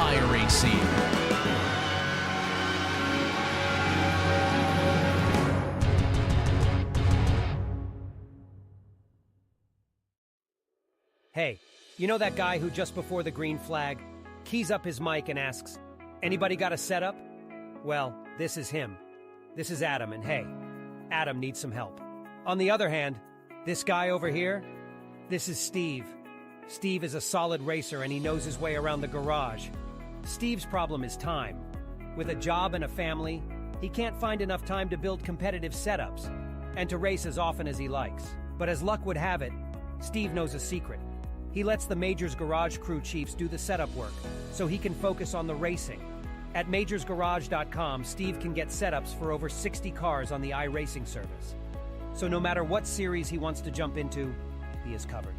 iRacing. Hey, you know that guy who just before the green flag keys up his mic and asks, "Anybody got a setup?" Well, this is him. This is Adam, and hey, Adam needs some help. On the other hand, this guy over here, this is Steve. Steve is a solid racer and he knows his way around the garage. Steve's problem is time. With a job and a family, he can't find enough time to build competitive setups and to race as often as he likes. But as luck would have it, Steve knows a secret. He lets the Majors Garage crew chiefs do the setup work so he can focus on the racing. At majorsgarage.com, Steve can get setups for over 60 cars on the iRacing service. So no matter what series he wants to jump into, he is covered.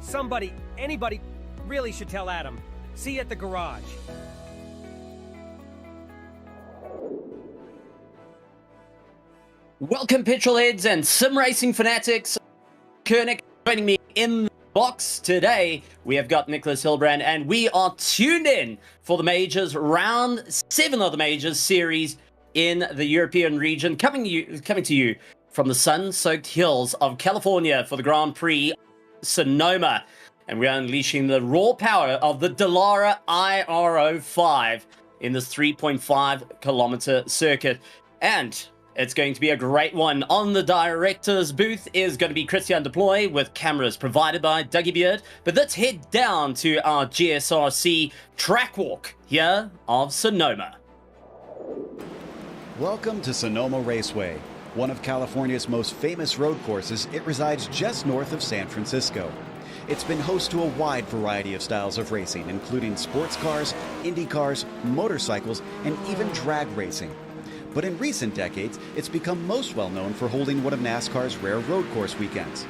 Somebody, anybody, really should tell Adam. See you at the garage. Welcome, petrolheads and sim racing fanatics. Koenig joining me in the box today. We have got Nicholas Hilbrand, and we are tuned in for the Majors, round 7 of the Majors series in the European region, coming to you from the sun-soaked hills of California for the Grand Prix Sonoma. And we are unleashing the raw power of the Dallara IRO5 in this 3.5-kilometer circuit. And it's going to be a great one. On the director's booth is going to be Christian Deploy with cameras provided by Dougie Beard. But let's head down to our GSRC track walk here of Sonoma. Welcome to Sonoma Raceway, one of California's most famous road courses. It resides just north of San Francisco. It's been host to a wide variety of styles of racing, including sports cars, Indy cars, motorcycles, and even drag racing. But in recent decades, it's become most well known for holding one of NASCAR's rare road course weekends.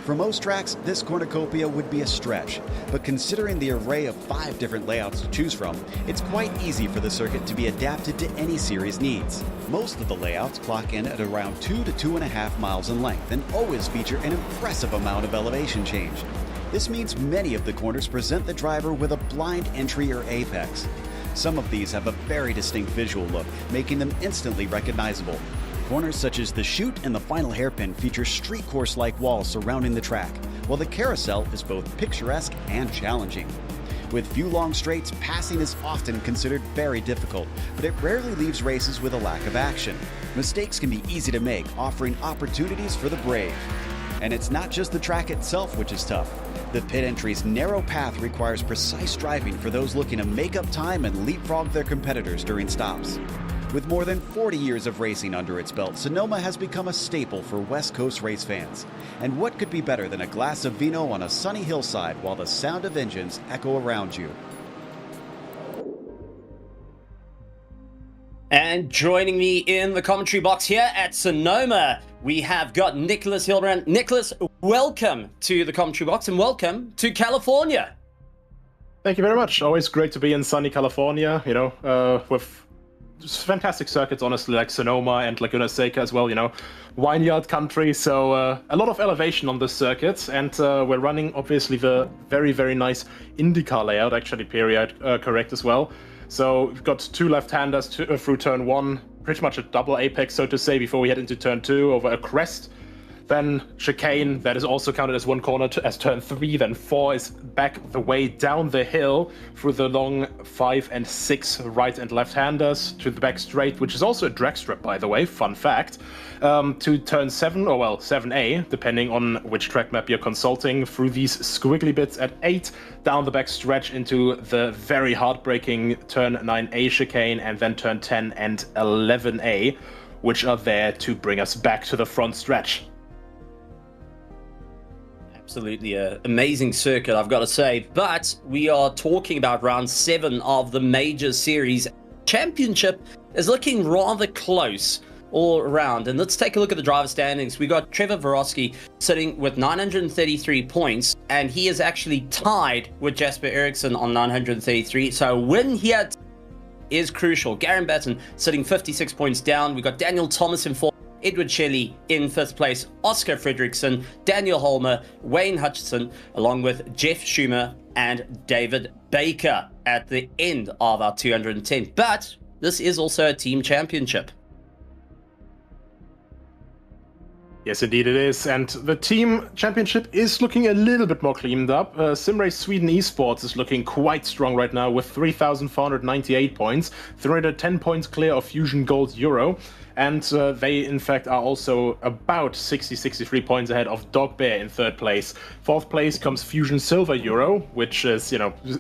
For most tracks, this cornucopia would be a stretch, but considering the array of 5 different layouts to choose from, it's quite easy for the circuit to be adapted to any series needs. Most of the layouts clock in at around 2 to 2.5 miles in length and always feature an impressive amount of elevation change. This means many of the corners present the driver with a blind entry or apex. Some of these have a very distinct visual look, making them instantly recognizable. Corners such as the chute and the final hairpin feature street course-like walls surrounding the track, while the carousel is both picturesque and challenging. With few long straights, passing is often considered very difficult, but it rarely leaves races with a lack of action. Mistakes can be easy to make, offering opportunities for the brave. And it's not just the track itself which is tough. The pit entry's narrow path requires precise driving for those looking to make up time and leapfrog their competitors during stops. With more than 40 years of racing under its belt, Sonoma has become a staple for West Coast race fans. And what could be better than a glass of vino on a sunny hillside while the sound of engines echo around you? And joining me in the commentary box here at Sonoma, we have got Nicholas Hilbrand. Nicholas, welcome to the commentary box and welcome to California. Thank you very much. Always great to be in sunny California, with fantastic circuits, honestly, like Sonoma and Laguna Seca as well, vineyard country. So a lot of elevation on this circuit. And we're running, obviously, the very, very nice IndyCar layout, actually period correct as well. So we've got 2 left-handers through turn 1, pretty much a double apex, so to say, before we head into turn 2 over a crest. Then chicane, that is also counted as one corner as turn 3. Then 4 is back the way down the hill through the long 5 and 6 right and left-handers to the back straight, which is also a drag strip, by the way, fun fact, to turn 7, or well, 7A, depending on which track map you're consulting, through these squiggly bits at 8, down the back stretch into the very heartbreaking turn 9A chicane, and then turn 10 and 11A, which are there to bring us back to the front stretch. Absolutely an amazing circuit, I've got to say. But we are talking about round 7 of the Major Series. Championship is looking rather close all around. And let's take a look at the driver standings. We got Trevor Vorosky sitting with 933 points, and he is actually tied with Jasper Eriksson on 933. So a win here is crucial. Garen Batten sitting 56 points down. We got Daniel Thomas in 4th. Edward Shelley in 5th place, Oscar Fredrickson, Daniel Holmer, Wayne Hutchinson, along with Jeff Schumer and David Baker at the end of our 210. But this is also a team championship. Yes, indeed it is. And the team championship is looking a little bit more cleaned up. SimRace Sweden Esports is looking quite strong right now with 3,498 points, 310 points clear of Fusion Gold Euro. And they, in fact, are also about 63 points ahead of Dog Bear in third place. Fourth place comes Fusion Silver Euro, which is,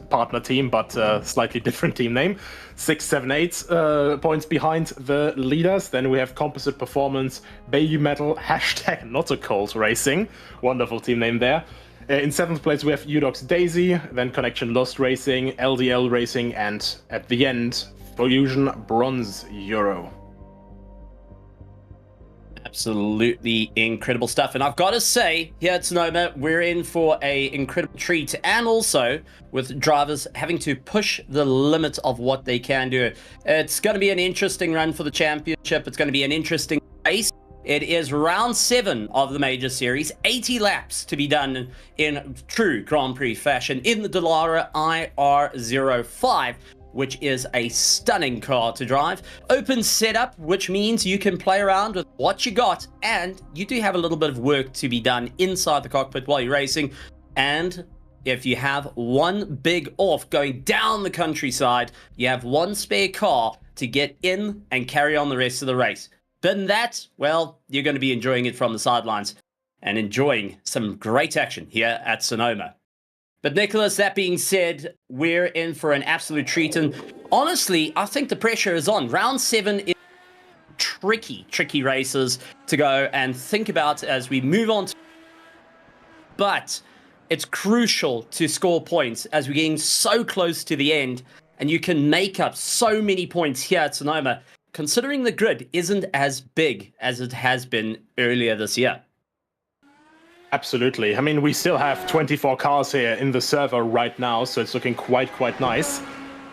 partner team, but slightly different team name. 678 points behind the leaders. Then we have Composite Performance, Baby Metal, hashtag Not a Cold Racing. Wonderful team name there. In seventh place, we have Udox Daisy, then Connection Lost Racing, LDL Racing, and at the end, Fusion Bronze Euro. Absolutely incredible stuff. And I've got to say, here at Sonoma, we're in for an incredible treat. And also, with drivers having to push the limit of what they can do. It's going to be an interesting run for the championship. It's going to be an interesting race. It is round 7 of the major series. 80 laps to be done in true Grand Prix fashion in the Dallara IR05. Which is a stunning car to drive. Open setup, which means you can play around with what you got, and you do have a little bit of work to be done inside the cockpit while you're racing. And if you have one big off going down the countryside, you have one spare car to get in and carry on the rest of the race. But in that, well, you're going to be enjoying it from the sidelines and enjoying some great action here at Sonoma. But Nicholas, that being said, we're in for an absolute treat. And honestly, I think the pressure is on. Round 7 is tricky races to go and think about as we move on. But it's crucial to score points as we're getting so close to the end. And you can make up so many points here at Sonoma, considering the grid isn't as big as it has been earlier this year. Absolutely. I mean, we still have 24 cars here in the server right now, so it's looking quite nice.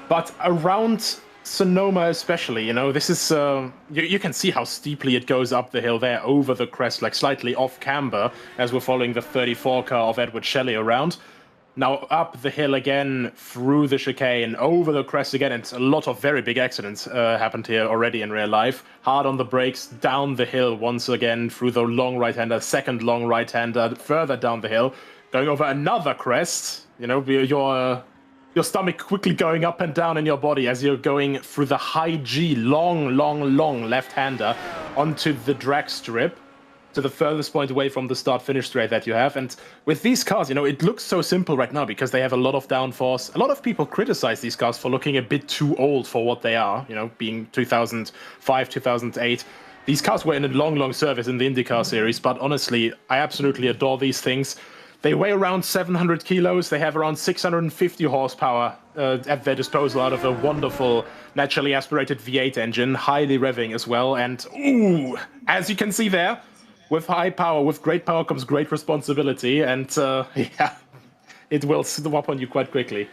But around Sonoma especially, this is... you can see how steeply it goes up the hill there, over the crest, like slightly off camber, as we're following the 34 car of Edward Shelley around. Now up the hill again, through the chicane, over the crest again, and a lot of very big accidents happened here already in real life. Hard on the brakes, down the hill once again, through the long right-hander, second long right-hander, further down the hill, going over another crest, your stomach quickly going up and down in your body as you're going through the high G, long left-hander onto the drag strip, to the furthest point away from the start-finish straight that you have. And with these cars, it looks so simple right now because they have a lot of downforce. A lot of people criticize these cars for looking a bit too old for what they are, being 2005, 2008. These cars were in a long service in the IndyCar series, but honestly, I absolutely adore these things. They weigh around 700 kilos. They have around 650 horsepower at their disposal out of a wonderful naturally aspirated V8 engine, highly revving as well. And, ooh, as you can see there, with high power, with great power comes great responsibility, and yeah, it will swap on you quite quickly.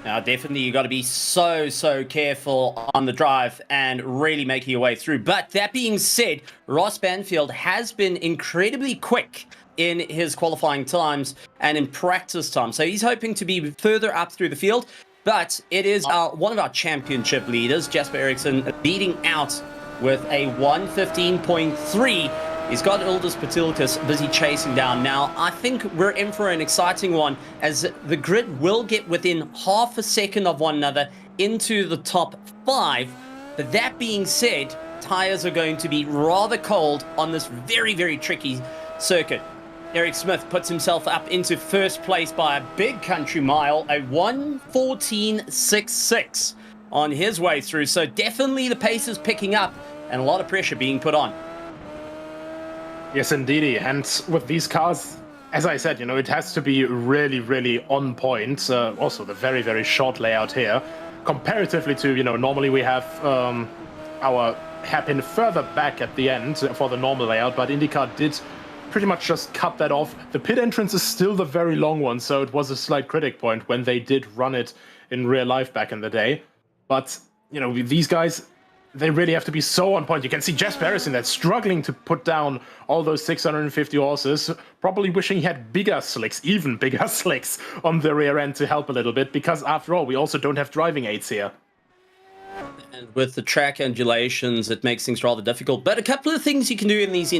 Now, definitely, you got to be so careful on the drive and really making your way through. But that being said, Ross Banfield has been incredibly quick in his qualifying times and in practice time. So he's hoping to be further up through the field. But it is one of our championship leaders, Jasper Eriksson, leading out with a 1:15.3. He's got Ildis Patulkas busy chasing down. Now, I think we're in for an exciting one as the grid will get within half a second of one another into the top 5. But that being said, tires are going to be rather cold on this very tricky circuit. Eric Smith puts himself up into first place by a big country mile, a 1:14.66 on his way through. So definitely the pace is picking up and a lot of pressure being put on. Yes, indeed. And with these cars, as I said, it has to be really on point. Also, the very short layout here. Comparatively to, normally we have our hairpin further back at the end for the normal layout, but IndyCar did pretty much just cut that off. The pit entrance is still the very long one, so it was a slight critic point when they did run it in real life back in the day. But, these guys, they really have to be so on point. You can see Jesper Harrison that's struggling to put down all those 650 horses, probably wishing he had bigger slicks, even bigger slicks on the rear end to help a little bit, because after all, we also don't have driving aids here. And with the track undulations, it makes things rather difficult. But a couple of things you can do in these,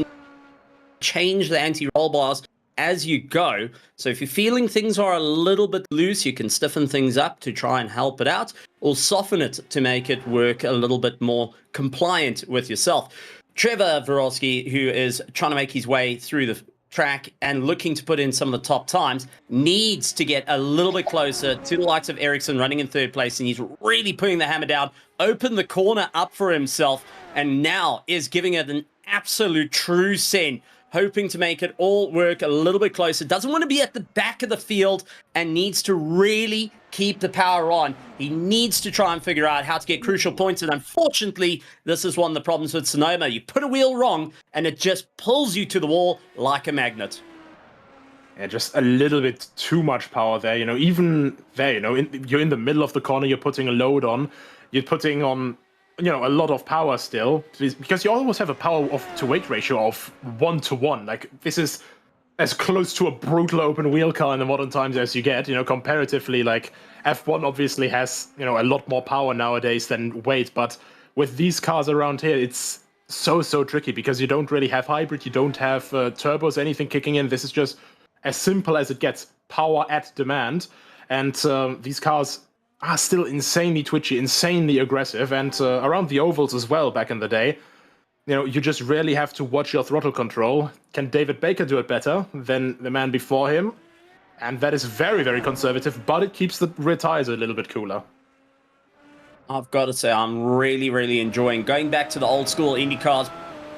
change the anti-roll bars as you go. So if you're feeling things are a little bit loose, you can stiffen things up to try and help it out, or soften it to make it work a little bit more compliant with yourself. Trevor Vorosky, who is trying to make his way through the track and looking to put in some of the top times, needs to get a little bit closer to the likes of Ericsson running in third place, and he's really putting the hammer down, open the corner up for himself, and now is giving it an absolute true send, hoping to make it all work a little bit closer. Doesn't want to be at the back of the field and needs to really keep the power on. He needs to try and figure out how to get crucial points, and unfortunately, this is one of the problems with Sonoma. You put a wheel wrong, and it just pulls you to the wall like a magnet. Yeah, just a little bit too much power there. Even there, you're in the middle of the corner, you're putting a load on, you're putting on a lot of power still, because you always have a power to weight ratio of 1-to-1. Like, this is as close to a brutal open wheel car in the modern times as you get. Comparatively, like, F1 obviously has a lot more power nowadays than weight, but with these cars around here, it's so tricky, because you don't really have hybrid, you don't have turbos, anything kicking in. This is just as simple as it gets, power at demand. And these cars are still insanely twitchy, insanely aggressive, and around the ovals as well back in the day. You just really have to watch your throttle control. Can David Baker do it better than the man before him? And that is very conservative, but it keeps the rear tires a little bit cooler. I've got to say, I'm really enjoying going back to the old school Indy cars.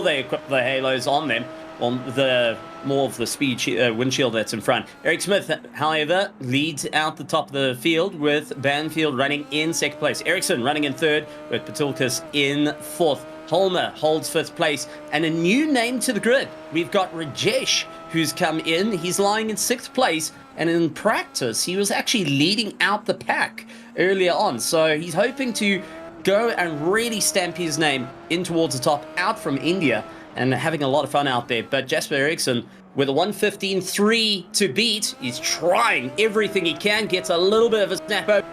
They equip the halos on them, on the more of the speed windshield that's in front. Eric Smith, however, leads out the top of the field, with Banfield running in second place. Ericsson running in third, with Patulkas in fourth. Holmer holds fifth place, and a new name to the grid. We've got Rajesh, who's come in. He's lying in sixth place, and in practice, he was actually leading out the pack earlier on. So he's hoping to go and really stamp his name in towards the top, out from India, and having a lot of fun out there. But Jasper Ericsson, with a 1:15.3 to beat, he's trying everything he can, gets a little bit of a snap over,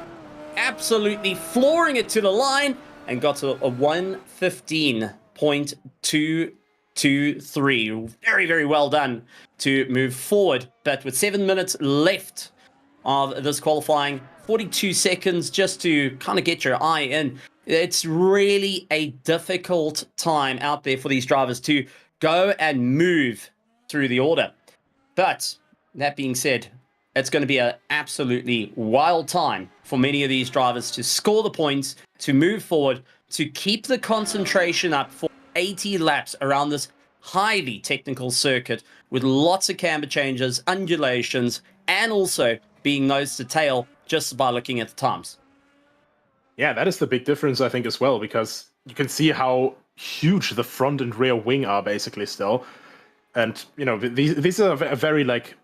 absolutely flooring it to the line, and got to a 1:15.223. Very well done to move forward. But with 7 minutes left of this qualifying, 42 seconds just to kind of get your eye in, it's really a difficult time out there for these drivers to go and move through the order. But that being said, it's going to be an absolutely wild time for many of these drivers to score the points, to move forward, to keep the concentration up for 80 laps around this highly technical circuit, with lots of camber changes, undulations, and also being nose to tail just by looking at the times. Yeah, that is the big difference, I think, as well, because you can see how huge the front and rear wing are basically still. And, these are a very, like,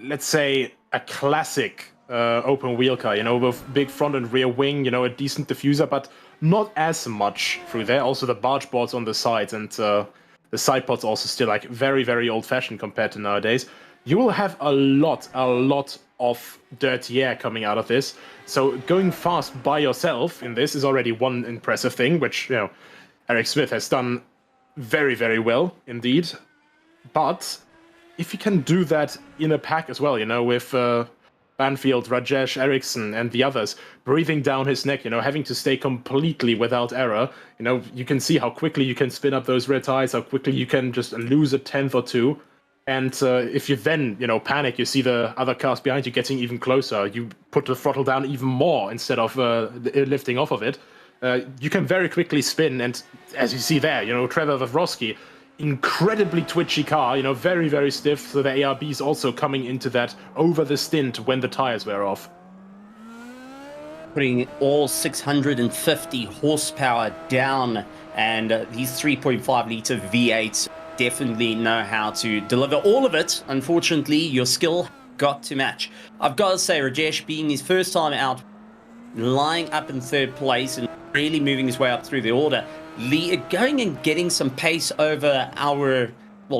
let's say, a classic open wheel car, with big front and rear wing, a decent diffuser, but not as much through there. Also, the barge boards on the sides, and the side pods also still, like, very old-fashioned compared to nowadays. You will have a lot of dirty air coming out of this. So going fast by yourself in this is already one impressive thing, which, Eric Smith has done very well indeed. But if you can do that in a pack as well, with Banfield, Rajesh, Ericsson, and the others breathing down his neck, having to stay completely without error, you can see how quickly you can spin up those rear tires, how quickly you can just lose a tenth or two. And if you then, panic, you see the other cars behind you getting even closer, you put the throttle down even more instead of lifting off of it, you can very quickly spin. And as you see there, Trevor Vavrosky, incredibly twitchy car, very stiff. So the ARB is also coming into that over the stint when the tires wear off. Putting all 650 horsepower down, and these 3.5 litre V8s definitely know how to deliver all of it. Unfortunately, your skill got to match. I've got to say, Rajesh, being his first time out, lying up in third place and really moving his way up through the order, going and getting some pace over our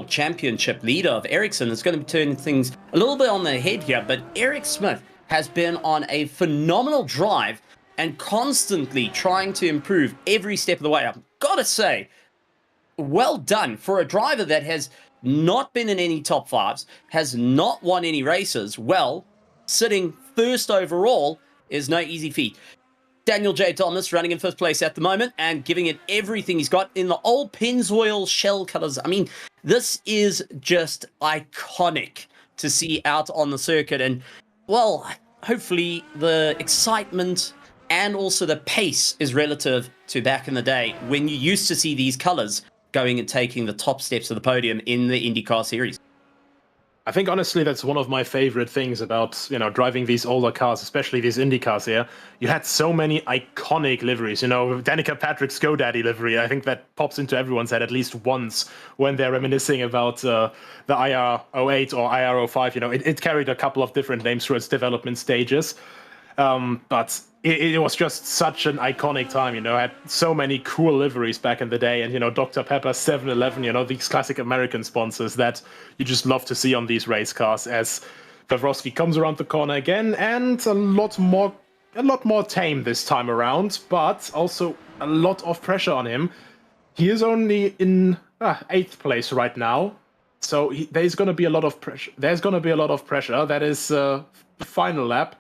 championship leader of Ericsson is going to be turning things a little bit on their head here. But Eric Smith has been on a phenomenal drive and constantly trying to improve every step of the way. I've got to say, well done for a driver that has not been in any top fives, has not won any races. Well, sitting first overall is no easy feat. Daniel J. Thomas running in fifth place at the moment and giving it everything he's got in the old Pennzoil shell colors. I mean, this is just iconic to see out on the circuit. And, well, hopefully the excitement and also the pace is relative to back in the day when you used to see these colors going and taking the top steps of the podium in the IndyCar series. I think, honestly, that's one of my favorite things about, driving these older cars, especially these Indy cars here. You had so many iconic liveries, Danica Patrick's GoDaddy livery. I think that pops into everyone's head at least once when they're reminiscing about the IR08 or IR05. It carried a couple of different names through its development stages. But it was just such an iconic time, had so many cool liveries back in the day. And, Dr. Pepper, 7-Eleven, these classic American sponsors that you just love to see on these race cars as Pavlovsky comes around the corner again, and a lot more tame this time around, but also a lot of pressure on him. He is only in 8th place right now. So there's going to be a lot of pressure. That is the final lap.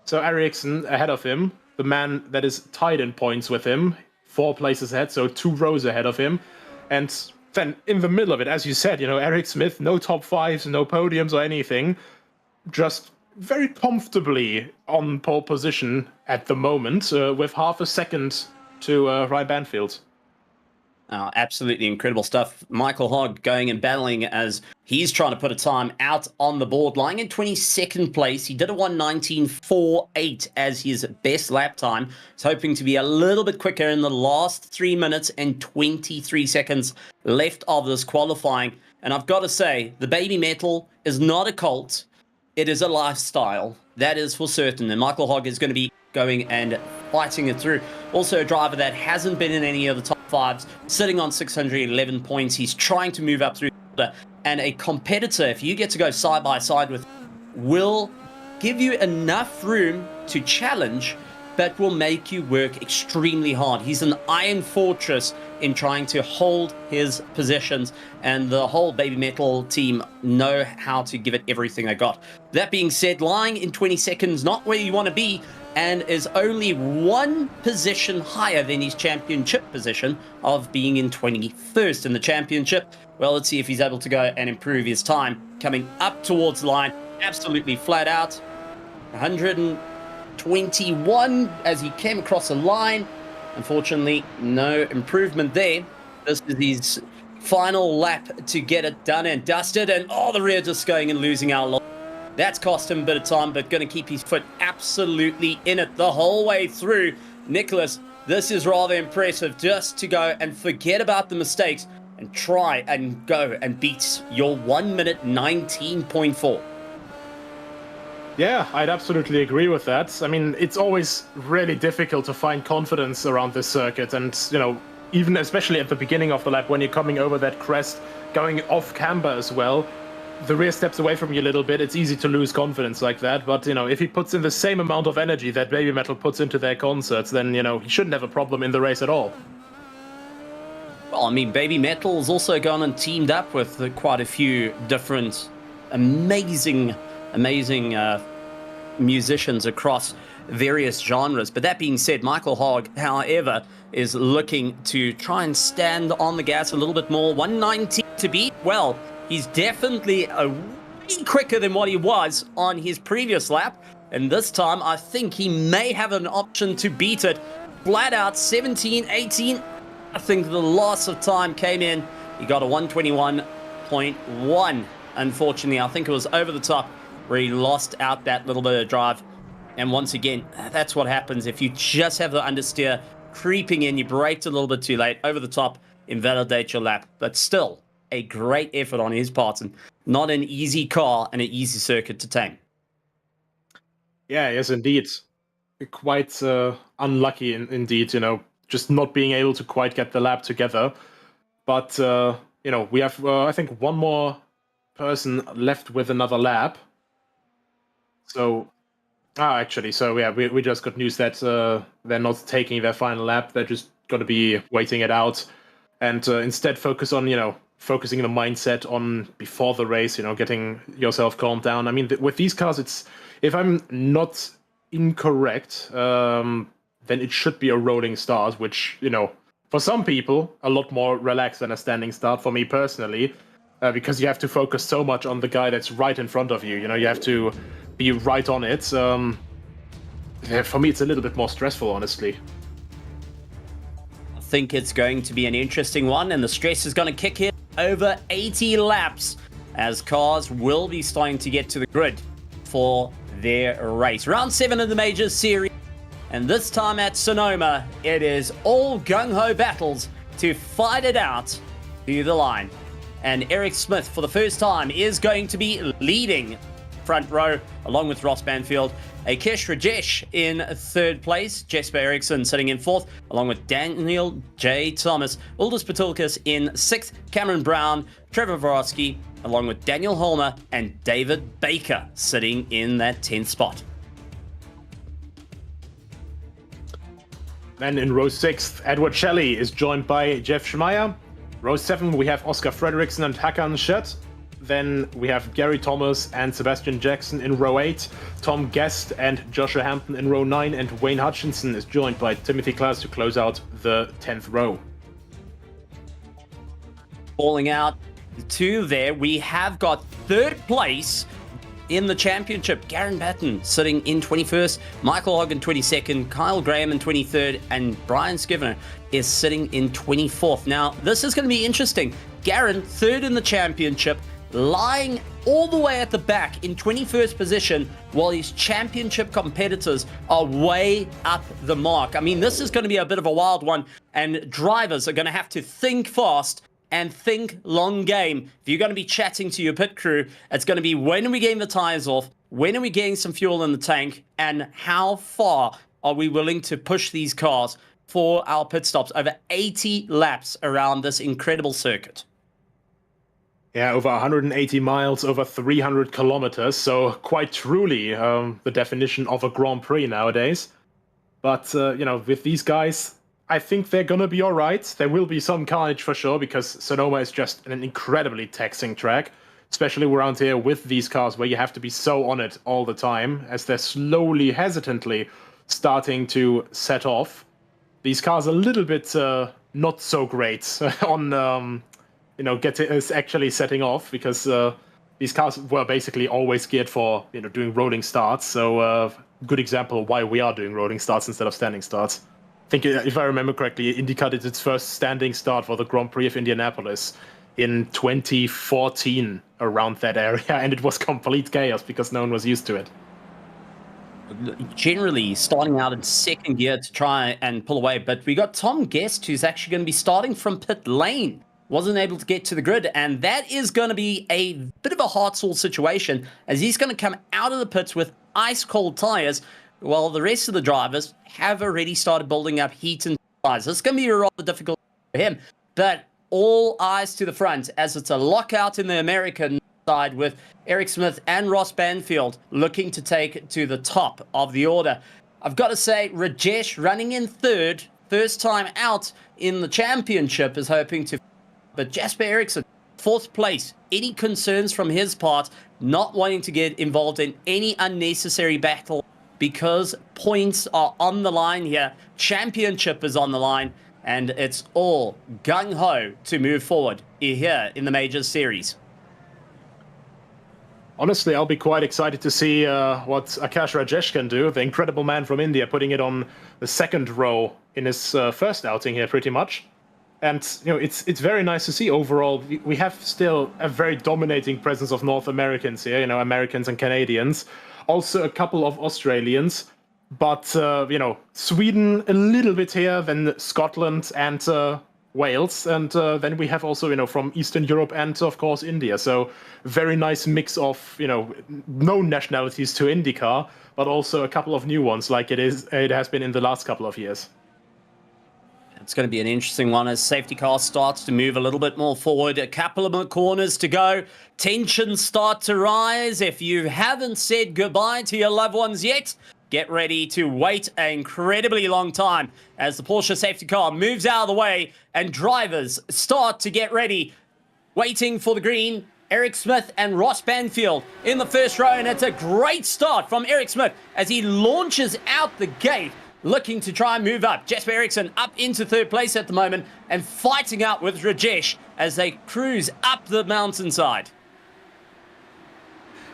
So Ericsson ahead of him, the man that is tied in points with him, 4 places ahead, so 2 rows ahead of him. And then in the middle of it, as you said, Eric Smith, no top 5s, no podiums or anything, just very comfortably on pole position at the moment, with half a second to Ryan Banfield. Absolutely incredible stuff. Michael Hogg going and battling as he's trying to put a time out on the board, lying in 22nd place. He did a 1:19.48 as his best lap time. He's hoping to be a little bit quicker in the last 3 minutes and 23 seconds left of this qualifying. And I've got to say, the baby metal is not a cult. It is a lifestyle. That is for certain. And Michael Hogg is going to be going and fighting it through. Also a driver that hasn't been in any of the top 5s, sitting on 611 points. He's trying to move up through the order. And a competitor, if you get to go side by side with, will give you enough room to challenge, but will make you work extremely hard. He's an iron fortress in trying to hold his positions, and the whole Baby Metal team know how to give it everything they got. That being said, lying in 20 seconds, not where you want to be, and is only 1 position higher than his championship position of being in 21st in the championship. Well, let's see if he's able to go and improve his time. Coming up towards the line, absolutely flat out. 121 as he came across the line. Unfortunately, no improvement there. This is his final lap to get it done and dusted. And the rear just going and losing our line. That's cost him a bit of time, but going to keep his foot absolutely in it the whole way through. Nicholas, this is rather impressive, just to go and forget about the mistakes and try and go and beat your 1:19.4. Yeah, I'd absolutely agree with that. I mean, it's always really difficult to find confidence around this circuit. And, even especially at the beginning of the lap, when you're coming over that crest, going off camber as well, the rear steps away from you a little bit. It's easy to lose confidence like that. But, if he puts in the same amount of energy that Baby Metal puts into their concerts, then, he shouldn't have a problem in the race at all. Well, I mean, Baby Metal has also gone and teamed up with quite a few different amazing musicians across various genres. But that being said, Michael Hogg, however, is looking to try and stand on the gas a little bit more. 119 to beat. Well, he's definitely a way quicker than what he was on his previous lap. And this time, I think he may have an option to beat it. Flat out, 17, 18. I think the loss of time came in. He got a 121.1. Unfortunately, I think it was over the top where he lost out that little bit of drive. And once again, that's what happens if you just have the understeer creeping in. You braked a little bit too late, over the top, invalidate your lap. But still, a great effort on his part, and not an easy car and an easy circuit to tame. Yeah, yes, indeed. Quite unlucky, indeed. just not being able to quite get the lap together. But, we have, I think, one more person left with another lap. So, we just got news that they're not taking their final lap. They're just going to be waiting it out and instead focusing the mindset on before the race, getting yourself calmed down. I mean, with these cars, if I'm not incorrect, then it should be a rolling start, which, for some people, a lot more relaxed than a standing start. For me personally, because you have to focus so much on the guy that's right in front of you. You have to be right on it. For me, it's a little bit more stressful, honestly. I think it's going to be an interesting one, and the stress is going to kick in over 80 laps as cars will be starting to get to the grid for their race. Round 7 of the Majors Series, and this time at Sonoma, it is all gung-ho battles to fight it out to the line. And Eric Smith, for the first time, is going to be leading front row, along with Ross Banfield. Akesh Rajesh in 3rd place. Jesper Eriksson sitting in 4th, along with Daniel J. Thomas. Uldis Patulkas in 6th. Cameron Brown, Trevor Vorosky, along with Daniel Holmer and David Baker sitting in that 10th spot. Then in row 6th, Edward Shelley is joined by Jeff Schmeier. Row 7, we have Oscar Fredriksson and Hakan Shed. Then we have Gary Thomas and Sebastian Jackson in row 8, Tom Guest and Joshua Hampton in row 9, and Wayne Hutchinson is joined by Timothy Klaas to close out the 10th row. Falling out to there, we have got 3rd place in the championship. Garen Batten sitting in 21st, Michael Hogg in 22nd, Kyle Graham in 23rd, and Brian Scrivener is sitting in 24th. Now, this is going to be interesting. Garen, 3rd in the championship, lying all the way at the back in 21st position, while his championship competitors are way up the mark. I mean, this is going to be a bit of a wild one, and drivers are going to have to think fast and think long game. If you're going to be chatting to your pit crew, it's going to be, when are we getting the tires off? When are we getting some fuel in the tank? And how far are we willing to push these cars for our pit stops? Over 80 laps around this incredible circuit. Yeah, over 180 miles, over 300 kilometers. So quite truly the definition of a Grand Prix nowadays. But, with these guys, I think they're going to be all right. There will be some carnage for sure, because Sonoma is just an incredibly taxing track, especially around here with these cars where you have to be so on it all the time, as they're slowly, hesitantly starting to set off. These cars are a little bit not so great on, actually setting off, because these cars were basically always geared for, doing rolling starts. So good example why we are doing rolling starts instead of standing starts. I think, if I remember correctly, IndyCar did its first standing start for the Grand Prix of Indianapolis in 2014, around that area, and it was complete chaos because no one was used to it. Generally starting out in 2nd gear to try and pull away, but we got Tom Guest, who's actually going to be starting from pit lane. Wasn't able to get to the grid, and that is going to be a bit of a heart-sore situation, as he's going to come out of the pits with ice-cold tires, while the rest of the drivers have already started building up heat and tires. It's going to be rather difficult for him, but all eyes to the front, as it's a lockout in the American side with Eric Smith and Ross Banfield looking to take it to the top of the order. I've got to say, Rajesh running in 3rd, first time out in the championship, is hoping to. But Jesper Eriksson, 4th place. Any concerns from his part, not wanting to get involved in any unnecessary battle, because points are on the line here. Championship is on the line, and it's all gung-ho to move forward here in the Majors Series. Honestly, I'll be quite excited to see what Akesh Rajesh can do, the incredible man from India, putting it on the 2nd row in his first outing here, pretty much. And, it's very nice to see overall. We have still a very dominating presence of North Americans here, Americans and Canadians. Also a couple of Australians. But, Sweden a little bit here, then Scotland and Wales. And then we have also, from Eastern Europe and, of course, India. So very nice mix of, known nationalities to IndyCar, but also a couple of new ones, like it has been in the last couple of years. It's going to be an interesting one as safety car starts to move a little bit more forward. A couple of more corners to go. Tensions start to rise. If you haven't said goodbye to your loved ones yet, get ready to wait an incredibly long time as the Porsche safety car moves out of the way and drivers start to get ready. Waiting for the green, Eric Smith and Ross Banfield in the first row, and it's a great start from Eric Smith as he launches out the gate, looking to try and move up. Jesper Eriksson up into third place at the moment and fighting out with Rajesh as they cruise up the mountainside.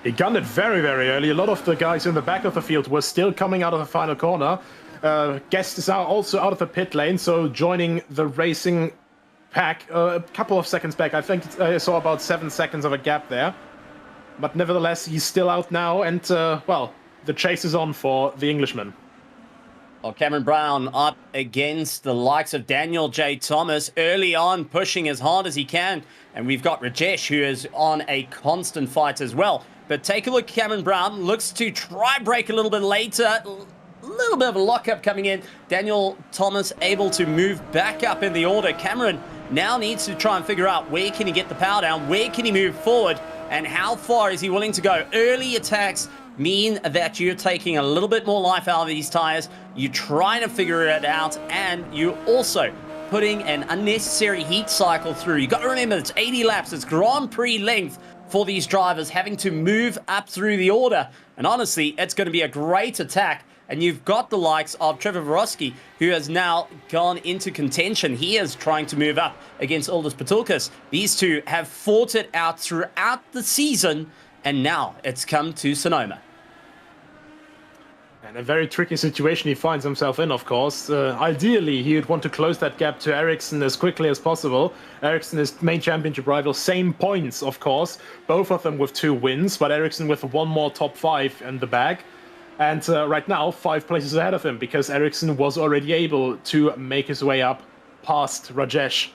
He gunned it very, very early. A lot of the guys in the back of the field were still coming out of the final corner. Guest is now also out of the pit lane, so joining the racing pack a couple of seconds back. I think I saw about 7 seconds of a gap there. But nevertheless, he's still out now, and, well, the chase is on for the Englishman. Well, Cameron Brown up against the likes of Daniel J. Thomas early on, pushing as hard as he can. And we've got Rajesh, who is on a constant fight as well. But take a look, Cameron Brown looks to try break a little bit later. A little bit of a lockup coming in. Daniel Thomas able to move back up in the order. Cameron now needs to try and figure out where can he get the power down, where can he move forward, and how far is he willing to go. Early attacks mean that you're taking a little bit more life out of these tires. You're trying to figure it out, and you're also putting an unnecessary heat cycle through. You got to remember, it's 80 laps. It's Grand Prix length for these drivers having to move up through the order. And honestly, it's going to be a great attack. And you've got the likes of Trevor Vorosky, who has now gone into contention. He is trying to move up against Aldis Patulkas. These two have fought it out throughout the season, and now it's come to Sonoma. And a very tricky situation he finds himself in, of course. Ideally, he would want to close that gap to Ericsson as quickly as possible. Ericsson is main championship rival, same points, of course. Both of them with 2 wins, but Ericsson with 1 more top 5 in the bag. And right now, 5 places ahead of him, because Ericsson was already able to make his way up past Rajesh.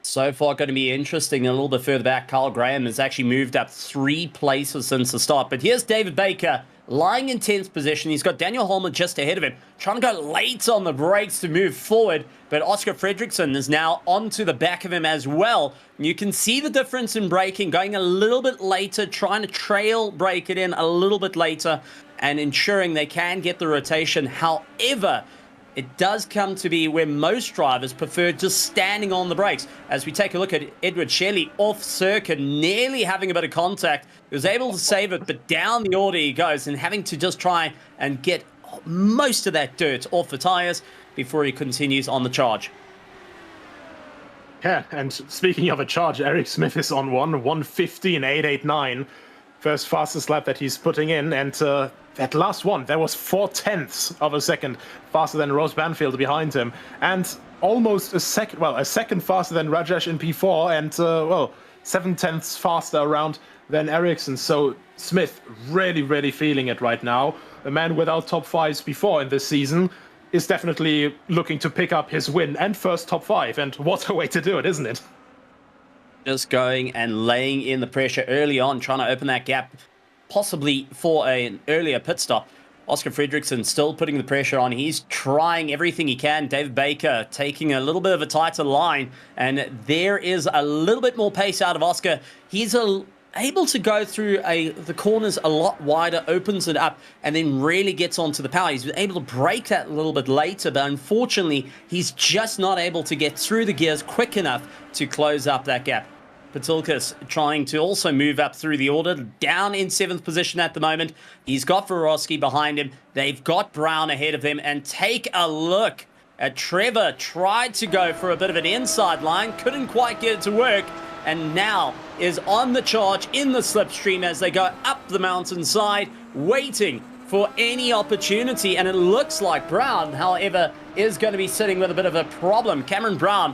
So far going to be interesting. A little bit further back, Carl Graham has actually moved up 3 places since the start. But here's David Baker lying in 10th position. He's got Daniel Holmer just ahead of him, trying to go late on the brakes to move forward. But Oscar Fredriksson is now onto the back of him as well. You can see the difference in braking, going a little bit later, trying to trail brake it in a little bit later, and ensuring they can get the rotation. However, it does come to be where most drivers prefer just standing on the brakes. As we take a look at Edward Shelley off circuit, nearly having a bit of contact. He was able to save it, but down the order he goes and having to just try and get most of that dirt off the tires before he continues on the charge. Yeah, and speaking of a charge, Eric Smith is on 1:15.889. First fastest lap that he's putting in, and that last one, there was 0.4 of a second faster than Ross Banfield behind him, and almost a second faster than Rajesh in P4, and 0.7 faster around than Ericsson. So Smith really, really feeling it right now. A man without top 5s before in this season is definitely looking to pick up his win and first top 5, and what a way to do it, isn't it? Just going and laying in the pressure early on, trying to open that gap, possibly for an earlier pit stop. Oscar Fredriksson still putting the pressure on. He's trying everything he can. David Baker taking a little bit of a tighter line, and there is a little bit more pace out of Oscar. He's able to go through the corners a lot wider, opens it up, and then really gets onto the power. He's been able to break that a little bit later, but unfortunately, he's just not able to get through the gears quick enough to close up that gap. Patulkas trying to also move up through the order, down in 7th position at the moment. He's got Vorosky behind him. They've got Brown ahead of them, and take a look at Trevor. Tried to go for a bit of an inside line, couldn't quite get it to work, and now is on the charge in the slipstream as they go up the mountainside, waiting for any opportunity. And it looks like Brown, however, is going to be sitting with a bit of a problem. Cameron Brown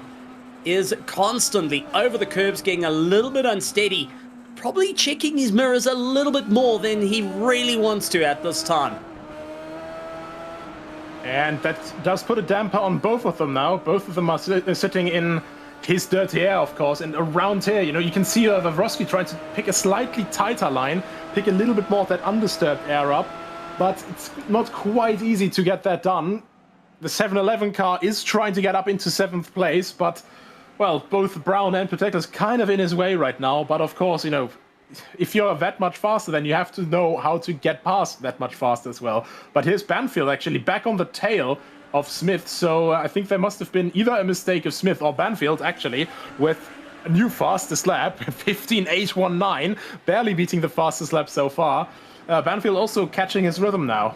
is constantly over the curbs, getting a little bit unsteady, probably checking his mirrors a little bit more than he really wants to at this time. And that does put a damper on both of them now. Both of them are sitting in his dirty air, of course, and around here, you can see Vorosky trying to pick a slightly tighter line, pick a little bit more of that undisturbed air up, but it's not quite easy to get that done. the 711 car is trying to get up into 7th place, but, well, both Brown and Protector's kind of in his way right now. But of course, you know, if you're that much faster, then you have to know how to get past that much faster as well. But here's Banfield actually back on the tail of Smith, so I think there must have been either a mistake of Smith or Banfield actually with a new fastest lap, 15.819, barely beating the fastest lap so far. Banfield also catching his rhythm now.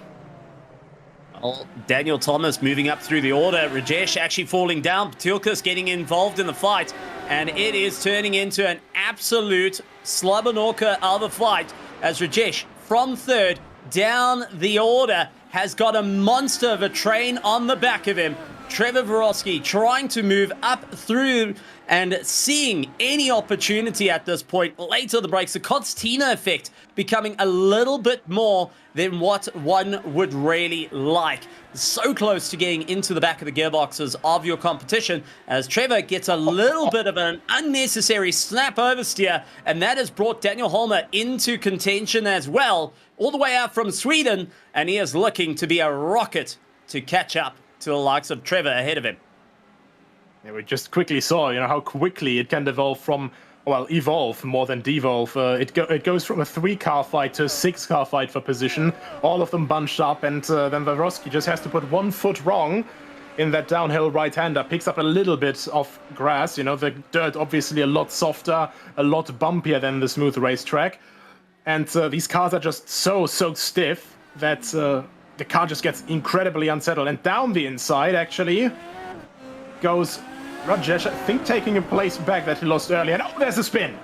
Well, Daniel Thomas moving up through the order. Rajesh actually falling down. Patulkas getting involved in the fight. And it is turning into an absolute slobberknocker of a fight as Rajesh from 3rd down the order has got a monster of a train on the back of him. Trevor Vorosky trying to move up through and seeing any opportunity at this point. Later the breaks, the Kostina effect becoming a little bit more than what one would really like. So close to getting into the back of the gearboxes of your competition as Trevor gets a little bit of an unnecessary snap oversteer, and that has brought Daniel Holmer into contention as well, all the way out from Sweden, and he is looking to be a rocket to catch up to the likes of Trevor ahead of him. Yeah, we just quickly saw, you know, how quickly it can devolve from, well, evolve more than devolve. It goes from a 3-car fight to a 6-car fight for position, all of them bunched up, and then Vorosky just has to put 1 foot wrong in that downhill right-hander, picks up a little bit of grass. You know, the dirt obviously a lot softer, a lot bumpier than the smooth racetrack, and these cars are just so stiff that the car just gets incredibly unsettled. And down the inside, actually, goes Rajesh, I think, taking a place back that he lost earlier. And oh, there's a spin.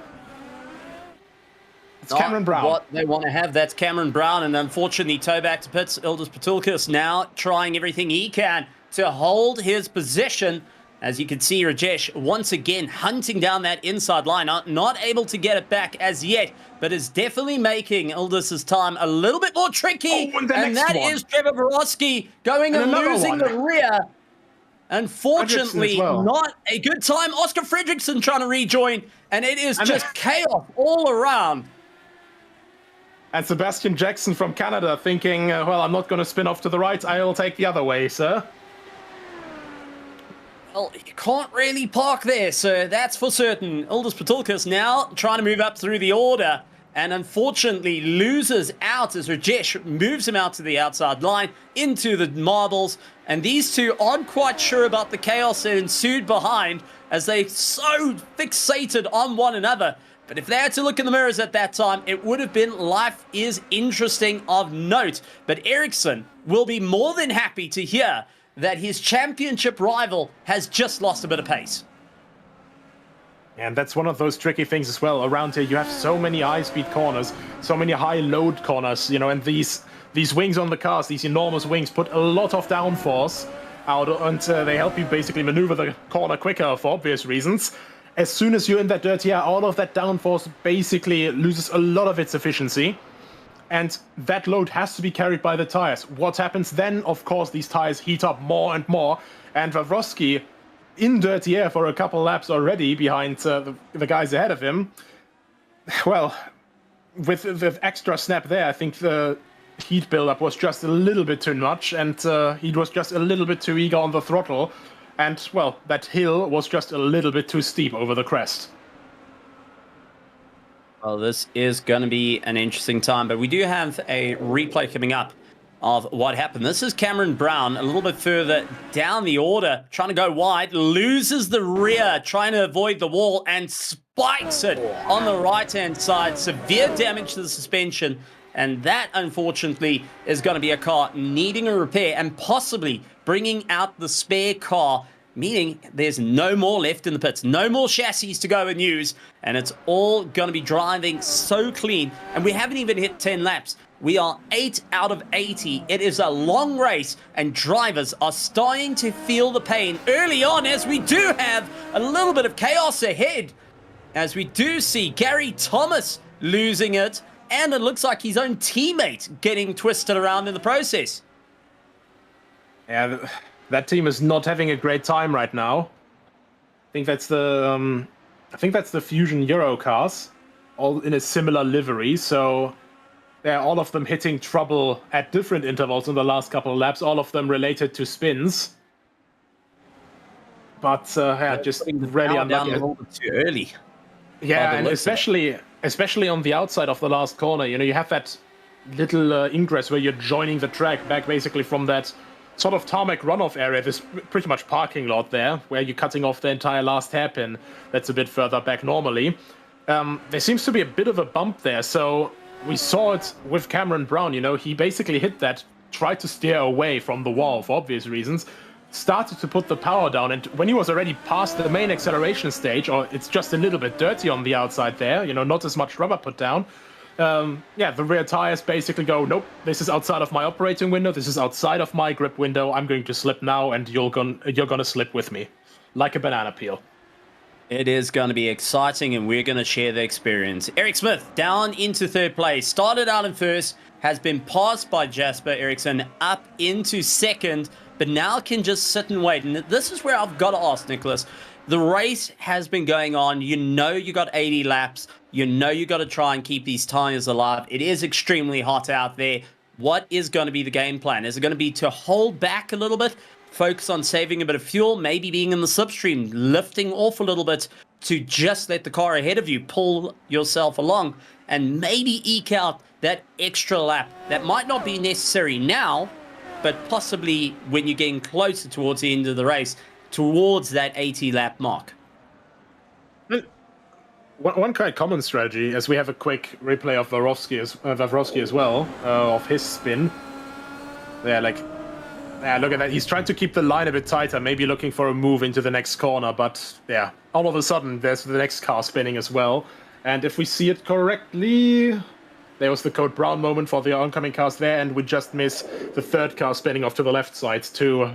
It's Not Cameron Brown. What they want to have, that's Cameron Brown. And unfortunately, toe back to pits. Ildis Patulkas now trying everything he can to hold his position. As you can see, Rajesh once again hunting down that inside line. Not able to get it back as yet, but is definitely making Ildis's time a little bit more tricky. Oh, and that is Trevor Vorosky going and losing the rear. Unfortunately, well. not a good time. Oscar Fredrickson trying to rejoin, and it is just chaos all around. And Sebastian Jackson from Canada thinking, well, I'm not going to spin off to the right. I'll take the other way, sir. Well, you can't really park there, so that's for certain. Ildis Patulkas now trying to move up through the order, and unfortunately loses out as Rajesh moves him out to the outside line into the marbles. And these two aren't quite sure about the chaos that ensued behind as they so fixated on one another. But if they had to look in the mirrors at that time, it would have been life is interesting of note. But Ericsson will be more than happy to hear that his championship rival has just lost a bit of pace. And that's one of those tricky things as well. Around here, you have so many high-speed corners, so many high-load corners, you know, and these wings on the cars, these enormous wings, put a lot of downforce out, and they help you basically maneuver the corner quicker for obvious reasons. As soon as you're in that dirty air, all of that downforce basically loses a lot of its efficiency, and that load has to be carried by the tires. What happens then? Of course, these tires heat up more and more, and Vorosky in dirty air for a couple laps already behind the guys ahead of him. Well, with the extra snap there, I think the heat buildup was just a little bit too much, and he was just a little bit too eager on the throttle. And, well, that hill was just a little bit too steep over the crest. Well, this is going to be an interesting time, but we do have a replay coming up of what happened. This is Cameron Brown a little bit further down the order, trying to go wide, loses the rear, trying to avoid the wall, and spikes it on the right-hand side. Severe damage to the suspension, and that, unfortunately, is going to be a car needing a repair and possibly bringing out the spare car, meaning there's no more left in the pits, no more chassis to go and use, and it's all going to be driving so clean, and we haven't even hit 10 laps. We are 8 out of 80. It is a long race, and drivers are starting to feel the pain early on, as we do have a little bit of chaos ahead, as we do see Gary Thomas losing it, and it looks like his own teammate getting twisted around in the process. Yeah, that team is not having a great time right now. I think that's the Fusion Euro cars, all in a similar livery. So all of them hitting trouble at different intervals in the last couple of laps, all of them related to spins. But just really unlucky. Down a little bit too early. Yeah, and especially on the outside of the last corner, you have that little ingress where you're joining the track back basically from that sort of tarmac runoff area, this pretty much parking lot there, where you're cutting off the entire last hairpin that's a bit further back normally. There seems to be a bit of a bump there, so we saw it with Cameron Brown, he basically hit that, tried to steer away from the wall for obvious reasons, started to put the power down, and when he was already past the main acceleration stage, or it's just a little bit dirty on the outside there, not as much rubber put down, the rear tires basically go, nope, this is outside of my operating window, this is outside of my grip window, I'm going to slip now, and you're gonna slip with me, like a banana peel. It is going to be exciting, and we're going to share the experience. Eric Smith down into third place, started out in first, has been passed by Jasper Eriksson up into second, but now can just sit and wait. And this is where I've got to ask, Nicholas. The race has been going on. You got 80 laps. You got to try and keep these tires alive. It is extremely hot out there. What is going to be the game plan? Is it going to be to hold back a little bit, focus on saving a bit of fuel, maybe being in the slipstream, lifting off a little bit to just let the car ahead of you pull yourself along, and maybe eke out that extra lap that might not be necessary now, but possibly when you're getting closer towards the end of the race, towards that 80 lap mark? One quite common strategy, as we have a quick replay of Wawrowski as well, of his spin. Yeah, look at that. He's trying to keep the line a bit tighter, maybe looking for a move into the next corner, but yeah, all of a sudden there's the next car spinning as well. And if we see it correctly, there was the Code Brown moment for the oncoming cars there, and we just miss the third car spinning off to the left side to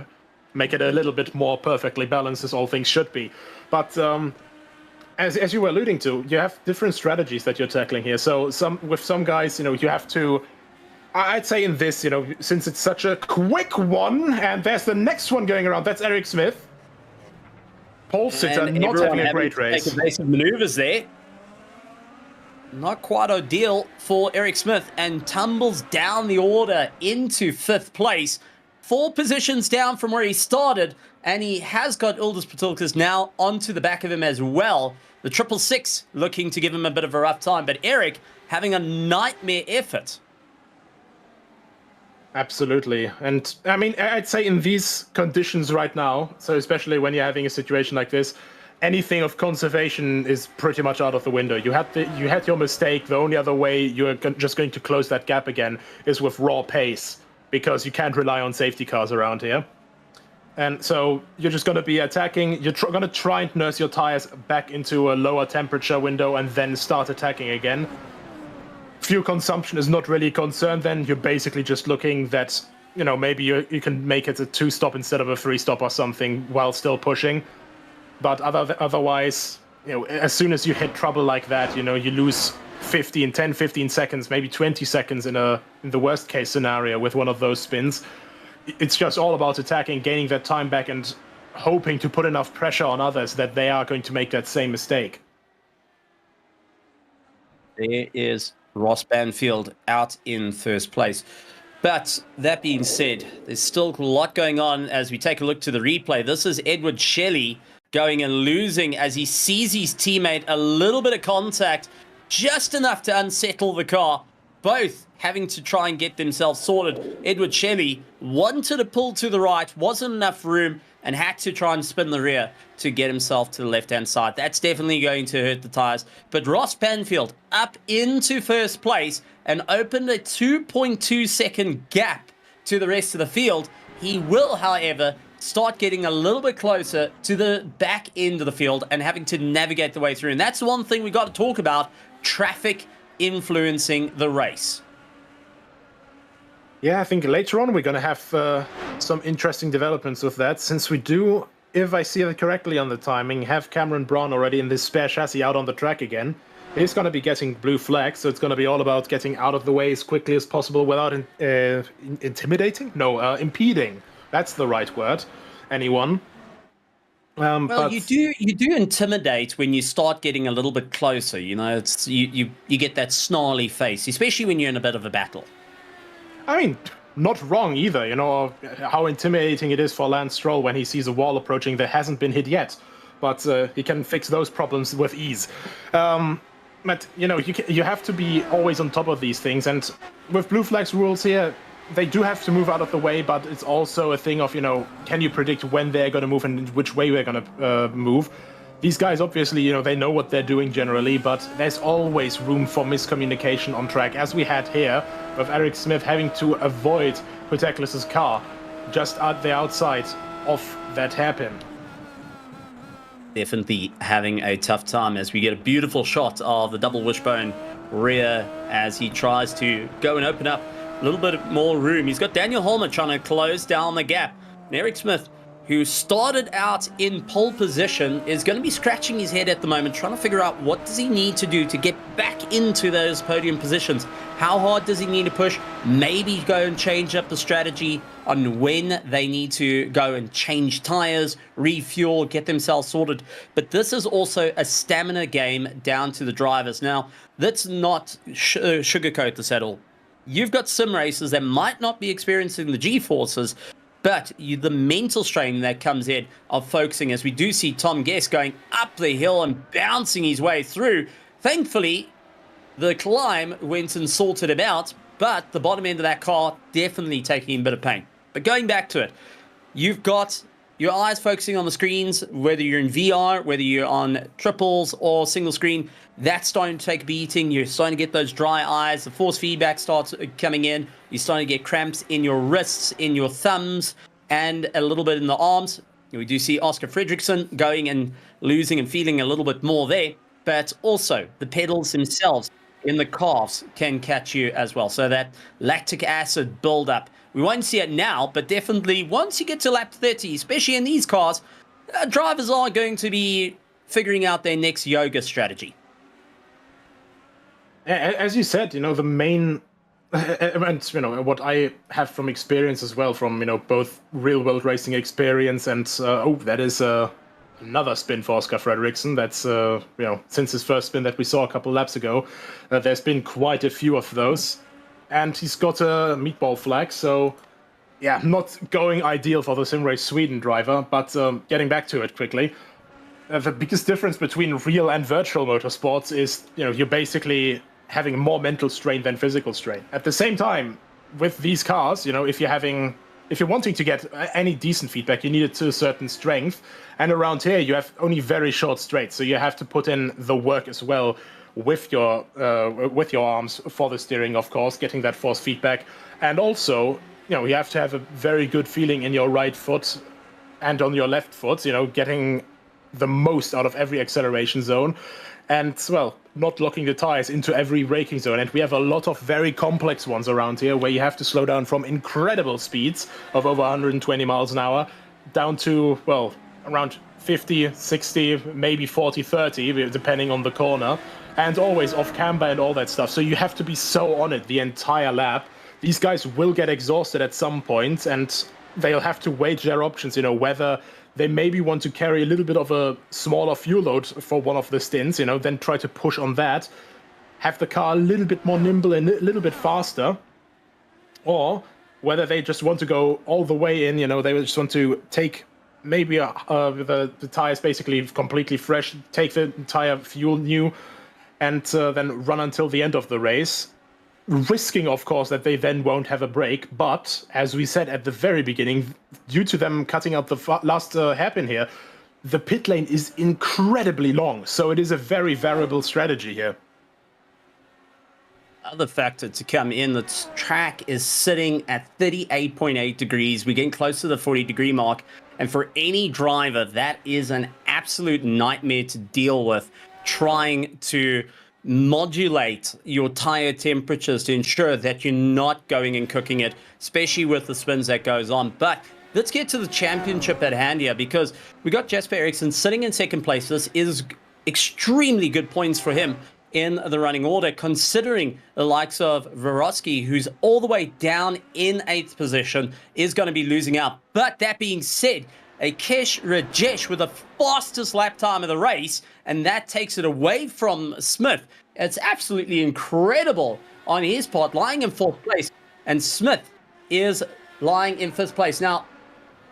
make it a little bit more perfectly balanced, as all things should be. But as you were alluding to, you have different strategies that you're tackling here. So with some guys, you have to, I'd say in this, since it's such a quick one, and there's the next one going around, that's Eric Smith. Pole sitter, not having a great race. Take evasive maneuvers there. Not quite ideal for Eric Smith, and tumbles down the order into 5th place. 4 positions down from where he started, and he has got Uldis Patulkas now onto the back of him as well. The 666 looking to give him a bit of a rough time, but Eric having a nightmare effort. Absolutely. And I mean, I'd say in these conditions right now, so especially when you're having a situation like this, anything of conservation is pretty much out of the window. You had your mistake. The only other way you're just going to close that gap again is with raw pace, because you can't rely on safety cars around here. And so you're just going to be attacking. You're going to try and nurse your tires back into a lower temperature window and then start attacking again. Fuel consumption is not really a concern then. You're basically just looking that, maybe you can make it a 2-stop instead of a 3-stop or something while still pushing. But otherwise, as soon as you hit trouble like that, you lose 10, 15 seconds, maybe 20 seconds in the worst case scenario with one of those spins. It's just all about attacking, gaining that time back, and hoping to put enough pressure on others that they are going to make that same mistake. There is Ross Banfield out in 1st place. But that being said, there's still a lot going on as we take a look to the replay. This is Edward Shelley going and losing as he sees his teammate a little bit of contact, just enough to unsettle the car. Both having to try and get themselves sorted. Edward Shelley wanted to pull to the right, wasn't enough room, and had to try and spin the rear to get himself to the left-hand side. That's definitely going to hurt the tires. But Ross Banfield up into 1st place and opened a 2.2 second gap to the rest of the field. He will, however, start getting a little bit closer to the back end of the field and having to navigate the way through. And that's the one thing we got to talk about, traffic influencing the race. Yeah, I think later on we're going to have some interesting developments with that, since we do, if I see it correctly on the timing, have Cameron Brown already in this spare chassis out on the track again. He's going to be getting blue flags, so it's going to be all about getting out of the way as quickly as possible without intimidating? No, impeding. That's the right word. Anyone. Well, But you do intimidate when you start getting a little bit closer. You know, it's you get that snarly face, especially when you're in a bit of a battle. I mean, not wrong either. You know how intimidating it is for Lance Stroll when he sees a wall approaching that hasn't been hit yet, but he can fix those problems with ease. But you know, you have to be always on top of these things, and with blue flags rules here, they do have to move out of the way, but it's also a thing of, you know, can you predict when they're going to move and which way we're going to move? These guys, obviously, you know, they know what they're doing generally, but there's always room for miscommunication on track, as we had here, with Eric Smith having to avoid Puteklis's car just at the outside of that hairpin. Definitely having a tough time as we get a beautiful shot of the double wishbone rear as he tries to go and open up a little bit more room. He's got Daniel Holmer trying to close down the gap. And Eric Smith, who started out in pole position, is going to be scratching his head at the moment, trying to figure out what does he need to do to get back into those podium positions. How hard does he need to push? Maybe go and change up the strategy on when they need to go and change tires, refuel, get themselves sorted. But this is also a stamina game down to the drivers. Now, let's not sugarcoat this at all. You've got sim racers that might not be experiencing the G-forces, but the mental strain that comes in of focusing, as we do see Tom Guest going up the hill and bouncing his way through. Thankfully, the climb went and sorted him out, but the bottom end of that car definitely taking a bit of pain. But going back to it, you've got your eyes focusing on the screens, whether you're in VR, whether you're on triples or single screen, that's starting to take a beating. You're starting to get those dry eyes. The force feedback starts coming in. You're starting to get cramps in your wrists, in your thumbs, and a little bit in the arms. We do see Oscar Fredriksson going and losing and feeling a little bit more there, but also the pedals themselves in the calves can catch you as well. So that lactic acid buildup, we won't see it now, but definitely once you get to lap 30, especially in these cars, drivers are going to be figuring out their next yoga strategy. As you said, you know, the main, and, you know, what I have from experience as well, from, you know, both real-world racing experience and, that is another spin for Oscar Fredriksson. That's, you know, since his first spin that we saw a couple laps ago, there's been quite a few of those. And he's got a meatball flag, so yeah, not going ideal for the SimRace Sweden driver, but getting back to it quickly. The biggest difference between real and virtual motorsports is, you know, you're basically having more mental strain than physical strain. At the same time, with these cars, you know, if you're wanting to get any decent feedback, you need it to a certain strength. And around here, you have only very short straights, so you have to put in the work as well with your arms for the steering, of course, getting that force feedback. And also, you know, you have to have a very good feeling in your right foot and on your left foot, you know, getting the most out of every acceleration zone. And, well, not locking the tires into every braking zone. And we have a lot of very complex ones around here where you have to slow down from incredible speeds of over 120 miles an hour down to, well, around 50, 60, maybe 40, 30, depending on the corner. And always off camber and all that stuff. So you have to be so on it the entire lap. These guys will get exhausted at some point, and they'll have to weigh their options, you know, whether they maybe want to carry a little bit of a smaller fuel load for one of the stints, you know, then try to push on that, have the car a little bit more nimble and a little bit faster, or whether they just want to go all the way in, you know, they just want to take maybe the tires basically completely fresh, take the entire fuel new, and then run until the end of the race, risking, of course, that they then won't have a break. But, as we said at the very beginning, due to them cutting out the last hairpin here, the pit lane is incredibly long. So it is a very variable strategy here. Other factor to come in, the track is sitting at 38.8 degrees. We're getting close to the 40-degree mark. And for any driver, that is an absolute nightmare to deal with, trying to modulate your tire temperatures to ensure that you're not going and cooking it, especially with the spins that goes on. But let's get to the championship at hand here, because we got Jesper Eriksson sitting in second place. This is extremely good points for him in the running order, considering the likes of Vorosky, who's all the way down in 8th position, is going to be losing out. But that being said, a Kesh Rajesh with the fastest lap time of the race, and that takes it away from Smith. It's absolutely incredible on his part, lying in 4th place, and Smith is lying in 5th place. Now,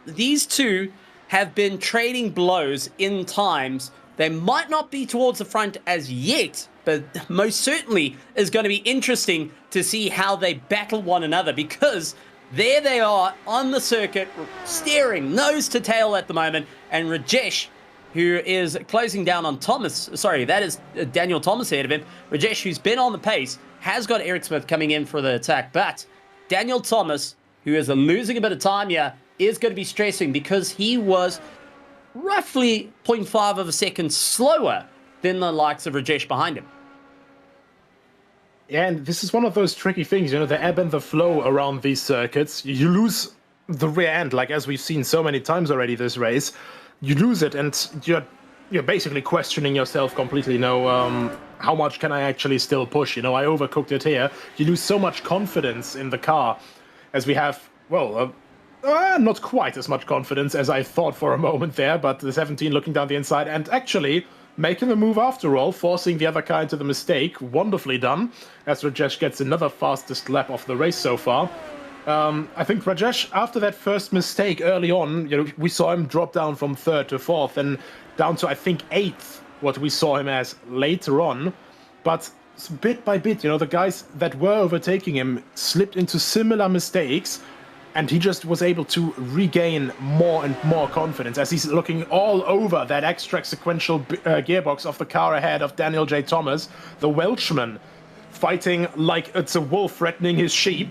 these two have been trading blows in times. They might not be towards the front as yet, but most certainly is going to be interesting to see how they battle one another, because there they are on the circuit, staring nose to tail at the moment, and Rajesh, who is closing down on Thomas, sorry, that is Daniel Thomas ahead of him. Rajesh, who's been on the pace, has got Eric Smith coming in for the attack, but Daniel Thomas, who is losing a bit of time here, is going to be stressing because he was roughly 0.5 of a second slower than the likes of Rajesh behind him. Yeah, and this is one of those tricky things, the ebb and the flow around these circuits. You lose the rear end, like as we've seen so many times already this race. You lose it, and you're basically questioning yourself completely. How much can I actually still push? I overcooked it here. You lose so much confidence in the car, as we have, not quite as much confidence as I thought for a moment there, but the 17 looking down the inside and actually making the move after all, forcing the other car into the mistake. Wonderfully done, as Rajesh gets another fastest lap of the race so far. I think Rajesh, after that first mistake early on, we saw him drop down from 3rd to 4th and down to, I think, 8th, what we saw him as later on. But bit by bit, the guys that were overtaking him slipped into similar mistakes, and he just was able to regain more and more confidence as he's looking all over that extra sequential gearbox of the car ahead of Daniel J. Thomas, the Welshman, fighting like it's a wolf threatening his sheep.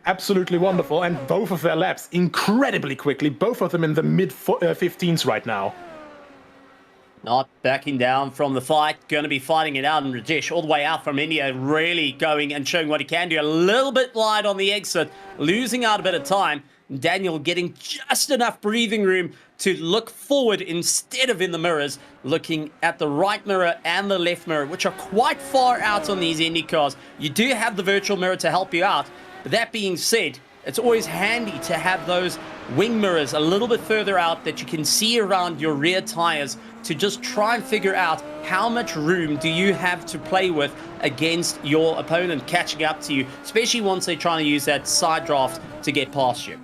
Absolutely wonderful, and both of their laps incredibly quickly, both of them in the mid-15s right now. Not backing down from the fight, going to be fighting it out, and Rajesh all the way out from India, really going and showing what he can do. A little bit wide on the exit, losing out a bit of time. Daniel getting just enough breathing room to look forward instead of in the mirrors, looking at the right mirror and the left mirror, which are quite far out on these Indy cars. You do have the virtual mirror to help you out, but that being said, it's always handy to have those wing mirrors a little bit further out that you can see around your rear tires to just try and figure out how much room do you have to play with against your opponent catching up to you, especially once they're trying to use that side draft to get past you.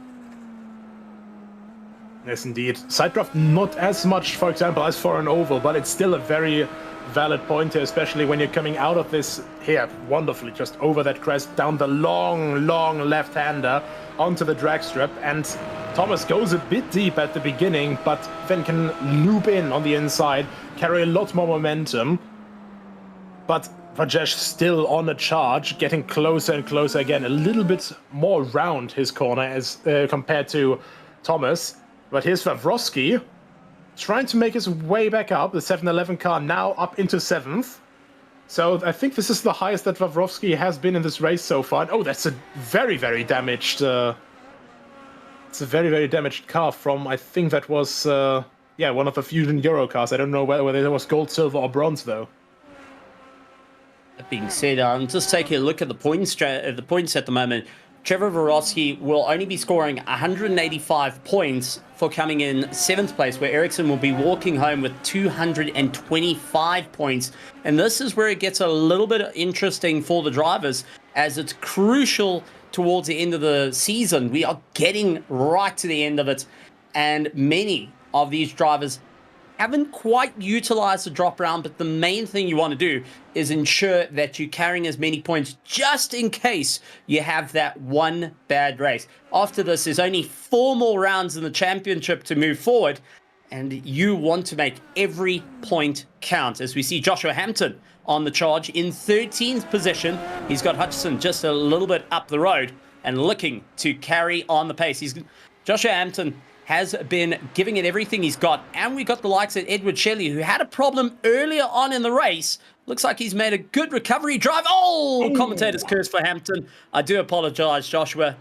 Yes, indeed. Side draft not as much, for example, as for an oval, but it's still a very valid point here, especially when you're coming out of this here wonderfully, just over that crest, down the long left-hander onto the drag strip, and Thomas goes a bit deep at the beginning, but then can loop in on the inside, carry a lot more momentum, but Rajesh still on a charge, getting closer and closer again, a little bit more round his corner as compared to Thomas. But here's Wawrowski, trying to make his way back up. The 7-Eleven car now up into 7th. So I think this is the highest that Wawrowski has been in this race so far. Oh, that's a very, very damaged... it's a very, very damaged car from, I think that was, one of the Fusion Euro cars. I don't know whether it was gold, silver, or bronze, though. That being said, I'm just taking a look at the points at the moment. Trevor Wawrowski will only be scoring 185 points for coming in 7th place, where Ericsson will be walking home with 225 points. And this is where it gets a little bit interesting for the drivers, as it's crucial towards the end of the season. We are getting right to the end of it, and many of these drivers haven't quite utilized the drop round, but the main thing you want to do is ensure that you're carrying as many points just in case you have that one bad race. After this, there's only 4 more rounds in the championship to move forward, and you want to make every point count. As we see Joshua Hampton on the charge in 13th position. He's got Hutchison just a little bit up the road and looking to carry on the pace. Joshua Hampton has been giving it everything he's got. And we got the likes of Edward Shelley, who had a problem earlier on in the race. Looks like he's made a good recovery drive. Oh, commentator's curse for Hampton. I do apologize, Joshua.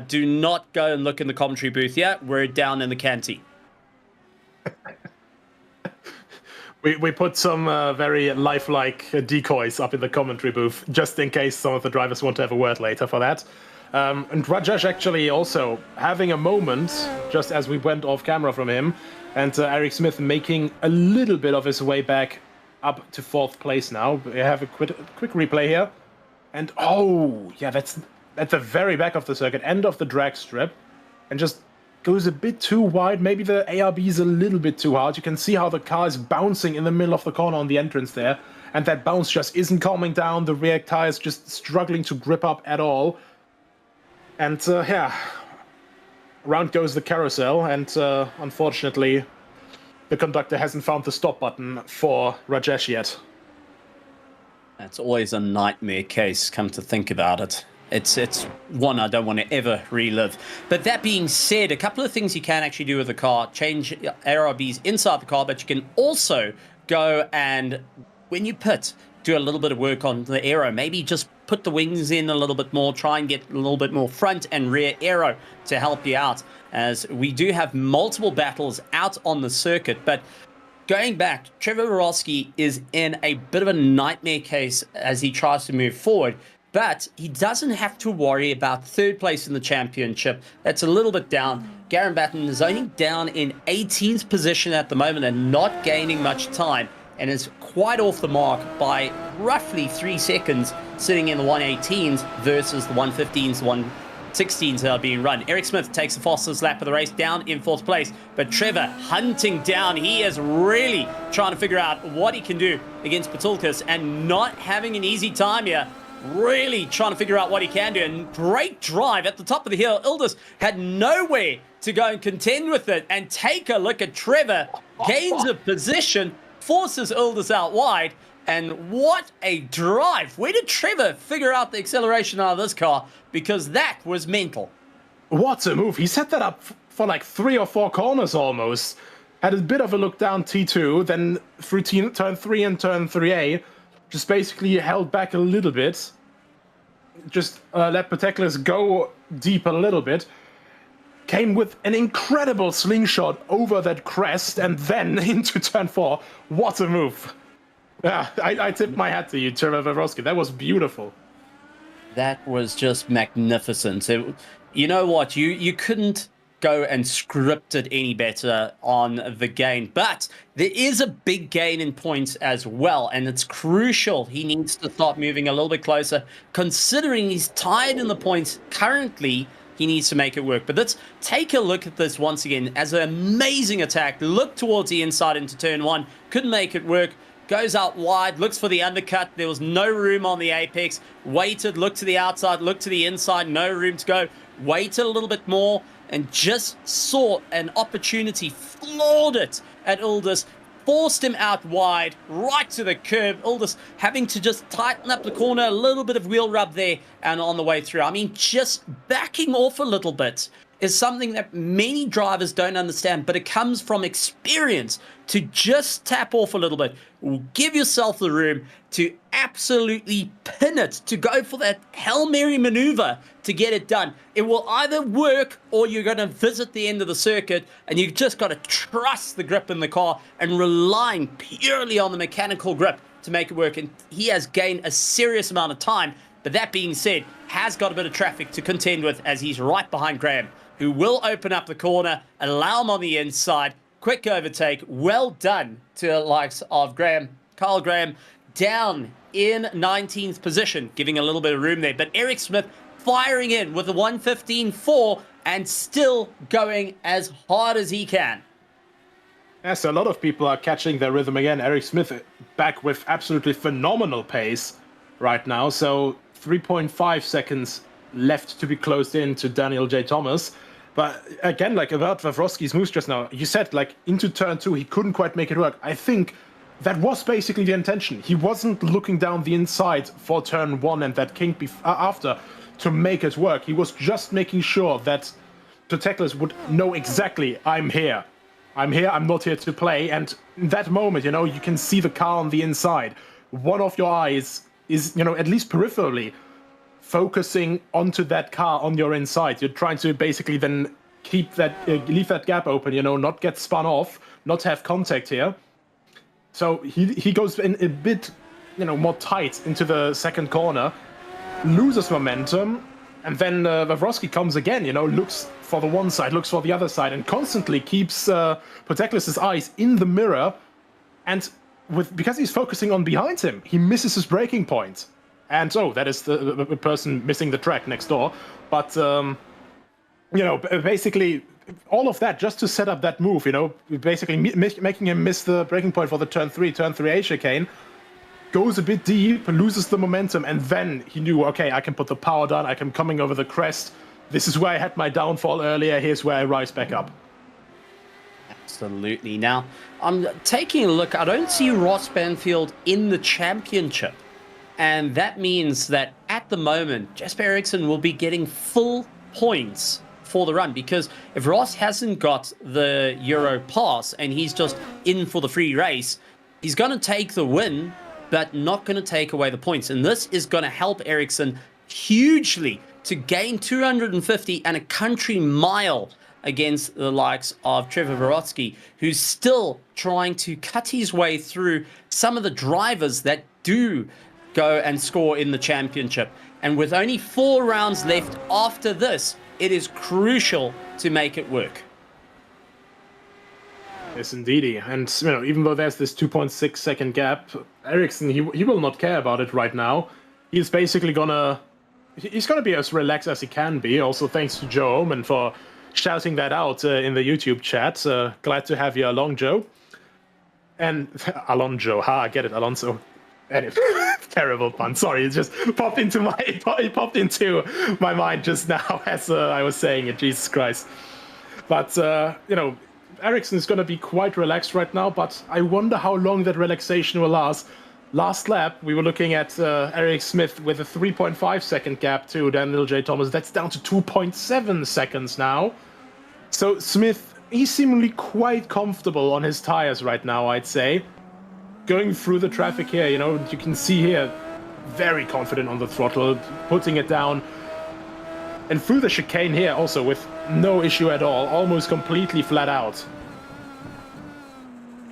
Do not go and look in the commentary booth yet. We're down in the canty. We put some very lifelike decoys up in the commentary booth, just in case some of the drivers want to have a word later for that. And Rajesh actually also having a moment, just as we went off camera from him, and Eric Smith making a little bit of his way back up to 4th place now. We have a quick replay here. And oh, yeah, that's at the very back of the circuit, end of the drag strip, and just goes a bit too wide. Maybe the ARB is a little bit too hard. You can see how the car is bouncing in the middle of the corner on the entrance there, and that bounce just isn't calming down. The rear tire is just struggling to grip up at all. And yeah, round goes the carousel, and unfortunately, the conductor hasn't found the stop button for Rajesh yet. That's always a nightmare case, come to think about it. It's one I don't want to ever relive. But that being said, a couple of things you can actually do with the car. Change ARBs inside the car, but you can also go and, when you pit, do a little bit of work on the aero. Maybe just put the wings in a little bit more, try and get a little bit more front and rear aero to help you out, as we do have multiple battles out on the circuit. But going back, Trevor Borowski is in a bit of a nightmare case as he tries to move forward, but he doesn't have to worry about 3rd place in the championship. That's a little bit down. Garen Batten is only down in 18th position at the moment and not gaining much time, and is quite off the mark by roughly 3 seconds, sitting in the 118s versus the 115s, 116s that are being run. Eric Smith takes the fastest lap of the race, down in 4th place, but Trevor hunting down. He is really trying to figure out what he can do against Patulkas and not having an easy time here. Really trying to figure out what he can do, and great drive at the top of the hill. Ildis had nowhere to go and contend with it, and take a look at Trevor. Gains a position, forces Ildis out wide, and what a drive. Where did Trevor figure out the acceleration out of this car? Because that was mental. What a move. He set that up for like 3 or 4 corners almost. Had a bit of a look down T2, then through turn 3 and turn 3A. Just basically held back a little bit. Just let Pateklis go deep a little bit. Came with an incredible slingshot over that crest and then into turn 4. What a move. Yeah, I tip my hat to you, Trevor Borowski. That was beautiful. That was just magnificent. You know what? You couldn't go and script it any better on the gain. But there is a big gain in points as well, and it's crucial. He needs to start moving a little bit closer. Considering he's tied in the points currently, he needs to make it work. But let's take a look at this once again as an amazing attack. Look towards the inside into turn 1. Couldn't make it work. Goes out wide, looks for the undercut. There was no room on the apex. Waited, looked to the outside, looked to the inside. No room to go. Waited a little bit more and just saw an opportunity. Floored it at Ildis. Forced him out wide, right to the curb. Ildis having to just tighten up the corner. A little bit of wheel rub there and on the way through. I mean, just backing off a little bit is something that many drivers don't understand, but it comes from experience. To just tap off a little bit will give yourself the room to absolutely pin it, to go for that Hail Mary maneuver to get it done. It will either work or you're going to visit the end of the circuit, and you've just got to trust the grip in the car and relying purely on the mechanical grip to make it work. And he has gained a serious amount of time, but that being said, has got a bit of traffic to contend with as he's right behind Graham, who will open up the corner, allow him on the inside. Quick overtake, well done to the likes of Graham. Kyle Graham down in 19th position, giving a little bit of room there. But Eric Smith firing in with the 115.4 and still going as hard as he can. Yes, a lot of people are catching their rhythm again. Eric Smith back with absolutely phenomenal pace right now. So 3.5 seconds left to be closed in to Daniel J. Thomas. But again, like about Wawrowski's moves just now, you said like into turn 2, he couldn't quite make it work. I think that was basically the intention. He wasn't looking down the inside for turn 1 and that kink after to make it work. He was just making sure that the tacklers would know exactly, I'm here. I'm here, I'm not here to play. And in that moment, you know, you can see the car on the inside. One of your eyes is, you know, at least peripherally, focusing onto that car on your inside. You're trying to basically then keep that, leave that gap open, you know, not get spun off, not have contact here. So he goes in a bit, you know, more tight into the second corner, loses momentum, And then Wawrowski comes again, looks for the one side, looks for the other side, and constantly keeps Protectless's eyes in the mirror. And because he's focusing on behind him, he misses his braking point. And that is the person missing the track next door. But basically all of that just to set up that move. Basically making him miss the braking point for the turn 3A chicane. Goes a bit deep, loses the momentum, and then he knew, okay, I can put the power down, I'm coming over the crest. This is where I had my downfall earlier, here's where I rise back up. Absolutely. Now, I'm taking a look, I don't see Ross Banfield in the championship. And that means that at the moment, Jesper Eriksson will be getting full points for the run, because if Ross hasn't got the Euro pass and he's just in for the free race, he's going to take the win, but not going to take away the points. And this is going to help Eriksson hugely to gain 250 and a country mile against the likes of Trevor Wawrowski, who's still trying to cut his way through some of the drivers that do go and score in the championship. And with only 4 rounds left after this, it is crucial to make it work. Yes, indeedy. And, even though there's this 2.6 second gap, Eriksson, he will not care about it right now. He's basically he's gonna be as relaxed as he can be. Also, thanks to Joe Oman for shouting that out in the YouTube chat. Glad to have you along, Joe. And Alonso, I get it, Alonso. Anyway, terrible pun. Sorry, it just popped into my mind just now as I was saying it. Jesus Christ. But Eriksson is going to be quite relaxed right now, but I wonder how long that relaxation will last. Last lap, we were looking at Eric Smith with a 3.5 second gap to Daniel J. Thomas. That's down to 2.7 seconds now. So Smith, he's seemingly quite comfortable on his tires right now, I'd say. Going through the traffic here, you can see here, very confident on the throttle, putting it down. And through the chicane here also with no issue at all, almost completely flat out.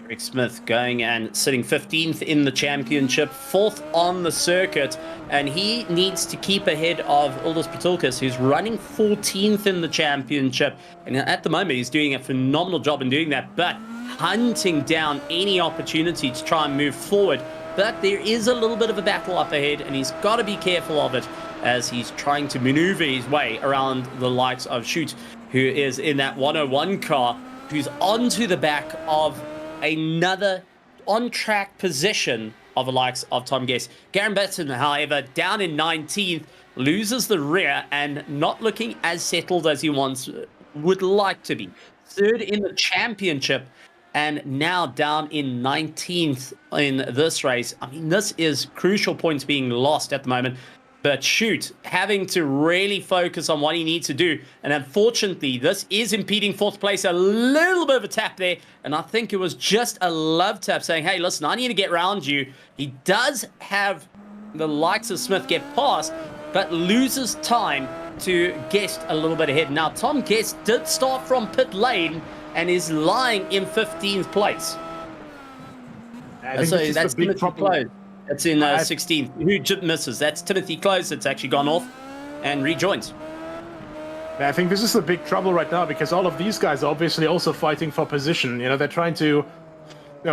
Eric Smith going and sitting 15th in the championship, 4th on the circuit, and he needs to keep ahead of Uldis Patulkas, who's running 14th in the championship. And at the moment, he's doing a phenomenal job in doing that, but hunting down any opportunity to try and move forward. But there is a little bit of a battle up ahead, and he's got to be careful of it as he's trying to maneuver his way around the likes of Shoot, who is in that 101 car, who's onto the back of another on-track position of the likes of Tom Guess. Garen Batson, however, down in 19th, loses the rear and not looking as settled as he once would like to be. 3rd in the championship, and now down in 19th in this race. I mean, this is crucial points being lost at the moment. But Shoot, having to really focus on what he needs to do. And unfortunately, this is impeding 4th place. A little bit of a tap there. And I think it was just a love tap saying, hey, listen, I need to get around you. He does have the likes of Smith get past, but loses time to Guest a little bit ahead. Now, Tom Guest did start from pit lane and is lying in 15th place. So that's Timothy Close. That's in 16th. Who misses? That's Timothy Close that's actually gone off and rejoins. I think this is the big trouble right now, because all of these guys are obviously also fighting for position. They're trying to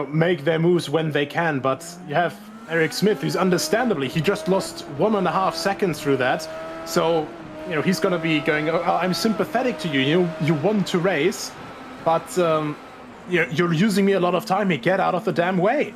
make their moves when they can, but you have Eric Smith, who's understandably, he just lost 1.5 seconds through that. So, he's going to be going, oh, I'm sympathetic to you. You want to race, but you're using me a lot of time here. Get out of the damn way.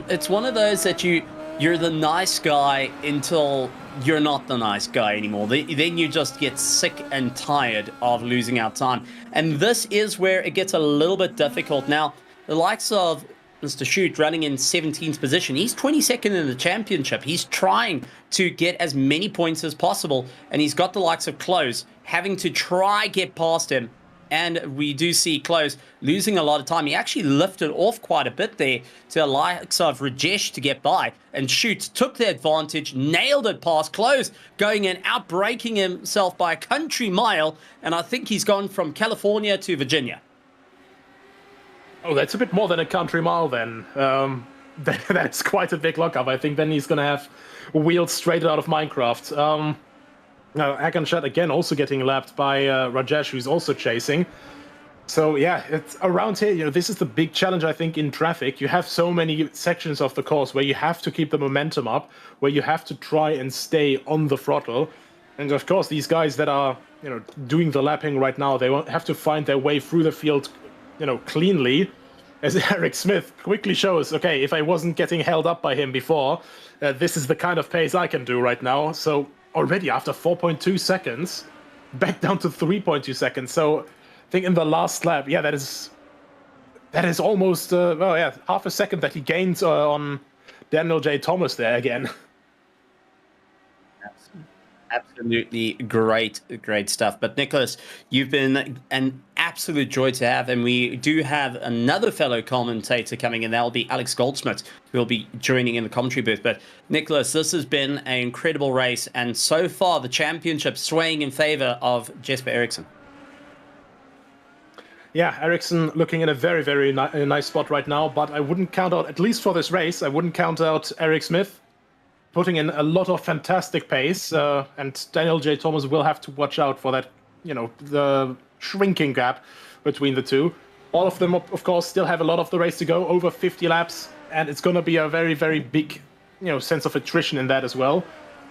It's one of those that you're the nice guy until you're not the nice guy anymore. Then you just get sick and tired of losing out time. And this is where it gets a little bit difficult. Now, the likes of Mr. Shoot running in 17th position, he's 22nd in the championship. He's trying to get as many points as possible. And he's got the likes of Close having to try get past him. And we do see Close losing a lot of time. He actually lifted off quite a bit there to the likes of Rajesh to get by. And Shoots took the advantage, nailed it past Close, going and outbraking himself by a country mile. And I think he's gone from California to Virginia. Oh, that's a bit more than a country mile then. That's quite a big lockup. I think then he's going to have wheels straight out of Minecraft. Now, Akanshat again also getting lapped by Rajesh, who's also chasing. So yeah, it's around here, this is the big challenge, I think, in traffic. You have so many sections of the course where you have to keep the momentum up, where you have to try and stay on the throttle. And of course, these guys that are, doing the lapping right now, they won't have to find their way through the field, cleanly. As Eric Smith quickly shows, okay, if I wasn't getting held up by him before, this is the kind of pace I can do right now. So already after 4.2 seconds, back down to 3.2 seconds. So I think in the last lap, yeah, that is almost half a second that he gains on Daniel J. Thomas there again. Absolutely great stuff. But Nicholas, you've been an absolute joy to have, and we do have another fellow commentator coming in. That'll be Alex Goldsmith, who will be joining in the commentary booth. But Nicholas, this has been an incredible race, and so far the championship swaying in favor of Jesper Eriksson. Yeah, Eriksson looking in a very, very nice spot right now, but I wouldn't count out, at least for this race, I wouldn't count out Eric Smith, putting in a lot of fantastic pace, and Daniel J. Thomas will have to watch out for that, the shrinking gap between the two. All of them, of course, still have a lot of the race to go, over 50 laps, and it's going to be a very, very big, sense of attrition in that as well.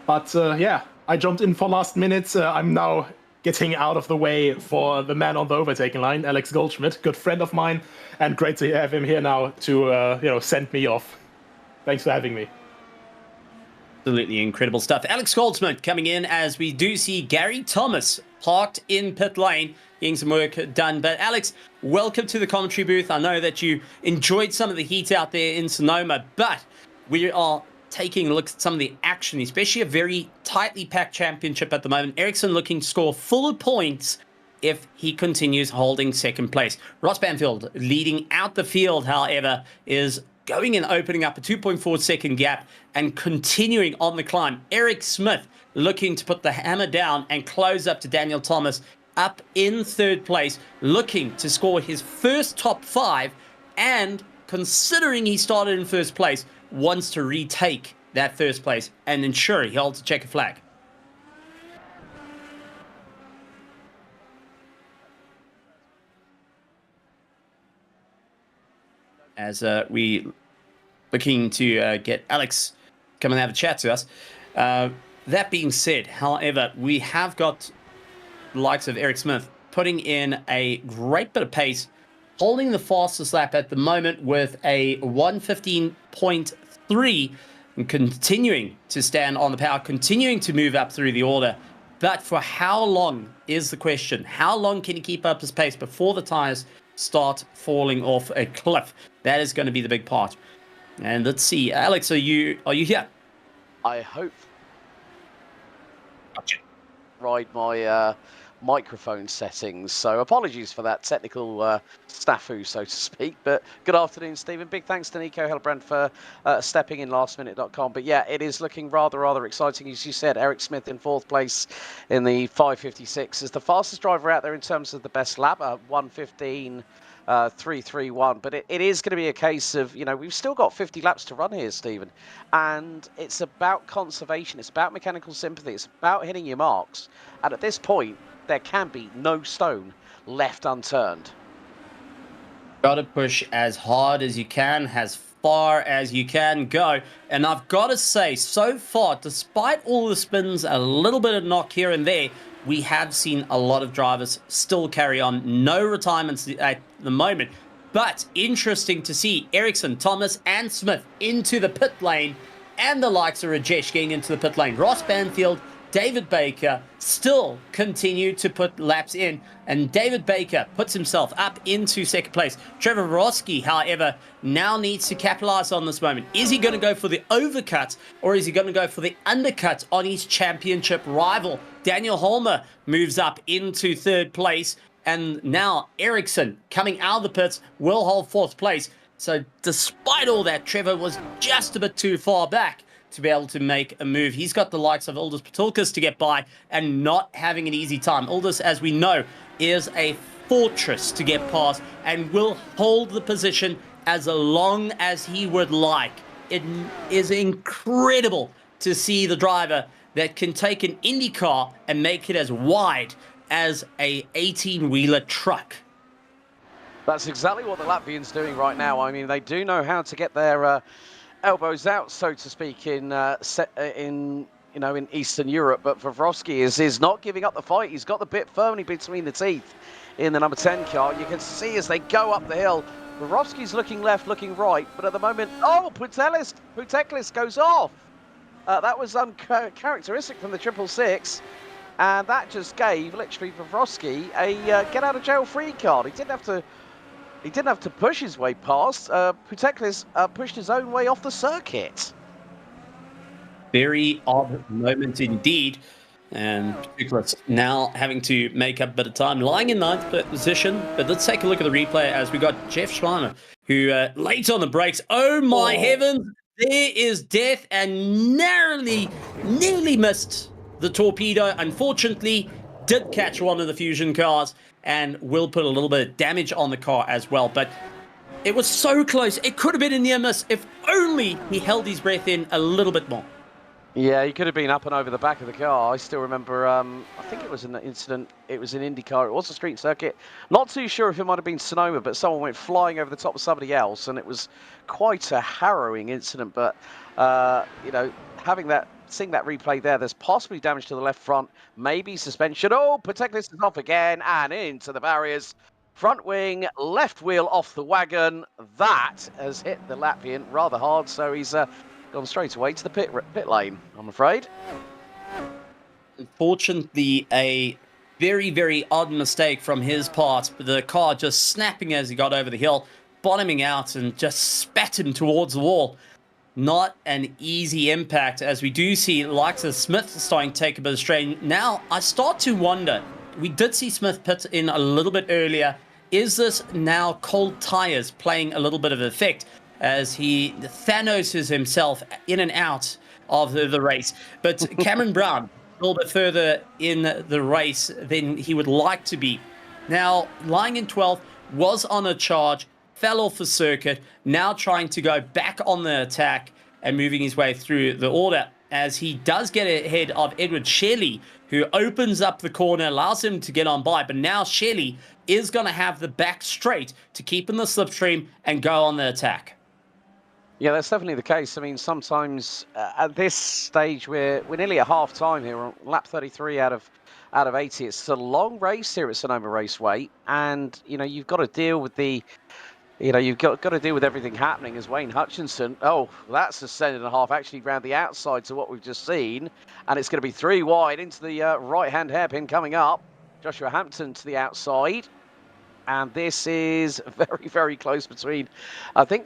But yeah, I jumped in for last minute. I'm now getting out of the way for the man on the overtaking line, Alex Goldschmidt, good friend of mine, and great to have him here now to send me off. Thanks for having me. Absolutely incredible stuff. Alex Goldsmith coming in as we do see Gary Thomas parked in pit lane, getting some work done. But Alex, welcome to the commentary booth. I know that you enjoyed some of the heat out there in Sonoma, but we are taking a look at some of the action, especially a very tightly packed championship at the moment. Ericsson looking to score full points if he continues holding second place. Ross Banfield leading out the field, however, is going and opening up a 2.4 second gap and continuing on the climb. Eric Smith looking to put the hammer down and close up to Daniel Thomas up in third place, looking to score his first top 5, and considering he started in first place, wants to retake that first place and ensure he holds a checker flag. As we looking to get Alex come and have a chat to us. That being said, however, we have got the likes of Eric Smith putting in a great bit of pace, holding the fastest lap at the moment with a 1:15.3, and continuing to stand on the power, continuing to move up through the order. But for how long is the question? How long can he keep up his pace before the tires start falling off a cliff? That is going to be the big part. And let's see, Alex, are you here? I hope. Gotcha. Ride my microphone settings, so apologies for that technical snafu, so to speak. But good afternoon, Stephen. Big thanks to Nico Hillebrand for stepping in lastminute.com. But yeah, it is looking rather exciting. As you said, Eric Smith in 4th place in the 5:56 is the fastest driver out there in terms of the best lap, 1:15.331. But it is going to be a case of, we've still got 50 laps to run here, Stephen. And it's about conservation. It's about mechanical sympathy. It's about hitting your marks. And at this point, there can be no stone left unturned. Got to push as hard as you can, as far as you can go. And I've got to say, so far, despite all the spins, a little bit of knock here and there, we have seen a lot of drivers still carry on. No retirements at the moment. But interesting to see Ericsson, Thomas, and Smith into the pit lane, and the likes of Rajesh getting into the pit lane. Ross Banfield, David Baker still continue to put laps in, and David Baker puts himself up into second place. Trevor Vorosky, however, now needs to capitalize on this moment. Is he going to go for the overcut, or is he going to go for the undercut on his championship rival? Daniel Holmer moves up into third place, and now Ericsson, coming out of the pits, will hold fourth place. So despite all that, Trevor was just a bit too far back to be able to make a move. He's got the likes of Uldis Patulkas to get by and not having an easy time. Uldis, as we know, is a fortress to get past and will hold the position as long as he would like. It is incredible to see the driver that can take an Indy car and make it as wide as a 18-wheeler truck. That's exactly what the Latvians doing right now. I mean, they do know how to get their elbows out, so to speak, in Eastern Europe. But Vavrovsky is not giving up the fight. He's got the bit firmly between the teeth in the number 10 car. You can see as they go up the hill, Vavrovsky's looking left, looking right. But at the moment, oh, Puteklis goes off. That was uncharacteristic from the 666. And that just gave, literally, Vavrovsky a get-out-of-jail-free card. He didn't have to push his way past. Puteklis pushed his own way off the circuit. Very odd moment indeed. And Puteklis now having to make up a bit of time, lying in 9th position. But let's take a look at the replay as we got Jeff Schreimer, who late on the brakes. Oh my heavens! There is death and nearly missed the torpedo. Unfortunately, did catch one of the Fusion cars and will put a little bit of damage on the car as well. But it was so close. It could have been a near miss if only he held his breath in a little bit more. Yeah, he could have been up and over the back of the car. I still remember, I think it was an incident, it was an IndyCar, it was a street circuit. Not too sure if it might have been Sonoma, but someone went flying over the top of somebody else, and it was quite a harrowing incident. But, you know, seeing that replay there, there's possibly damage to the left front, maybe suspension. Oh, Puteklis is off again and into the barriers. Front wing, left wheel off the wagon. That has hit the Latvian rather hard, so he's gone straight away to the pit lane, I'm afraid. Unfortunately, a very, very odd mistake from his part. The car just snapping as he got over the hill, bottoming out and just spat him towards the wall. Not an easy impact, as we do see likes of Smith starting to take a bit of strain. Now, I start to wonder, we did see Smith pit in a little bit earlier. Is this now cold tires playing a little bit of effect as he Thanoses himself in and out of the race? But Cameron Brown, a little bit further in the race than he would like to be. Now, lying in 12th, was on a charge, fell off the circuit, now trying to go back on the attack and moving his way through the order, as he does get ahead of Edward Shelley, who opens up the corner, allows him to get on by. But now Shelley is going to have the back straight to keep in the slipstream and go on the attack. Yeah, that's definitely the case. I mean, sometimes at this stage, we're nearly at half time here. We're on lap 33 out of 80. It's a long race here at Sonoma Raceway, and you know you've got to deal with you've got to deal with everything happening as Wayne Hutchinson. Oh, that's a second and a half actually round the outside to what we've just seen, and it's going to be 3 wide into the right-hand hairpin coming up. Joshua Hampton to the outside, and this is very, very close between. I think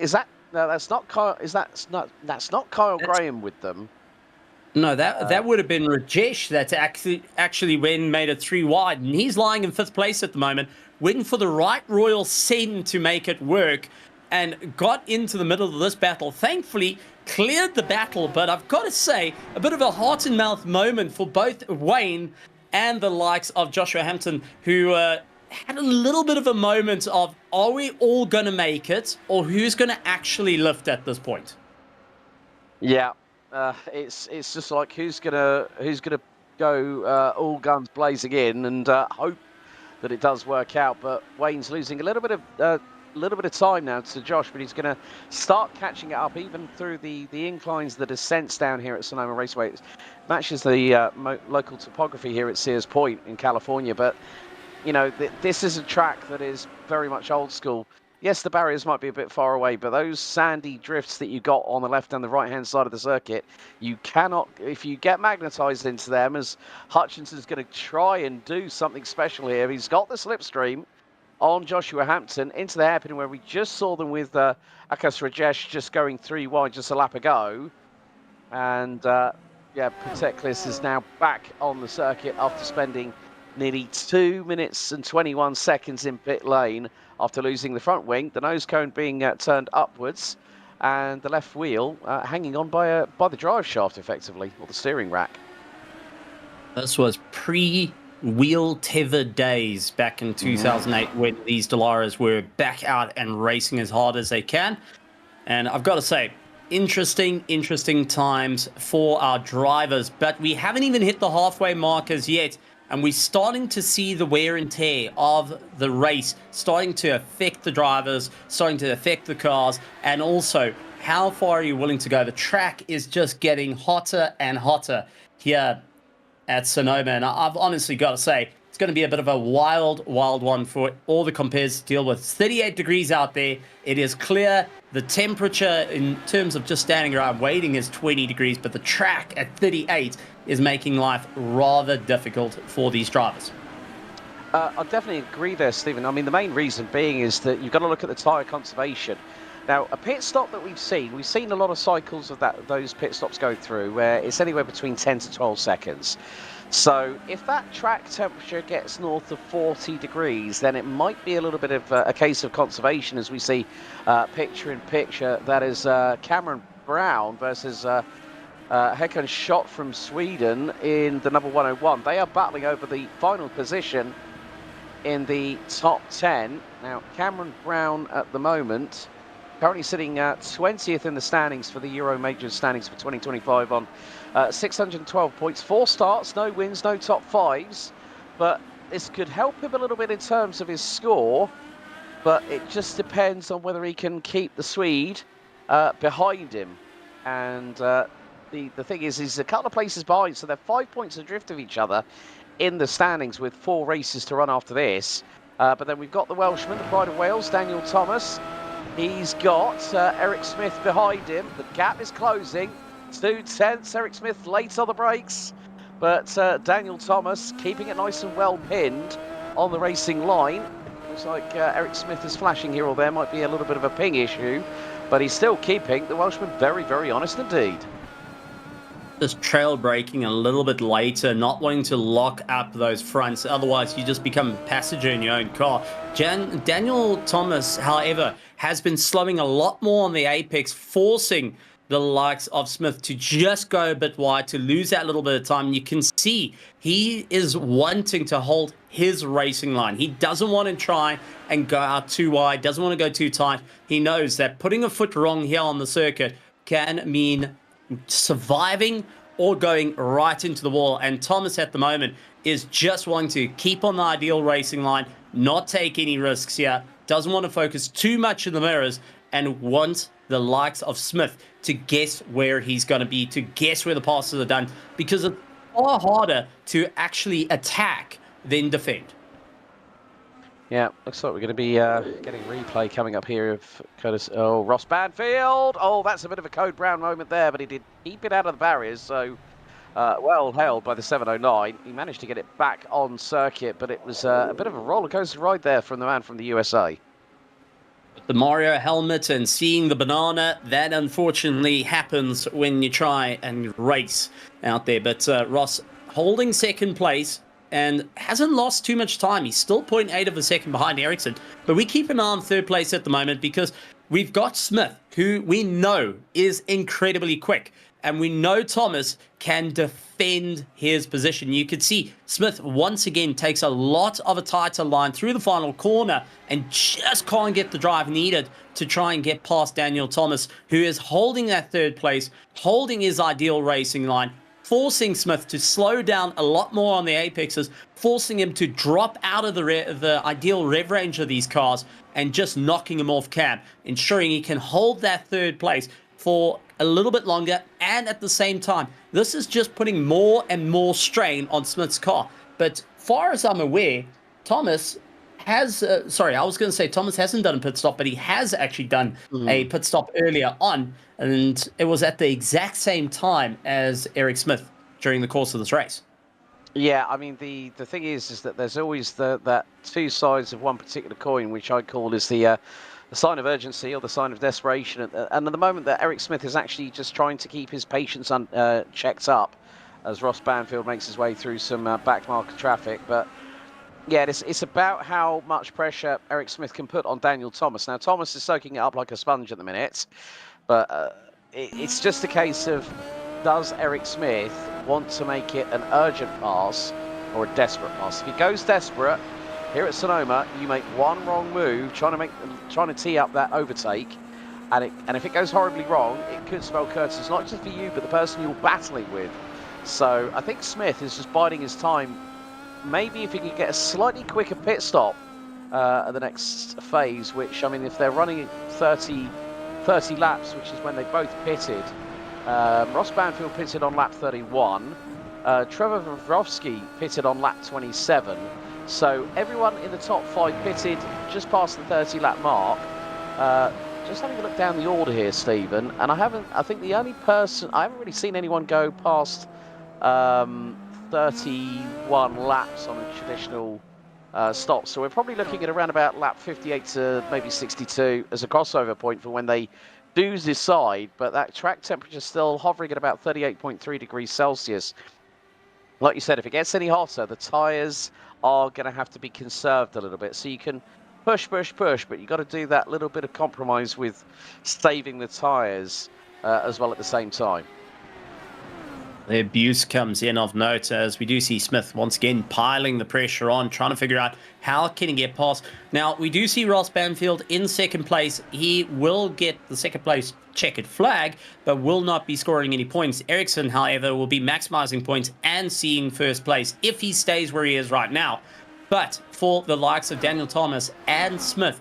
that's not Kyle. That's not Kyle Graham with them. No, that would have been Rajesh that actually went and made it 3 wide, and he's lying in 5th place at the moment, waiting for the right royal send to make it work, and got into the middle of this battle. Thankfully, cleared the battle, but I've got to say, a bit of a heart and mouth moment for both Wayne and the likes of Joshua Hampton, who had a little bit of a moment of, are we all going to make it, or who's going to actually lift at this point? Yeah, it's just like who's gonna go all guns blazing in and hope that it does work out. But Wayne's losing a little bit of time now to Josh, but he's going to start catching it up even through the inclines, the descents down here at Sonoma Raceway. It matches the local topography here at Sears Point in California, but you know, this is a track that is very much old school. Yes, the barriers might be a bit far away, but those sandy drifts that you got on the left and the right-hand side of the circuit, you cannot, if you get magnetized into them, as Hutchinson's going to try and do something special here. He's got the slipstream on Joshua Hampton into the hairpin, where we just saw them with Akash Rajesh just going 3 wide just a lap ago. And, yeah, Puteklis is now back on the circuit after spending nearly 2 minutes and 21 seconds in pit lane after losing the front wing, the nose cone being turned upwards, and the left wheel hanging on by the drive shaft, effectively, or the steering rack. This was pre-wheel tethered days back in 2008 when these Delaras were back out and racing as hard as they can. And I've got to say, interesting times for our drivers, but we haven't even hit the halfway mark as yet, and we're starting to see the wear and tear of the race starting to affect the drivers, starting to affect the cars, and also how far are you willing to go? The track is just getting hotter and hotter here at Sonoma, and I've honestly got to say, it's going to be a bit of a wild one for all the compares to deal with. It's 38 degrees out there. It is clear. The temperature in terms of just standing around waiting is 20 degrees, but the track at 38 is making life rather difficult for these drivers. I definitely agree there, Stephen. I mean, the main reason being is that you've got to look at the tyre conservation. Now, a pit stop that we've seen a lot of cycles of those pit stops go through where it's anywhere between 10 to 12 seconds. So if that track temperature gets north of 40 degrees, then it might be a little bit of a case of conservation, as we see picture in picture. That is Cameron Brown versus Håkan Schott from Sweden in the number 101. They are battling over the final position in the top 10. Now, Cameron Brown at the moment currently sitting 20th in the standings for the Euro Majors standings for 2025 on 612 points. 4 starts, no wins, no top 5s. But this could help him a little bit in terms of his score. But it just depends on whether he can keep the Swede behind him. And the thing is, he's a couple of places behind. So they're 5 points adrift of each other in the standings with 4 races to run after this. But then we've got the Welshman, the pride of Wales, Daniel Thomas. He's got Eric Smith behind him. The gap is closing. 2 tenths. Eric Smith late on the brakes. But Daniel Thomas keeping it nice and well pinned on the racing line. Looks like Eric Smith is flashing here or there. Might be a little bit of a ping issue. But he's still keeping the Welshman very, very honest indeed. Just trail braking a little bit later, not wanting to lock up those fronts. Otherwise, you just become a passenger in your own car. Daniel Thomas, however, has been slowing a lot more on the apex, forcing the likes of Smith to just go a bit wide, to lose that little bit of time. You can see he is wanting to hold his racing line. He doesn't want to try and go out too wide, doesn't want to go too tight. He knows that putting a foot wrong here on the circuit can mean surviving or going right into the wall. And Thomas at the moment is just wanting to keep on the ideal racing line, not take any risks here, doesn't want to focus too much in the mirrors, and wants the likes of Smith to guess where he's going to be, to guess where the passes are done, because it's far harder to actually attack than defend. Yeah, looks like we're going to be getting replay coming up here of Curtis. Oh, Ross Banfield. Oh, that's a bit of a Code Brown moment there, but he did keep it out of the barriers. So well held by the 709. He managed to get it back on circuit, but it was a bit of a roller coaster ride there from the man from the USA. The Mario helmet and seeing the banana, that unfortunately happens when you try and race out there. But Ross holding second place and hasn't lost too much time. He's still 0.8 of a second behind Ericsson. But we keep an eye on third place at the moment because we've got Smith, who we know is incredibly quick. And we know Thomas can defend his position. You could see Smith once again takes a lot of a tighter line through the final corner and just can't get the drive needed to try and get past Daniel Thomas, who is holding that third place, holding his ideal racing line, forcing Smith to slow down a lot more on the apexes, forcing him to drop out of the ideal rev range of these cars and just knocking him off cam, ensuring he can hold that third place for a little bit longer. And at the same time, this is just putting more and more strain on Smith's car. But far as I'm aware, Thomas has, Thomas hasn't done a pit stop, but he has actually done a pit stop earlier on, and it was at the exact same time as Eric Smith during the course of this race. Yeah, I mean, the thing is that there's always that two sides of one particular coin, which I call is the sign of urgency or the sign of desperation. And at the moment that Eric Smith is actually just trying to keep his patience checked up as Ross Banfield makes his way through some backmarker traffic. But yeah, it's about how much pressure Eric Smith can put on Daniel Thomas. Now, Thomas is soaking it up like a sponge at the minute, but it's just a case of, does Eric Smith want to make it an urgent pass or a desperate pass? If he goes desperate, here at Sonoma, you make one wrong move, trying to tee up that overtake, and if it goes horribly wrong, it could spell curtains, not just for you, but the person you're battling with. So I think Smith is just biding his time. Maybe if he can get a slightly quicker pit stop at the next phase, which, I mean, if they're running 30 laps, which is when they both pitted, Ross Banfield pitted on lap 31, Trevor Vavrovsky pitted on lap 27, so everyone in the top 5 pitted just past the 30 lap mark. Just having a look down the order here, Stephen, and I think the only person, I haven't really seen anyone go past 31 laps on a traditional stop, so we're probably looking at around about lap 58 to maybe 62 as a crossover point for when they do decide, but that track temperature is still hovering at about 38.3 degrees Celsius. Like you said, if it gets any hotter, the tyres are going to have to be conserved a little bit, so you can push, but you've got to do that little bit of compromise with saving the tyres as well at the same time. The abuse comes in of note as we do see Smith once again piling the pressure on, trying to figure out how can he get past. Now, we do see Ross Banfield in second place. He will get the second place checkered flag, but will not be scoring any points. Ericsson, however, will be maximizing points and seeing first place if he stays where he is right now. But for the likes of Daniel Thomas and Smith,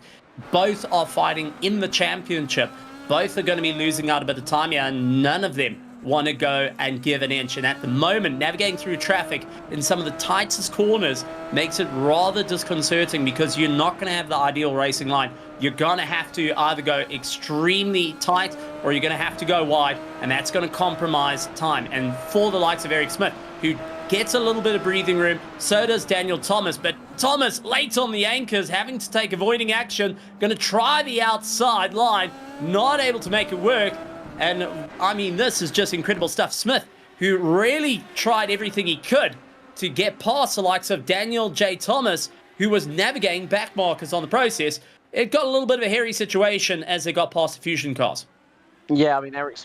both are fighting in the championship. Both are going to be losing out a bit of time here, and none of them want to go and give an inch. And at the moment, navigating through traffic in some of the tightest corners makes it rather disconcerting because you're not going to have the ideal racing line. You're going to have to either go extremely tight or you're going to have to go wide, and that's going to compromise time. And for the likes of Eric Smith, who gets a little bit of breathing room, so does Daniel Thomas. But Thomas, late on the anchors, having to take avoiding action, going to try the outside line, not able to make it work. And, I mean, this is just incredible stuff. Smith, who really tried everything he could to get past the likes of Daniel J. Thomas, who was navigating back markers on the process, it got a little bit of a hairy situation as they got past the Fusion cars. Yeah, I mean, Eric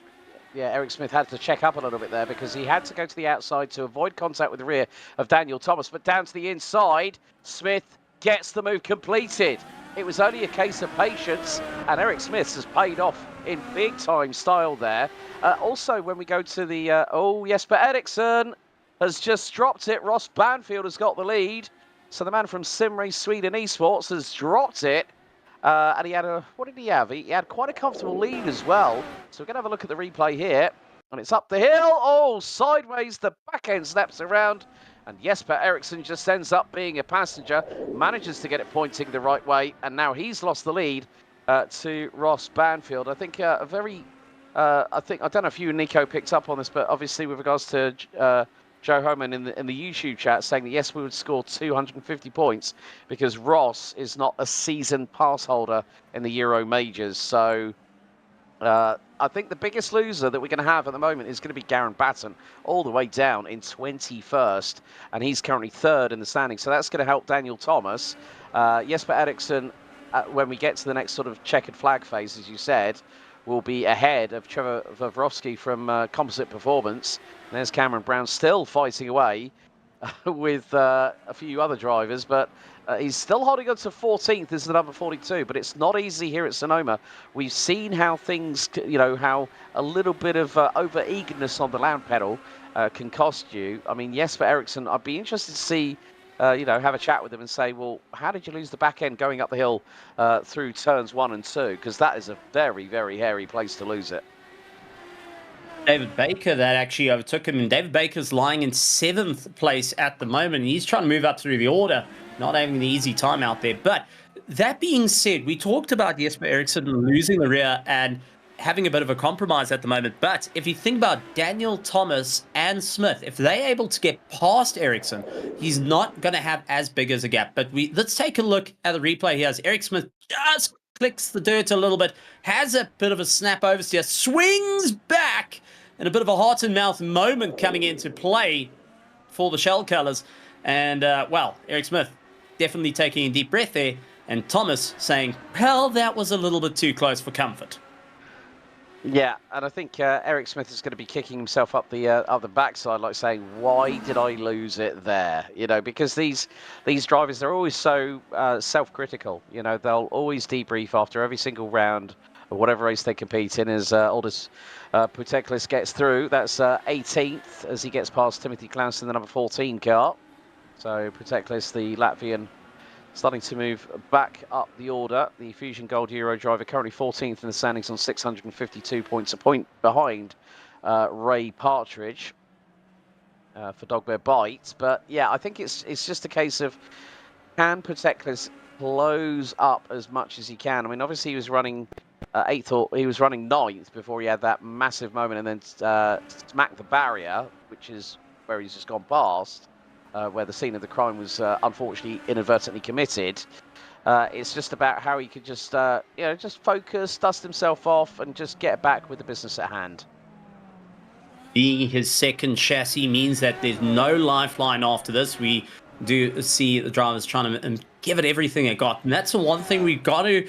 Smith had to check up a little bit there because he had to go to the outside to avoid contact with the rear of Daniel Thomas. But down to the inside, Smith gets the move completed. It was only a case of patience, and Eric Smith has paid off in big-time style there. Also, when we go to the... Jesper Eriksson has just dropped it. Ross Banfield has got the lead. So the man from SimRacing Sweden Esports has dropped it. And he had a... What did he have? He had quite a comfortable lead as well. So we're going to have a look at the replay here. And it's up the hill. Oh, sideways. The back end snaps around. And Jesper Eriksson just ends up being a passenger. Manages to get it pointing the right way. And now he's lost the lead to Ross Banfield. I think I don't know if you and Nico picked up on this, but obviously with regards to Joe Homan in the YouTube chat saying that yes, we would score 250 points because Ross is not a season pass holder in the Euro Majors. So I think the biggest loser that we're going to have at the moment is going to be Garen Batten, all the way down in 21st, and he's currently 3rd in the standings. So that's going to help Daniel Thomas. Jesper Eriksson, when we get to the next sort of checkered flag phase, as you said, will be ahead of Trevor Vavrovsky from Composite Performance. And there's Cameron Brown still fighting away with a few other drivers, but he's still holding on to 14th as the number 42, but it's not easy here at Sonoma. We've seen how things, how a little bit of over-eagerness on the land pedal can cost you. I mean, Jesper Eriksson, I'd be interested to see, have a chat with him and say, well, how did you lose the back end going up the hill through turns 1 and 2? Because that is a very, very hairy place to lose it. David Baker that actually overtook him, and David Baker's lying in 7th place at the moment. He's trying to move up through the order, not having the easy time out there. But that being said, we talked about Jesper Eriksson losing the rear and having a bit of a compromise at the moment. But if you think about Daniel Thomas and Smith, if they're able to get past Eriksson, he's not going to have as big as a gap. But let's take a look at the replay here as Eric Smith just clicks the dirt a little bit, has a bit of a snap oversteer, swings back, and a bit of a heart and mouth moment coming into play for the Shell Colors. And, Eric Smith definitely taking a deep breath there, and Thomas saying, well, that was a little bit too close for comfort. Yeah, and I think Eric Smith is going to be kicking himself up the backside, like saying, why did I lose it there? Because these drivers, they're always so self-critical. They'll always debrief after every single round whatever race they compete in, as Aldous Puteklis gets through. That's 18th as he gets past Timothy Clausen, the number 14 car. So Puteklis, the Latvian, starting to move back up the order. The Fusion Gold Euro driver currently 14th in the standings on 652 points, a point behind Ray Partridge for Dogbear Bites. But yeah, I think it's just a case of, can Puteklis close up as much as he can? I mean, obviously he was running 8th, or he was running 9th before he had that massive moment and then smacked the barrier, which is where he's just gone past. Where the scene of the crime was unfortunately inadvertently committed. It's just about how he could just, just focus, dust himself off, and just get back with the business at hand. Being his second chassis means that there's no lifeline after this. We do see the drivers trying to give it everything they got. And that's the one thing we've got to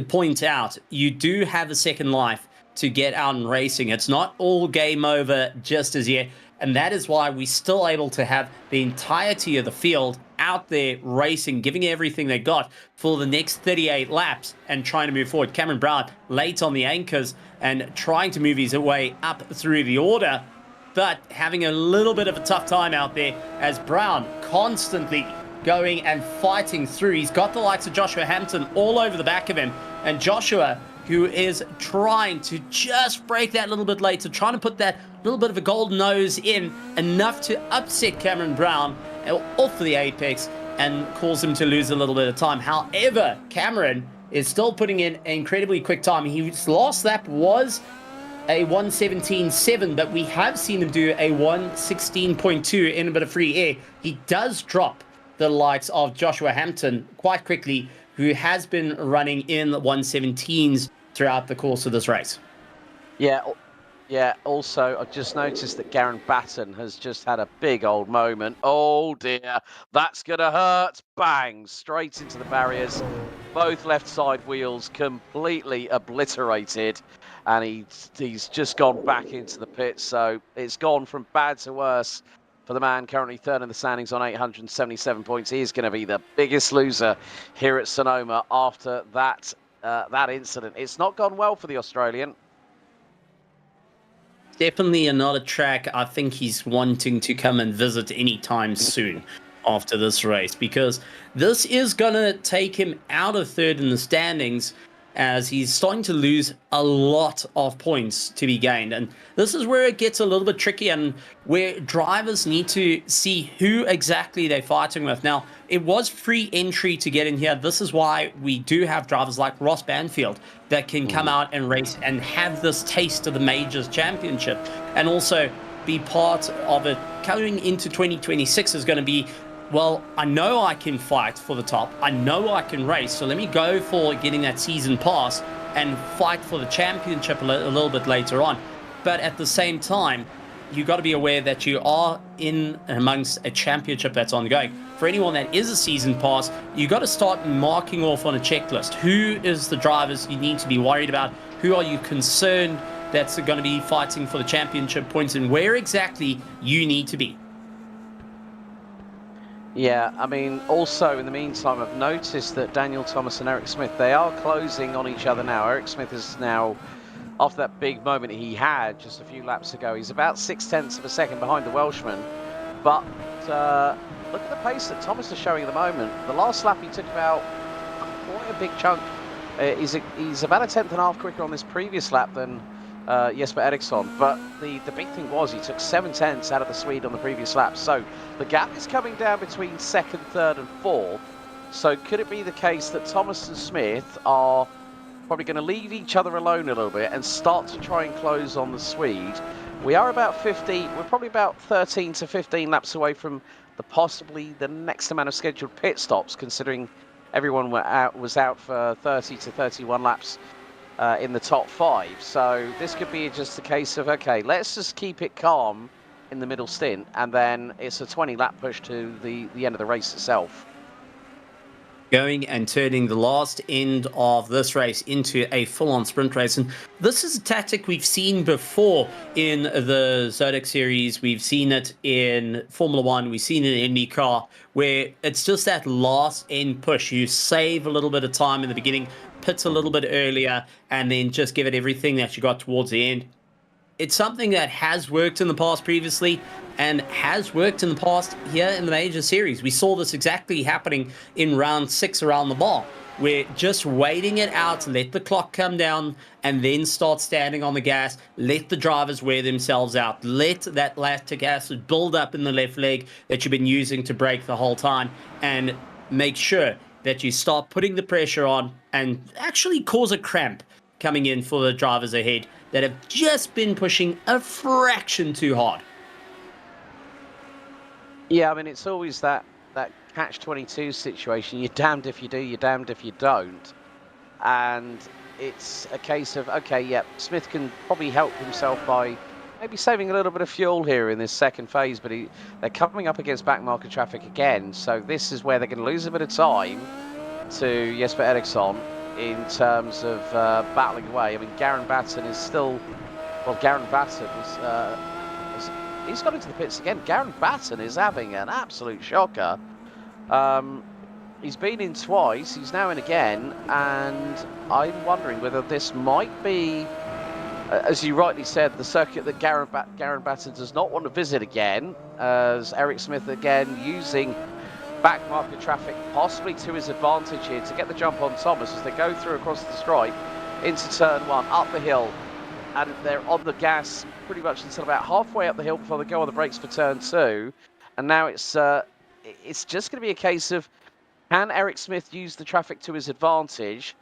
point out. You do have a second life to get out and racing. It's not all game over just as yet. And that is why we're still able to have the entirety of the field out there racing, giving everything they got for the next 38 laps and trying to move forward. Cameron Brown late on the anchors and trying to move his way up through the order, but having a little bit of a tough time out there as Brown constantly going and fighting through. He's got the likes of Joshua Hampton all over the back of him, and Joshua, who is trying to just break that little bit later, trying to put that little bit of a golden nose in, enough to upset Cameron Brown off the apex and cause him to lose a little bit of time. However, Cameron is still putting in an incredibly quick time. His last lap was a 1:17.7, but we have seen him do a 1:16.2 in a bit of free air. He does drop the likes of Joshua Hampton quite quickly, who has been running in the 1:17s throughout the course of this race. Yeah, also, I've just noticed that Garen Batten has just had a big old moment. Oh dear, that's going to hurt. Bang, straight into the barriers. Both left side wheels completely obliterated. And he's just gone back into the pit. So it's gone from bad to worse for the man currently third in the standings on 877 points. He is going to be the biggest loser here at Sonoma after that incident. It's not gone well for the Australian. Definitely another track I think he's wanting to come and visit anytime soon after this race, because this is going to take him out of third in the standings, as he's starting to lose a lot of points to be gained. And this is where it gets a little bit tricky and where drivers need to see who exactly they're fighting with. Now, it was free entry to get in here. This is why we do have drivers like Ross Banfield that can come out and race and have this taste of the Majors Championship, and also be part of it. Coming into 2026 is going to be, well, I know I can fight for the top. I know I can race. So let me go for getting that season pass and fight for the championship a little bit later on. But at the same time, you got to be aware that you are in amongst a championship that's ongoing. For anyone that is a season pass, you got to start marking off on a checklist. Who is the drivers you need to be worried about? Who are you concerned that's going to be fighting for the championship points, and where exactly you need to be? Yeah, I mean, also in the meantime, I've noticed that Daniel Thomas and Eric Smith, they are closing on each other now. Eric Smith is now, after that big moment he had just a few laps ago, he's about 0.6 of a second behind the Welshman. But look at the pace that Thomas is showing at the moment. The last lap he took about quite a big chunk. He's about a 10.5 quicker on this previous lap than Jesper Eriksson, but the big thing was he took 7/10 out of the Swede on the previous lap. So the gap is coming down between second, third and fourth. So could it be the case that Thomas and Smith are probably going to leave each other alone a little bit and start to try and close on the Swede? We are about 50, we're probably about 13 to 15 laps away from possibly the next amount of scheduled pit stops, considering everyone was out for 30 to 31 laps in the top 5. So this could be just a case of, okay, let's just keep it calm in the middle stint, and then it's a 20 lap push to the end of the race itself. Going and turning the last end of this race into a full-on sprint race. And this is a tactic we've seen before in the Zodiac series. We've seen it in Formula One. We've seen it in IndyCar, where it's just that last end push. You save a little bit of time in the beginning, pit a little bit earlier and then just give it everything that you got towards the end. It's something that has worked in the past previously and has worked in the past here in the Major Series. We saw this exactly happening in round 6 around the bar. We're just waiting it out, let the clock come down, and then start standing on the gas. Let the drivers wear themselves out. Let that lactic acid build up in the left leg that you've been using to brake the whole time, and make sure that you start putting the pressure on and actually cause a cramp coming in for the drivers ahead that have just been pushing a fraction too hard. Yeah, I mean, it's always that catch-22 situation. You're damned if you do, you're damned if you don't. And it's a case of, okay, yeah, Smith can probably help himself by maybe saving a little bit of fuel here in this second phase, but they're coming up against backmarker traffic again. So this is where they're going to lose a bit of time to Jesper Eriksson in terms of battling away. I mean, Garen Batten is still... Well, Garen Batten is... He's got into the pits again. Garen Batten is having an absolute shocker. He's been in twice. He's now in again. And I'm wondering whether this might be, as you rightly said, the circuit that Garen Batten does not want to visit again. As Eric Smith again using backmarker traffic possibly to his advantage here to get the jump on Thomas as they go through across the stripe into turn 1, up the hill. And they're on the gas pretty much until about halfway up the hill before they go on the brakes for turn 2. And now it's just going to be a case of, can Eric Smith use the traffic to his advantage?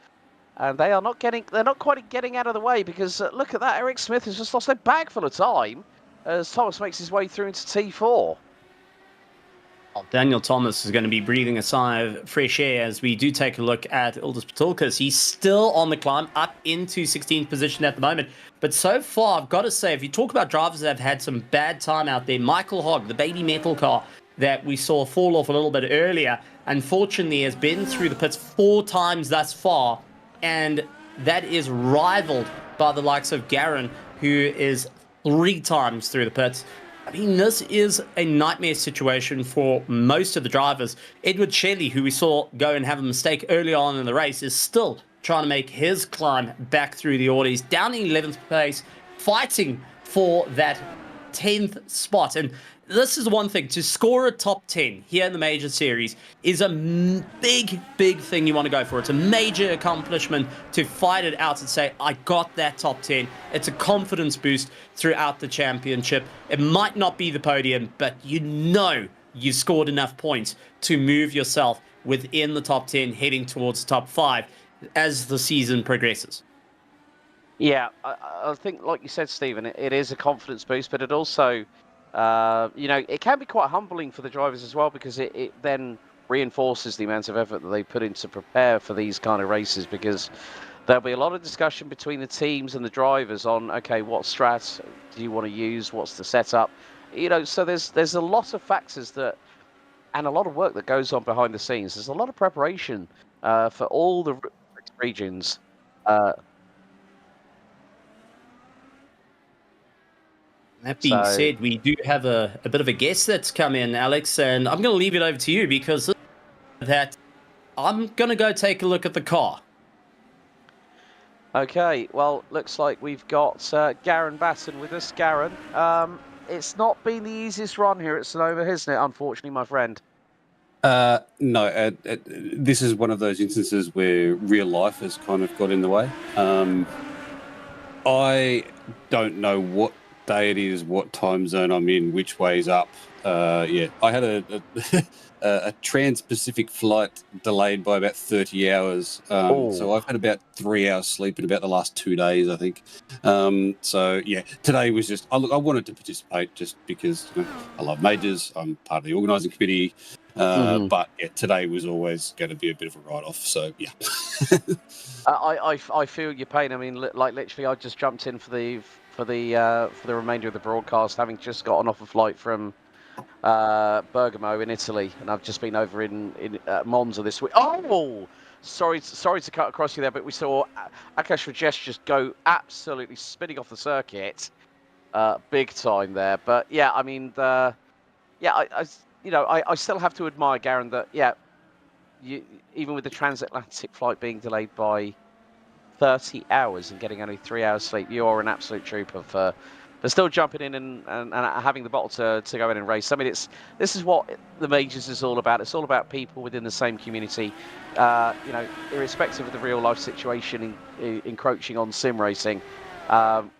And they're not quite getting out of the way, because look at that, Eric Smith has just lost a bag full of time as Thomas makes his way through into T4. Well, Daniel Thomas is going to be breathing a sigh of fresh air as we do take a look at Ildis Patulkas. He's still on the climb up into 16th position at the moment. But so far, I've got to say, if you talk about drivers that have had some bad time out there, Michael Hogg, the baby metal car that we saw fall off a little bit earlier, unfortunately has been through the pits 4 times thus far. And that is rivaled by the likes of Garen, who is 3 times through the pits. I mean, this is a nightmare situation for most of the drivers. Edward Shelley, who we saw go and have a mistake early on in the race, is still trying to make his climb back through the order. He's down in 11th place, fighting for that 10th spot. And this is one thing, to score a top 10 here in the Major Series is a big, big thing you want to go for. It's a major accomplishment to fight it out and say, I got that top 10. It's a confidence boost throughout the championship. It might not be the podium, but you know you've scored enough points to move yourself within the top 10, heading towards the top 5 as the season progresses. Yeah, I think, like you said, Stephen, it is a confidence boost, but it also... it can be quite humbling for the drivers as well, because it then reinforces the amount of effort that they put in to prepare for these kind of races, because there'll be a lot of discussion between the teams and the drivers on, okay, what strats do you want to use? What's the setup? So there's a lot of factors and a lot of work that goes on behind the scenes. There's a lot of preparation for all the regions. That being said, we do have a bit of a guest that's come in, Alex, and I'm going to leave it over to you, because that I'm going to go take a look at the car. Okay, well, looks like we've got Garen Batten with us. Garen, it's not been the easiest run here at Sonoma, hasn't it, unfortunately, my friend? No, this is one of those instances where real life has kind of got in the way. I don't know what day it is, what time zone I'm in, which way's up. I had a trans-Pacific flight delayed by about 30 hours. So I've had about 3 hours sleep in about the last 2 days, I think. Today was just, I wanted to participate just because I love majors. I'm part of the organising committee. But today was always going to be a bit of a write-off. So, yeah. I feel your pain. I mean, like literally, I just jumped in for the remainder of the broadcast, having just gotten off a flight from Bergamo in Italy, and I've just been over in Monza this week. Oh, sorry to cut across you there, but we saw Akash Rajesh just go absolutely spinning off the circuit, big time there. But yeah, I mean, I still have to admire, Garen, that even with the transatlantic flight being delayed by 30 hours and getting only 3 hours sleep. You are an absolute trooper for still jumping in and having the bottle to go in and race. I mean, this is what the majors is all about. It's all about people within the same community. You know, irrespective of the real life situation encroaching on sim racing,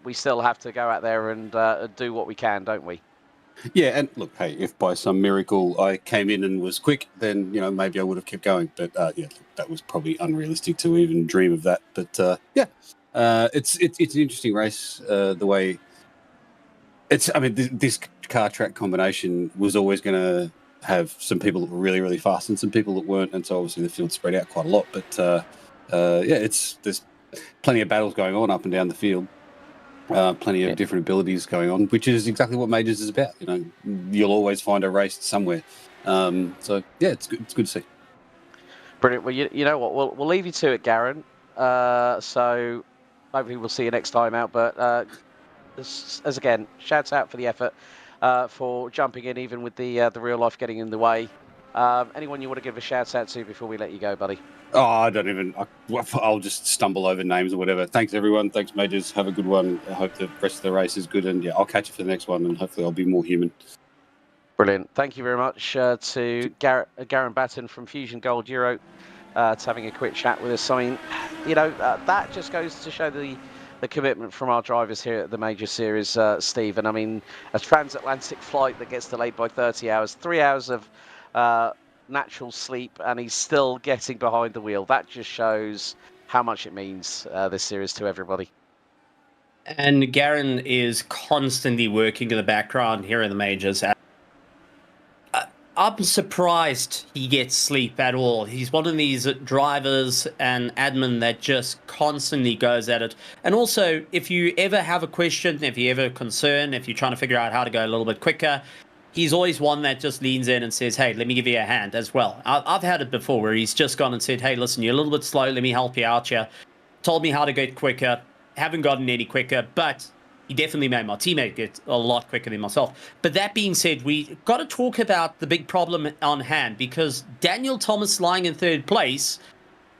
we still have to go out there and do what we can, don't we? Yeah, and look, hey, if by some miracle I came in and was quick, then, you know, maybe I would have kept going. But yeah, that was probably unrealistic to even dream of that. But yeah, it's an interesting race. The way I mean, this car track combination was always going to have some people that were really, really fast and some people that weren't, and so obviously the field spread out quite a lot. But yeah, there's plenty of battles going on up and down the field. Plenty of different abilities going on, which is exactly what majors is about. You know, you'll always find a race somewhere. So yeah, it's good to see. Brilliant. Well, you know what? We'll leave you to it, Garen. So hopefully we'll see you next time out. But as again, shouts out for the effort, for jumping in, even with the real life getting in the way. Anyone you want to give a shout out to before we let you go, buddy? Oh, I don't even. I'll just stumble over names or whatever. Thanks, everyone. Thanks, majors. Have a good one. I hope the rest of the race is good. And yeah, I'll catch you for the next one. And hopefully I'll be more human. Brilliant. Thank you very much to Garen Batten from Fusion Gold Euro to having a quick chat with us. I mean, you know, that just goes to show the commitment from our drivers here at the Major Series, Steve. And I mean, a transatlantic flight that gets delayed by 30 hours, 3 hours of natural sleep, and he's still getting behind the wheel. That just shows how much it means, this series, to everybody. And Garen is constantly working in the background here in the majors. I'm surprised he gets sleep at all. He's one of these drivers and admin that just constantly goes at it. And also, if you ever have a question, if you ever concern, if you're trying to figure out how to go a little bit quicker, he's always one that just leans in and says, hey, let me give you a hand as well. I've had it before where he's just gone and said, hey, listen, you're a little bit slow. Let me help you out here. Told me how to get quicker. Haven't gotten any quicker, but he definitely made my teammate get a lot quicker than myself. But that being said, we got to talk about the big problem on hand, because Daniel Thomas lying in third place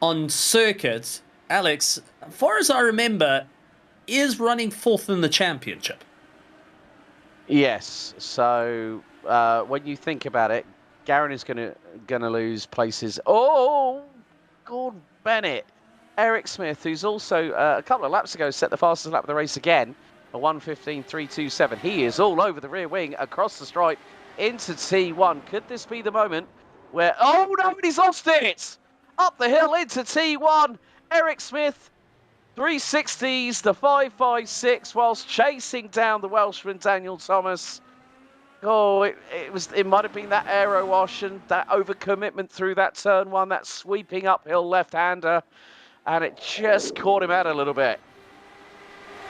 on circuit, Alex, as far as I remember, is running fourth in the championship. Yes. So when you think about it, Garen is gonna lose places. Oh, Gordon Bennett, Eric Smith, who's also a couple of laps ago set the fastest lap of the race again, a 1:15.327. He is all over the rear wing, across the stripe, into T1. Could this be the moment where? Oh, nobody's lost it. Up the hill into T1. Eric Smith. 360s, the 5.56, whilst chasing down the Welshman Daniel Thomas. Oh, it might have been that aero wash and that overcommitment through that turn one, that sweeping uphill left-hander, and it just caught him out a little bit.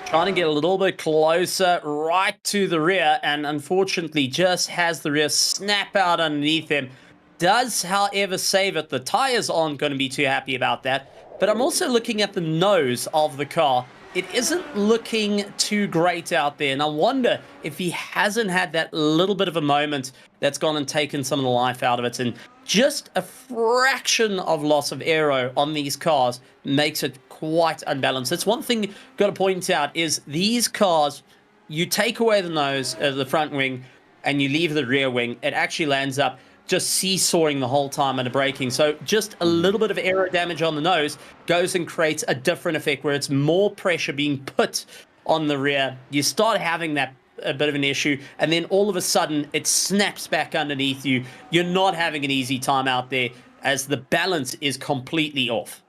Trying to get a little bit closer, right to the rear, and unfortunately just has the rear snap out underneath him. Does, however, save it. The tires aren't going to be too happy about that. But I'm also looking at the nose of the car. It isn't looking too great out there. And I wonder if he hasn't had that little bit of a moment that's gone and taken some of the life out of it. And just a fraction of loss of aero on these cars makes it quite unbalanced. That's one thing you've got to point out is these cars, you take away the nose, the front wing, and you leave the rear wing, it actually lands up just seesawing the whole time under braking. So just a little bit of aero damage on the nose goes and creates a different effect where it's more pressure being put on the rear. You start having that a bit of an issue, and then all of a sudden it snaps back underneath you. You're not having an easy time out there as the balance is completely off.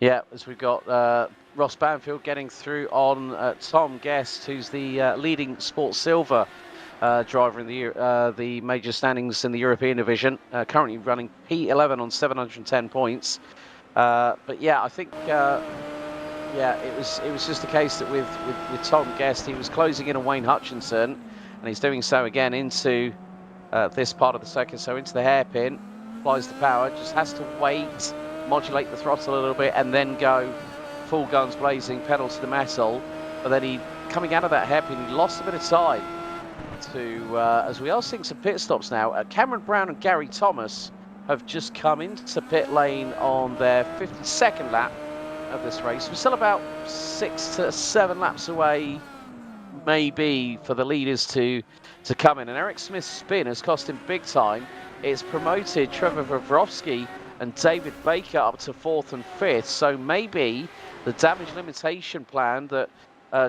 Yeah, as we've got Ross Banfield getting through on Tom Guest, who's the leading Sport Silver driver in the major standings in the European division, currently running P11 on 710 points. But yeah, I think yeah, it was just a case that with Tom Guest, he was closing in on Wayne Hutchinson, and he's doing so again into this part of the circuit, so into the hairpin, applies the power, just has to wait, modulate the throttle a little bit, and then go full guns blazing, pedal to the metal. But then he, coming out of that hairpin, he lost a bit of time to, as we are seeing some pit stops now, Cameron Brown and Gary Thomas have just come into pit lane on their 52nd lap, of this race. We're still about 6 to 7 laps away, maybe, for the leaders to come in. And Eric Smith's spin has cost him big time. It's promoted Trevor Wawrowski and David Baker up to 4th and 5th. So maybe the damage limitation plan that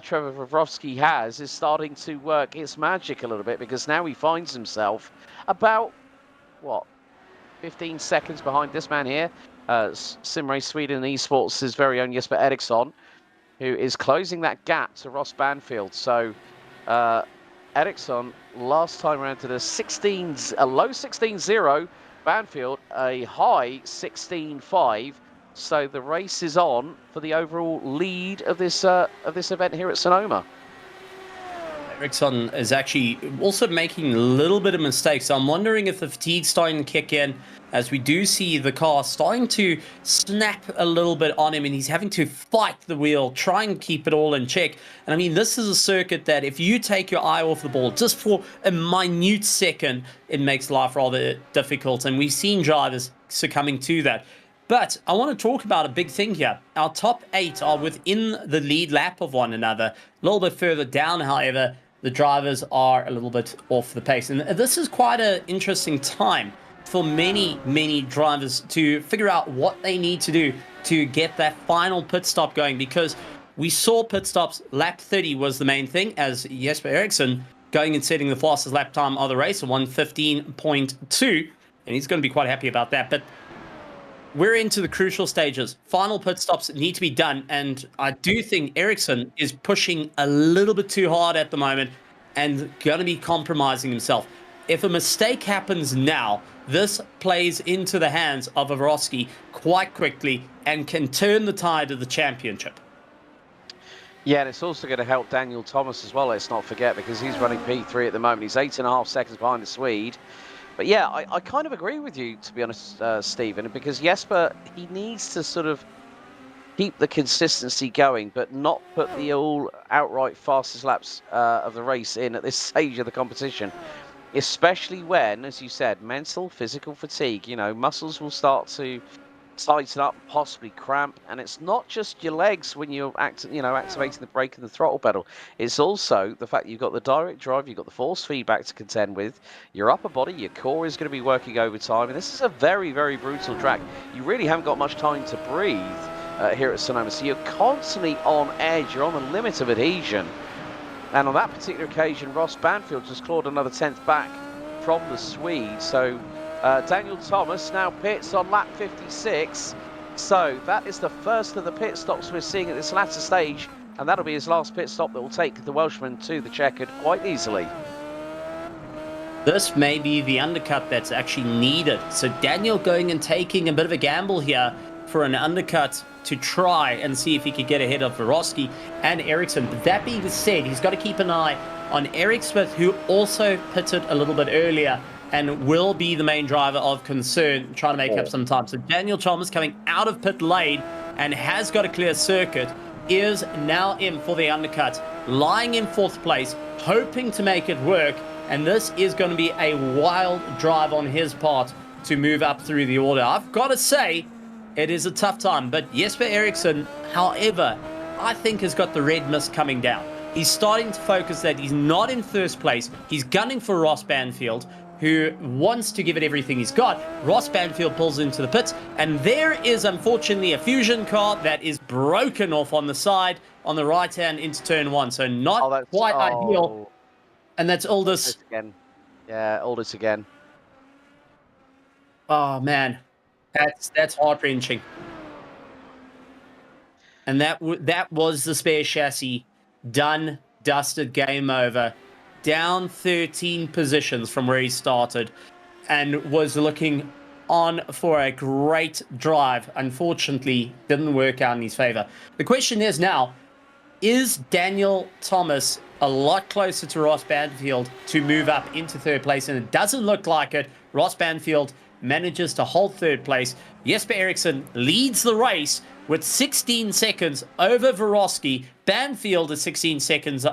Trevor Wawrowski has is starting to work its magic a little bit, because now he finds himself about, what, 15 seconds behind this man here. SimRace Sweden Esports' very own Jesper Eriksson, who is closing that gap to Ross Banfield. So Eriksson last time around did a low 16.0, Banfield a high 16.5. So the race is on for the overall lead of this event here at Sonoma. Eriksson is actually also making a little bit of mistakes. So I'm wondering if the fatigue's starting to kick in, as we do see the car starting to snap a little bit on him, and he's having to fight the wheel, try and keep it all in check. And I mean, this is a circuit that if you take your eye off the ball just for a minute second, it makes life rather difficult. And we've seen drivers succumbing to that. But I want to talk about a big thing here. Our top 8 are within the lead lap of one another. A little bit further down, however, the drivers are a little bit off the pace. And this is quite an interesting time for many drivers to figure out what they need to do to get that final pit stop going, because we saw pit stops. Lap 30 was the main thing, as Jesper Eriksson going and setting the fastest lap time of the race, 1:15.2, and he's going to be quite happy about that. But we're into the crucial stages. Final pit stops need to be done, and I do think Eriksson is pushing a little bit too hard at the moment and going to be compromising himself. If a mistake happens now, this plays into the hands of Wawrowski quite quickly and can turn the tide of the championship. Yeah, and it's also going to help Daniel Thomas as well, let's not forget, because he's running P3 at the moment. He's 8.5 seconds behind the Swede. But yeah, I kind of agree with you, to be honest, Stephen, because Jesper, he needs to sort of keep the consistency going, but not put the all outright fastest laps of the race in at this stage of the competition. Especially when, as you said, mental, physical fatigue, you know, muscles will start to tighten up, possibly cramp, and it's not just your legs when you're activating the brake and the throttle pedal. It's also the fact you've got the direct drive, you've got the force feedback to contend with, your upper body, your core is going to be working overtime, and this is a very, very brutal track. You really haven't got much time to breathe here at Sonoma, so you're constantly on edge, you're on the limit of adhesion. And on that particular occasion, Ross Banfield just clawed another 10th back from the Swede. So Daniel Thomas now pits on lap 56. So that is the first of the pit stops we're seeing at this latter stage. And that'll be his last pit stop that will take the Welshman to the checkered quite easily. This may be the undercut that's actually needed. So Daniel going and taking a bit of a gamble here for an undercut to try and see if he could get ahead of Wawrowski and Eriksson. But that being said, he's got to keep an eye on Eric Smith, who also pitted a little bit earlier and will be the main driver of concern, trying to make up some time. So Daniel Thomas coming out of pit lane and has got a clear circuit, is now in for the undercut, lying in 4th place, hoping to make it work. And this is going to be a wild drive on his part to move up through the order. I've got to say, it is a tough time, but Jesper Eriksson, however, I think has got the red mist coming down. He's starting to focus that he's not in first place. He's gunning for Ross Banfield, who wants to give it everything he's got. Ross Banfield pulls into the pits, and there is unfortunately a Fusion car that is broken off on the side on the right hand into turn 1. So not quite ideal. And that's Aldous. Again. Yeah, Aldous again. Oh man. That's heart-wrenching. And that was the spare chassis. Done, dusted, game over. Down 13 positions from where he started and was looking on for a great drive. Unfortunately, didn't work out in his favor. The question is now, is Daniel Thomas a lot closer to Ross Banfield to move up into 3rd place? And it doesn't look like it. Ross Banfield manages to hold 3rd place. Jesper Eriksson leads the race with 16 seconds over Wawrowski. Banfield is 16 seconds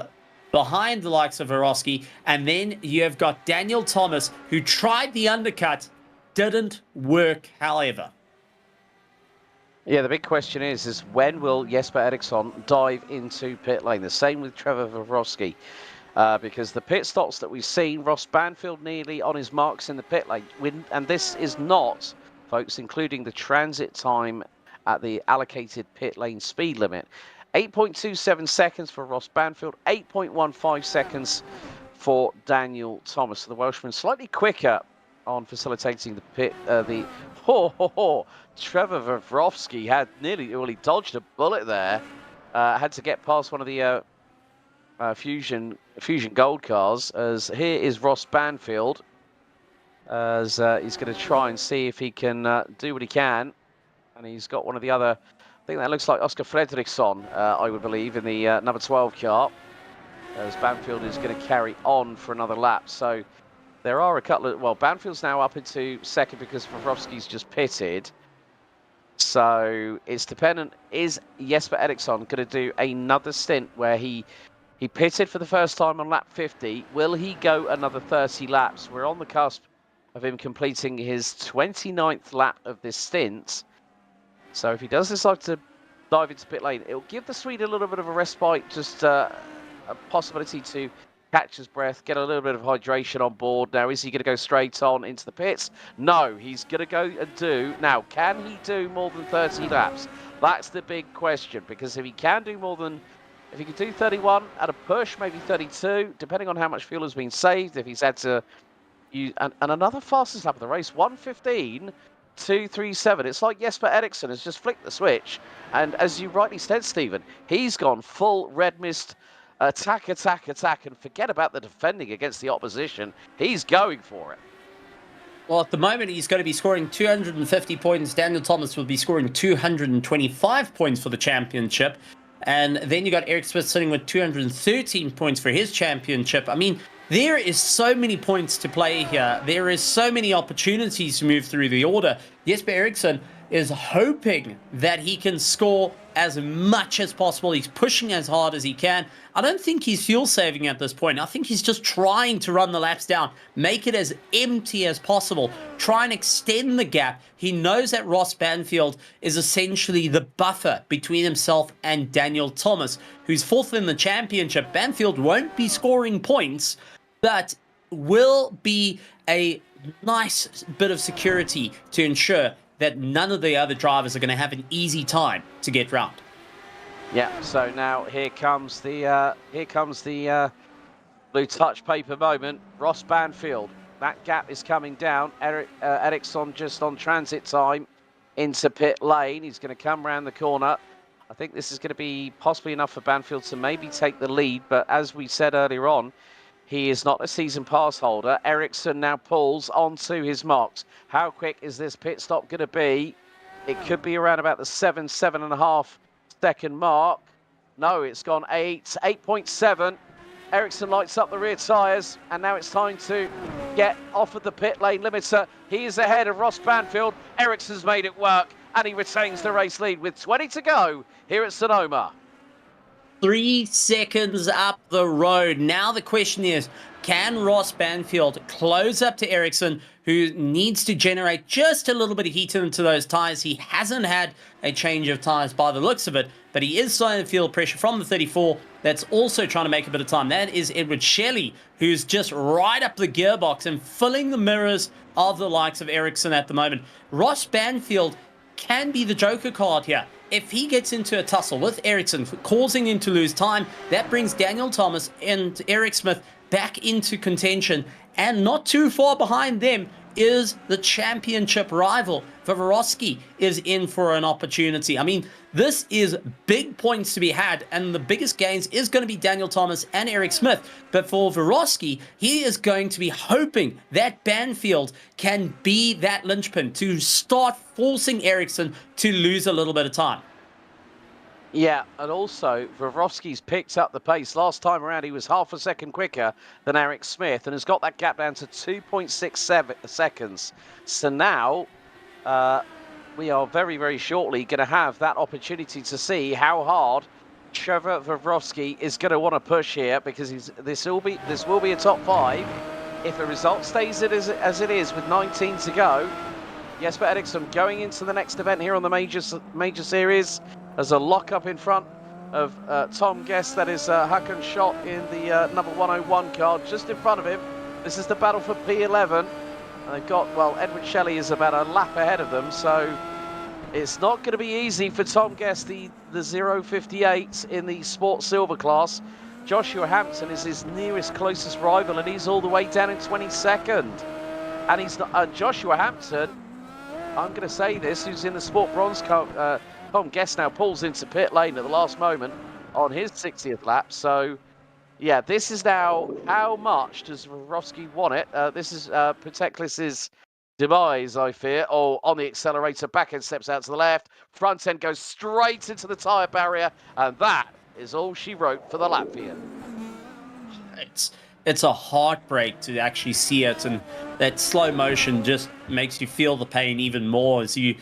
behind the likes of Wawrowski. And then you have got Daniel Thomas, who tried the undercut, didn't work, however. Yeah, the big question is when will Jesper Eriksson dive into pit lane? The same with Trevor Wawrowski, because the pit stops that we've seen, Ross Banfield nearly on his marks in the pit lane, and this is not, folks, including the transit time at the allocated pit lane speed limit. 8.27 seconds for Ross Banfield, 8.15 seconds for Daniel Thomas. So the Welshman slightly quicker on facilitating the pit. Trevor Wawrowski had he dodged a bullet there. Had to get past one of the Fusion Gold cars. As here is Ross Banfield, as he's going to try and see if he can do what he can, and he's got one of the other. I think that looks like Oscar Fredriksson, I would believe, in the number 12 car. As Banfield is going to carry on for another lap. So there are a couple of... Well, Banfield's now up into second because Wawrowski's just pitted. So it's dependent. Is Jesper Eriksson going to do another stint where he pitted for the first time on lap 50? Will he go another 30 laps? We're on the cusp of him completing his 29th lap of this stint. So if he does decide to dive into pit lane, it'll give the Swede a little bit of a respite, just a possibility to catch his breath, get a little bit of hydration on board. Now, is he going to go straight on into the pits? No, he's going to go and do... Now, can he do more than 30 laps? That's the big question, because if he can do more than... If he can do 31 at a push, maybe 32, depending on how much fuel has been saved, if he's had to use... And another fastest lap of the race, 1:15.237. It's like Jesper Eriksson has just flicked the switch. And as you rightly said, Stephen, he's gone full red mist... Attack, and forget about the defending against the opposition. He's going for it. Well, at the moment, he's going to be scoring 250 points. Daniel Thomas will be scoring 225 points for the championship. And then you got Eric Smith sitting with 213 points for his championship. I mean, there is so many points to play here. There is so many opportunities to move through the order. Jesper Eriksson is hoping that he can score as much as possible. He's pushing as hard as he can. I don't think he's fuel saving at this point. I think he's just trying to run the laps down, make it as empty as possible, try and extend the gap. He knows that Ross Banfield is essentially the buffer between himself and Daniel Thomas, who's fourth in the championship. Banfield won't be scoring points, but will be a nice bit of security to ensure that none of the other drivers are going to have an easy time to get round. Yeah, so now here comes the blue touch paper moment. Ross Banfield, that gap is coming down. Eriksson just on transit time into pit lane. He's going to come around the corner. I think this is going to be possibly enough for Banfield to maybe take the lead, but as we said earlier on, he is not a season pass holder. Eriksson now pulls onto his marks. How quick is this pit stop going to be? It could be around about the 7.5 second mark. No, it's gone 8.7. Eriksson lights up the rear tyres, and now it's time to get off of the pit lane limiter. He is ahead of Ross Banfield. Eriksson's made it work, and he retains the race lead with 20 to go here at Sonoma. 3 seconds up the road. Now the question is, can Ross Banfield close up to Eriksson, who needs to generate just a little bit of heat into those tyres? He hasn't had a change of tyres by the looks of it, but he is starting to feel pressure from the 34 that's also trying to make a bit of time. That is Edward Shelley, who's just right up the gearbox and filling the mirrors of the likes of Eriksson at the moment. Ross Banfield can be the joker card here. If he gets into a tussle with Eriksson, causing him to lose time, that brings Daniel Thomas and Eric Smith back into contention. And not too far behind them is the championship rival. Wawrowski is in for an opportunity. I mean, this is big points to be had, and the biggest gains is going to be Daniel Thomas and Eric Smith. But for Wawrowski, he is going to be hoping that Banfield can be that linchpin to start forcing Eriksson to lose a little bit of time. Yeah, and also Wawrowski's picked up the pace. Last time around, he was half a second quicker than Eric Smith and has got that gap down to 2.67 seconds. So now we are very, very shortly going to have that opportunity to see how hard Trevor Wawrowski is going to want to push here, because this will be a top 5. If the result stays as it is with 19 to go, Jesper Eriksson going into the next event here on the major series. There's a lock-up in front of Tom Guest. That is Hakan Schott in the number 101 car, just in front of him. This is the battle for P11. And they've got, well, Edward Shelley is about a lap ahead of them, so it's not going to be easy for Tom Guest, the 058 in the Sport Silver class. Joshua Hampton is his nearest, closest rival, and he's all the way down in 22nd. And he's not, Joshua Hampton, I'm going to say this, who's in the Sport Bronze car, Tom Guest now pulls into pit lane at the last moment on his 60th lap. So, yeah, this is now, how much does Rowski want it? This is Pateklis's demise, I fear. Oh, on the accelerator, back end steps out to the left, front end goes straight into the tyre barrier, and that is all she wrote for the Latvian. It's a heartbreak to actually see it, and that slow motion just makes you feel the pain even more as you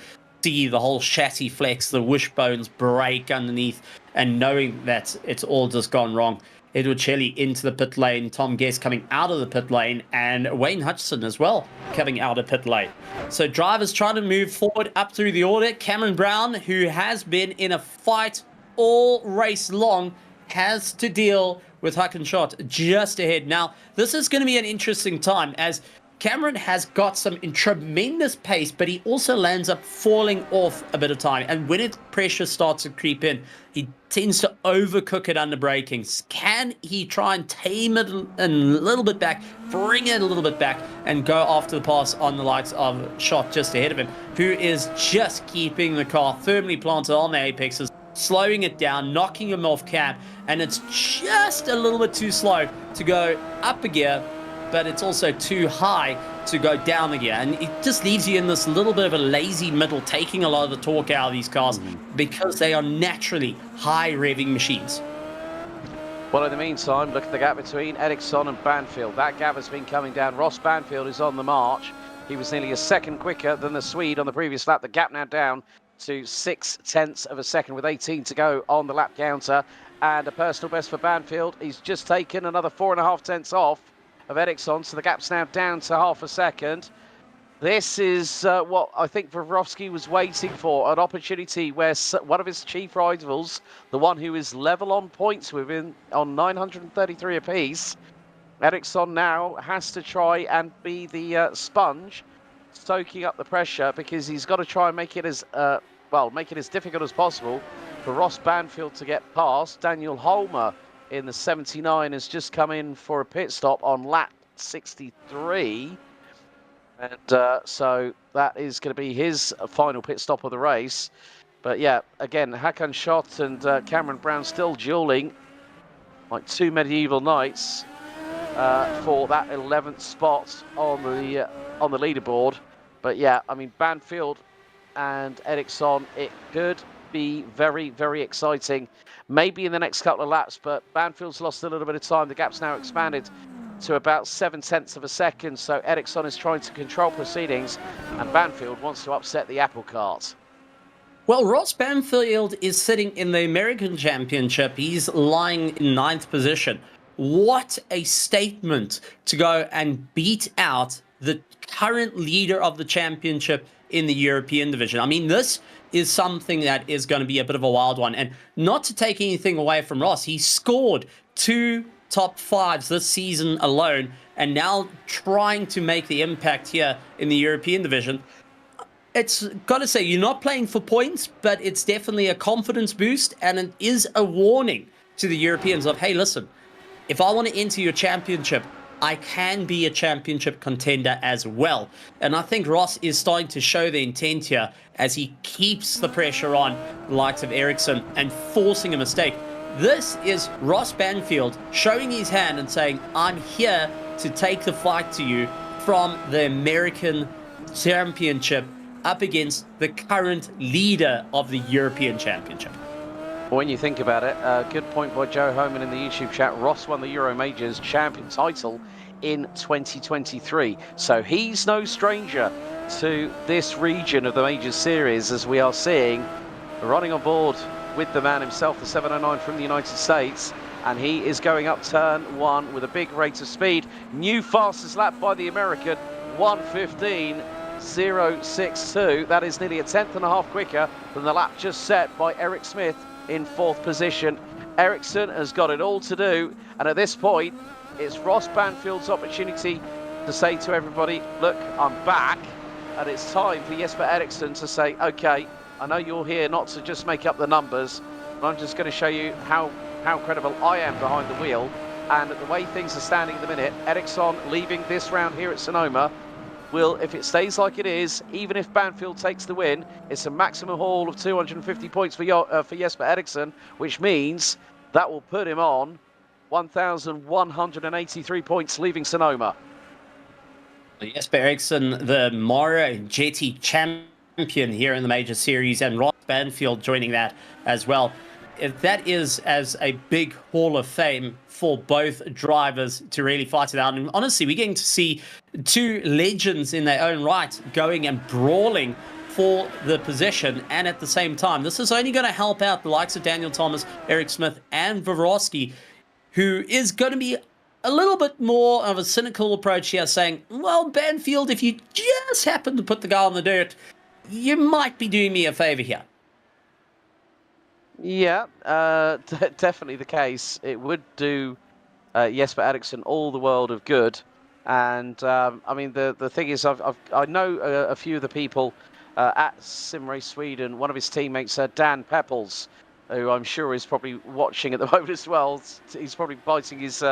see the whole chassis flex, the wishbones break underneath, and knowing that it's all just gone wrong. Edward Shelley into the pit lane, Tom Guest coming out of the pit lane, and Wayne Hutchison as well coming out of pit lane. So drivers trying to move forward up through the order. Cameron Brown, who has been in a fight all race long, has to deal with Hakan Schott just ahead. Now, this is going to be an interesting time as Cameron has got some tremendous pace, but he also lands up falling off a bit of time. And when pressure starts to creep in, he tends to overcook it under braking. Can he try and tame it a little bit back, bring it a little bit back, and go after the pass on the likes of Schott just ahead of him, who is just keeping the car firmly planted on the apexes, slowing it down, knocking him off cam, and it's just a little bit too slow to go up a gear, but it's also too high to go down a gear, and it just leaves you in this little bit of a lazy middle, taking a lot of the torque out of these cars because they are naturally high revving machines. Well, in the meantime, look at the gap between Eriksson and Banfield. That gap has been coming down. Ross Banfield is on the march. He was nearly a second quicker than the Swede on the previous lap. The gap now down to 0.6 of a second with 18 to go on the lap counter, and a personal best for Banfield. He's just taken another 4.5 tenths off of Eriksson, so the gap's now down to half a second. This is what I think Vrovsky was waiting for, an opportunity where one of his chief rivals, the one who is level on points with him on 933 apiece, Eriksson now has to try and be the sponge, soaking up the pressure, because he's got to try and make it as difficult as possible for Ross Banfield to get past. Daniel Holmer in the 79 has just come in for a pit stop on lap 63, and so that is going to be his final pit stop of the race. But yeah, again, Hakan Schott and Cameron Brown still dueling like two medieval knights for that 11th spot on the leaderboard. But yeah, I mean, Banfield and Eriksson, it could be very, very exciting. Maybe in the next couple of laps, but Banfield's lost a little bit of time. The gap's now expanded to about 0.7 of a second. So Eriksson is trying to control proceedings, and Banfield wants to upset the apple cart. Well, Ross Banfield is sitting in the American Championship. He's lying in 9th position. What a statement to go and beat out the current leader of the championship in the European division. I mean, this is something that is going to be a bit of a wild one. And not to take anything away from Ross, he scored 2 top 5s this season alone, and now trying to make the impact here in the European division. It's got to say, you're not playing for points, but it's definitely a confidence boost, and it is a warning to the Europeans of, hey, listen, if I want to enter your championship, I can be a championship contender as well. And I think Ross is starting to show the intent here as he keeps the pressure on the likes of Eriksson and forcing a mistake. This is Ross Banfield showing his hand and saying, I'm here to take the fight to you from the American Championship up against the current leader of the European Championship. When you think about it, good point by Joe Homan in the YouTube chat. Ross won the Euro Majors champion title in 2023. So he's no stranger to this region of the Majors Series, as we are seeing running on board with the man himself, the 709 from the United States. And he is going up turn 1 with a big rate of speed. New fastest lap by the American, 1:15. 1:04.062. That is nearly a tenth and a half quicker than the lap just set by Eric Smith in 4th position. Ericsson has got it all to do, and at this point, it's Ross Banfield's opportunity to say to everybody, look, I'm back, and it's time for Jesper Ericsson to say, okay, I know you're here not to just make up the numbers, but I'm just going to show you how credible I am behind the wheel. And the way things are standing at the minute, Ericsson leaving this round here at Sonoma will, if it stays like it is, even if Banfield takes the win, it's a maximum haul of 250 points for Jesper Ericsson, which means that will put him on 1,183 points leaving Sonoma. Jesper Ericsson, the Mario Andretti champion here in the major series, and Ross Banfield joining that as well. That is as a big Hall of Fame for both drivers to really fight it out. And honestly, we're getting to see two legends in their own right going and brawling for the position. And at the same time, this is only going to help out the likes of Daniel Thomas, Eric Smith, and Vorovsky, who is going to be a little bit more of a cynical approach here, saying, well, Banfield, if you just happen to put the guy on the dirt, you might be doing me a favor here. Yeah, definitely the case. It would do Jesper Ericsson all the world of good. And I mean, the thing is, I know a few of the people at SimRace Sweden. One of his teammates, Dan Peppels, who I'm sure is probably watching at the moment as well. He's probably biting his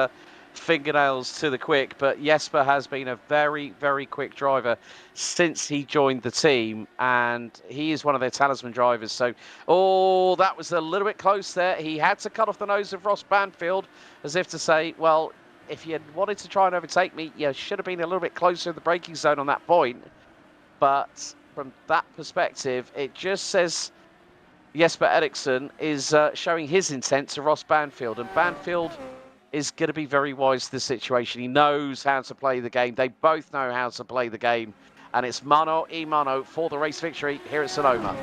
fingernails to the quick, but Jesper has been a very, very quick driver since he joined the team, and he is one of their talisman drivers. So, oh, that was a little bit close there. He had to cut off the nose of Ross Banfield, as if to say, well, if you had wanted to try and overtake me, you should have been a little bit closer to the braking zone on that point. But from that perspective, it just says Jesper Ericsson is showing his intent to Ross Banfield, and Banfield is going to be very wise to the situation. He knows how to play the game. They both know how to play the game. And it's mano a mano for the race victory here at Sonoma.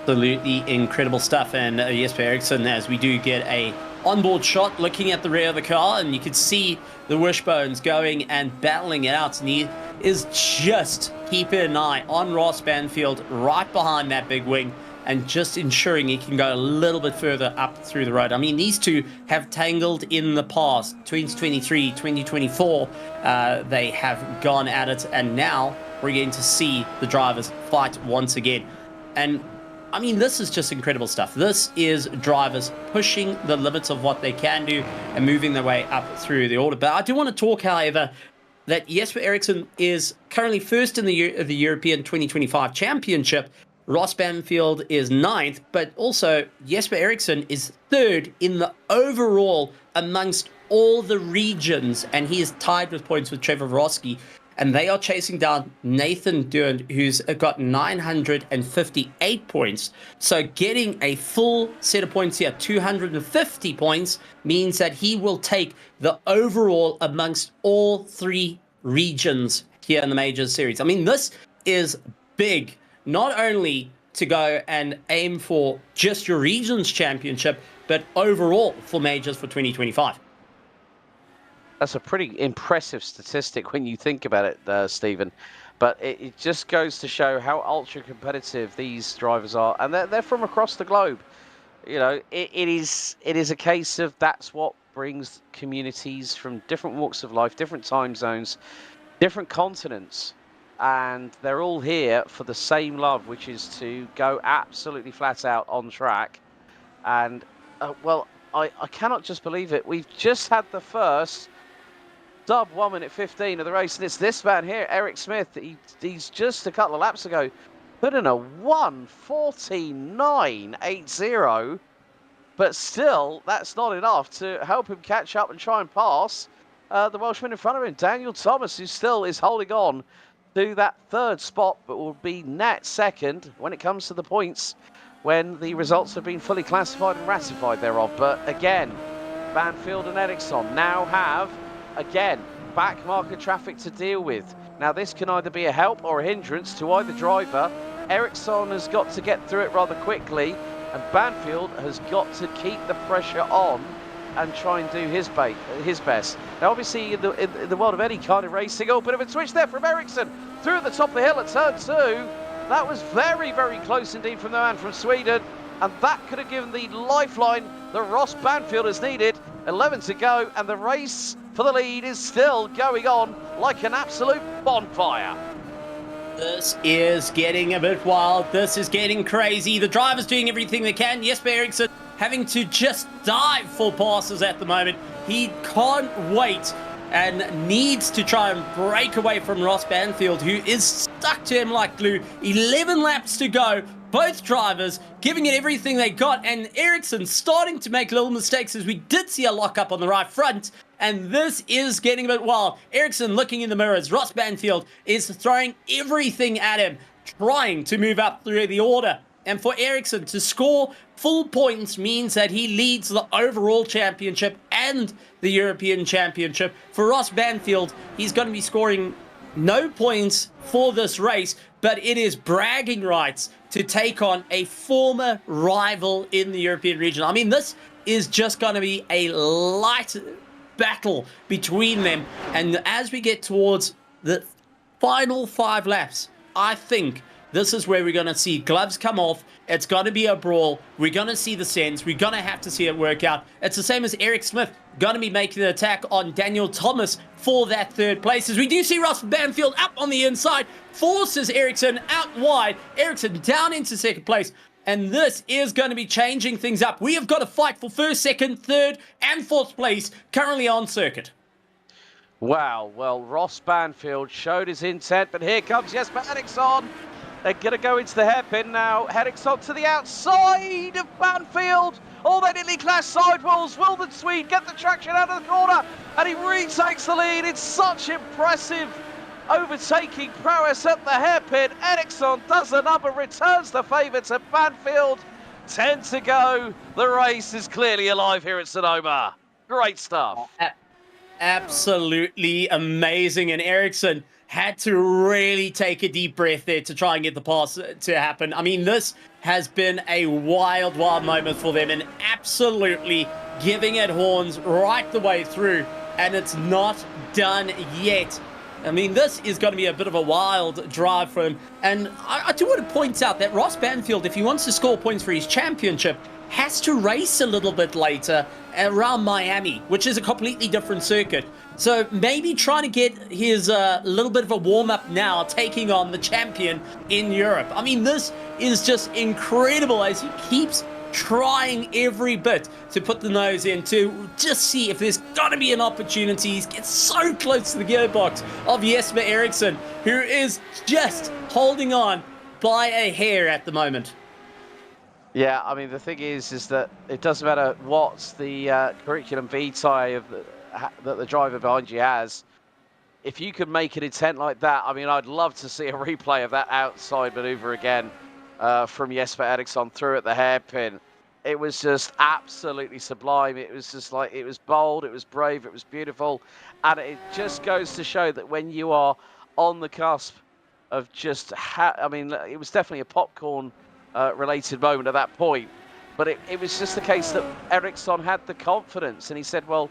Absolutely incredible stuff. And Jesper Ericsson, as we do get a onboard shot looking at the rear of the car, and you can see the wishbones going and battling it out. And he is just keeping an eye on Ross Banfield right behind that big wing, and just ensuring he can go a little bit further up through the road. I mean, these two have tangled in the past. 2023, 2024, they have gone at it, and now we're going to see the drivers fight once again. And I mean, this is just incredible stuff. This is drivers pushing the limits of what they can do and moving their way up through the order. But I do want to talk, however, that Jesper Ericsson is currently first in the European 2025 Championship. Ross Banfield is 9th, but also Jesper Ericsson is 3rd in the overall amongst all the regions, and he is tied with points with Trevor Vorovsky, and they are chasing down Nathan Durand, who's got 958 points. So getting a full set of points here, 250 points, means that he will take the overall amongst all 3 regions here in the Majors Series. I mean, this is big. Not only to go and aim for just your region's championship, but overall for majors for 2025. That's a pretty impressive statistic when you think about it, Stephen. But it just goes to show how ultra competitive these drivers are, and they're from across the globe. You know, it is a case of that's what brings communities from different walks of life, different time zones, different continents. And they're all here for the same love, which is to go absolutely flat out on track. And, well, I cannot just believe it. We've just had the first sub 1 minute 15 of the race, and it's this man here, Eric Smith. He's just a couple of laps ago put in a 1:49.80, but still, that's not enough to help him catch up and try and pass the Welshman in front of him, Daniel Thomas, who still is holding on to that 3rd spot, but will be net 2nd when it comes to the points when the results have been fully classified and ratified thereof. But again, Banfield and Ericsson now have, again, back marker traffic to deal with. Now, this can either be a help or a hindrance to either driver. Ericsson has got to get through it rather quickly, and Banfield has got to keep the pressure on and try and do his best. Now, obviously, in the world of any kind of racing, bit of a twitch there from Ericsson through at the top of the hill at turn 2. That was very, very close indeed from the man from Sweden, and that could have given the lifeline that Ross Banfield has needed. 11 to go, and the race for the lead is still going on like an absolute bonfire. This is getting a bit wild. This is getting crazy. The driver's doing everything they can. Jesper Eriksson having to just dive for passes at the moment. He can't wait and needs to try and break away from Ross Banfield, who is stuck to him like glue. 11 laps to go. Both drivers giving it everything they got, and Ericsson starting to make little mistakes, as we did see a lockup on the right front. And this is getting a bit wild. Ericsson looking in the mirrors. Ross Banfield is throwing everything at him, trying to move up through the order. And for Ericsson to score full points means that he leads the overall championship and the European Championship. For Ross Banfield, he's going to be scoring no points for this race, but it is bragging rights to take on a former rival in the European region. I mean, this is just going to be a light battle between them. And as we get towards the final 5 laps, I think this is where we're going to see gloves come off. It's going to be a brawl. We're going to see the sense. We're going to have to see it work out. It's the same as Eric Smith going to be making an attack on Daniel Thomas for that 3rd place. As we do see Ross Banfield up on the inside, forces Ericsson out wide. Ericsson down into 2nd place. And this is going to be changing things up. We have got to fight for 1st, 2nd, 3rd, and 4th place currently on circuit. Wow, well, Ross Banfield showed his intent, but here comes Jesper Eriksson. They're going to go into the hairpin now. Eriksson to the outside of Banfield. Oh, they nearly clash sidewalls. Will the Swede get the traction out of the corner? And he retakes the lead. It's such impressive overtaking prowess at the hairpin. Eriksson does a number, returns the favour to Banfield. 10 to go. The race is clearly alive here at Sonoma. Great stuff. Absolutely amazing. And Eriksson had to really take a deep breath there to try and get the pass to happen. I mean, this has been a wild, wild moment for them, and absolutely giving it horns right the way through. And it's not done yet. I mean, this is going to be a bit of a wild drive for him. And I do want to point out that Ross Banfield, if he wants to score points for his championship, has to race a little bit later around Miami, which is a completely different circuit. So maybe trying to get his little bit of a warm-up now, taking on the champion in Europe. I mean, this is just incredible as he keeps trying every bit to put the nose in to just see if there's got to be an opportunity. He gets so close to the gearbox of Jesper Eriksson, who is just holding on by a hair at the moment. Yeah, I mean, the thing is that it doesn't matter what's the curriculum vitae that the driver behind you has. If you could make an intent like that, I mean, I'd love to see a replay of that outside maneuver again from Jesper Eriksson through at the hairpin. It was just absolutely sublime. It was just like, it was bold, it was brave, it was beautiful. And it just goes to show that when you are on the cusp of just, I mean, it was definitely a popcorn related moment at that point. But it was just the case that Eriksson had the confidence, and he said, well,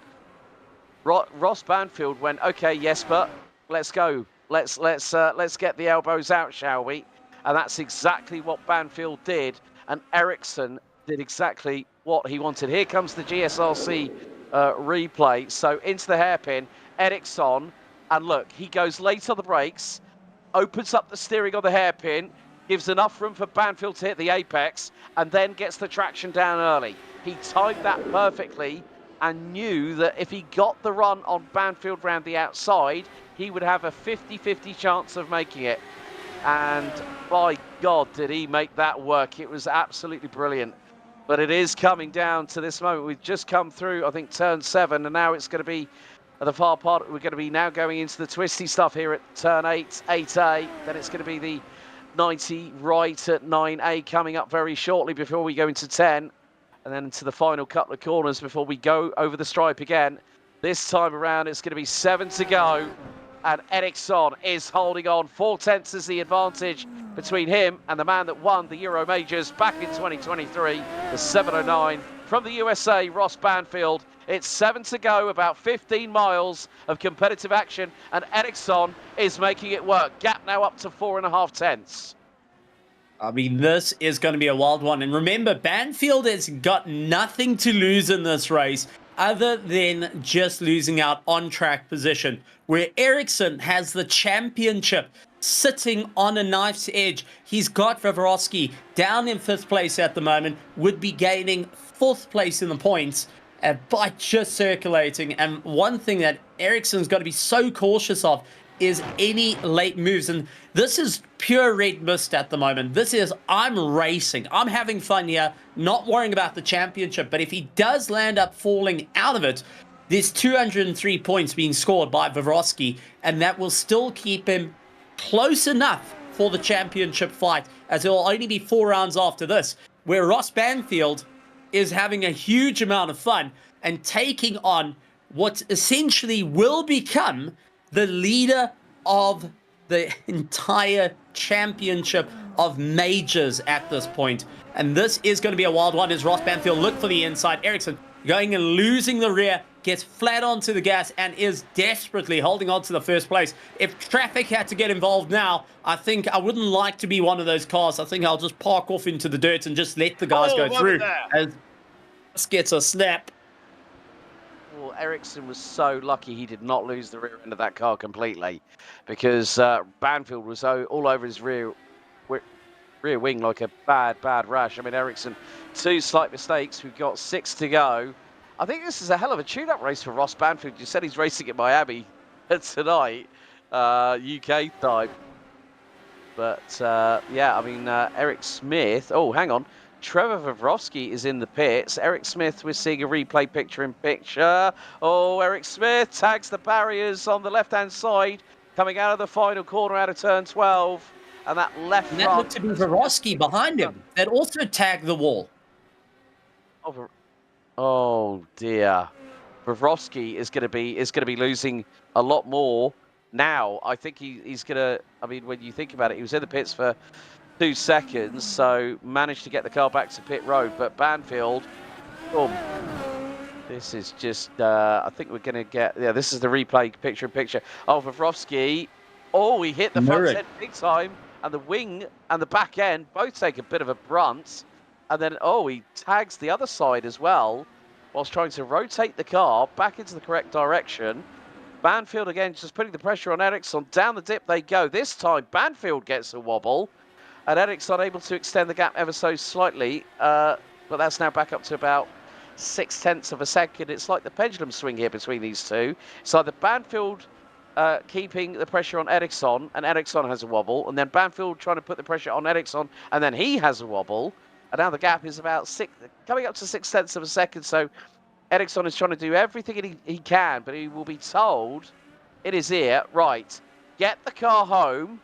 Ross Banfield went, okay, Jesper, let's go. Let's get the elbows out, shall we? And that's exactly what Banfield did. And Eriksson did exactly what he wanted. Here comes the GSRC replay. So into the hairpin, Eriksson, and look, he goes late on the brakes, opens up the steering on the hairpin, gives enough room for Banfield to hit the apex, and then gets the traction down early. He timed that perfectly and knew that if he got the run on Banfield round the outside, he would have a 50-50 chance of making it. And by God, did he make that work. It was absolutely brilliant. But it is coming down to this moment. We've just come through, I think, turn 7, and now it's going to be at the far part. We're going to be now going into the twisty stuff here at turn 8, 8A. Then it's going to be the 90 right at 9A coming up very shortly before we go into 10. And then into the final couple of corners before we go over the stripe again. This time around, it's going to be 7 to go. And Eriksson is holding on. 4/10 is the advantage between him and the man that won the Euro Majors back in 2023, the 709 from the USA, Ross Banfield. It's 7 to go, about 15 miles of competitive action, and Ericsson is making it work. Gap now up to 4.5 tenths. I mean, this is going to be a wild one. And remember, Banfield has got nothing to lose in this race other than just losing out on track position, where Ericsson has the championship sitting on a knife's edge. He's got Vavrosky down in 5th place at the moment, would be gaining 4th place in the points by just circulating. And one thing that Ericsson's got to be so cautious of is any late moves. And this is pure red mist at the moment. This is, I'm racing. I'm having fun here, not worrying about the championship. But if he does land up falling out of it, there's 203 points being scored by Vavrosky, and that will still keep him close enough for the championship fight, as it will only be 4 rounds after this, where Ross Banfield is having a huge amount of fun and taking on what essentially will become the leader of the entire championship of majors at this point. And this is going to be a wild one as Ross Banfield look for the inside. Ericsson going and losing the rear, gets flat onto the gas and is desperately holding on to the 1st place. If traffic had to get involved now, I think I wouldn't like to be one of those cars. I think I'll just park off into the dirt and just let the guys go through. As this gets a snap. Well, Ericsson was so lucky he did not lose the rear end of that car completely, because Banfield was all over his rear wing like a bad rash. I mean, Ericsson, 2 slight mistakes. We've got 6 to go. I think this is a hell of a tune-up race for Ross Banfield. You said he's racing at Miami tonight, UK time. But, yeah, I mean, Eric Smith. Oh, hang on. Trevor Vavrosky is in the pits. Eric Smith, we're seeing a replay picture-in-picture. Oh, Eric Smith tags the barriers on the left-hand side, coming out of the final corner out of turn 12. And that left and that looked to be Vavrosky behind him. That also tagged the wall. Oh dear. Vavrosky is going to be losing a lot more now. I think he's going to, I mean, when you think about it, he was in the pits for 2 seconds, so managed to get the car back to pit road. But Banfield, this is just, I think we're going to get, yeah, this is the replay picture-in-picture. Oh, Vavrosky, oh, he hit the front end big time, and the wing and the back end both take a bit of a brunt. And then, oh, he tags the other side as well, whilst trying to rotate the car back into the correct direction. Banfield, again, just putting the pressure on Ericsson. Down the dip they go. This time, Banfield gets a wobble, and Ericsson able to extend the gap ever so slightly. But that's now back up to about 0.6 of a second. It's like the pendulum swing here between these two. It's either Banfield keeping the pressure on Ericsson, and Ericsson has a wobble, and then Banfield trying to put the pressure on Ericsson, and then he has a wobble. And now the gap is about coming up to 0.6 of a second. So Ericsson is trying to do everything he can, but he will be told in his ear, right, get the car home,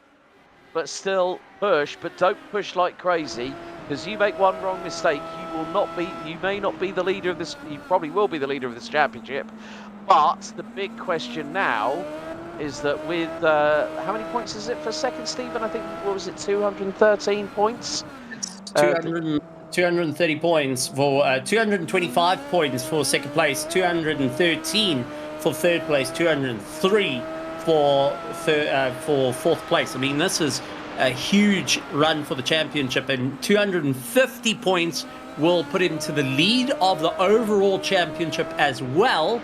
but still push, but don't push like crazy, because you make one wrong mistake, you may not be the leader of this, you probably will be the leader of this championship. But the big question now is that with, how many points is it for second, Stephen? I think, what was it, 213 points? 230 points for 225 points for second place, 213 for third place, 203 for 4th place. I mean, this is a huge run for the championship, and 250 points will put him to the lead of the overall championship as well.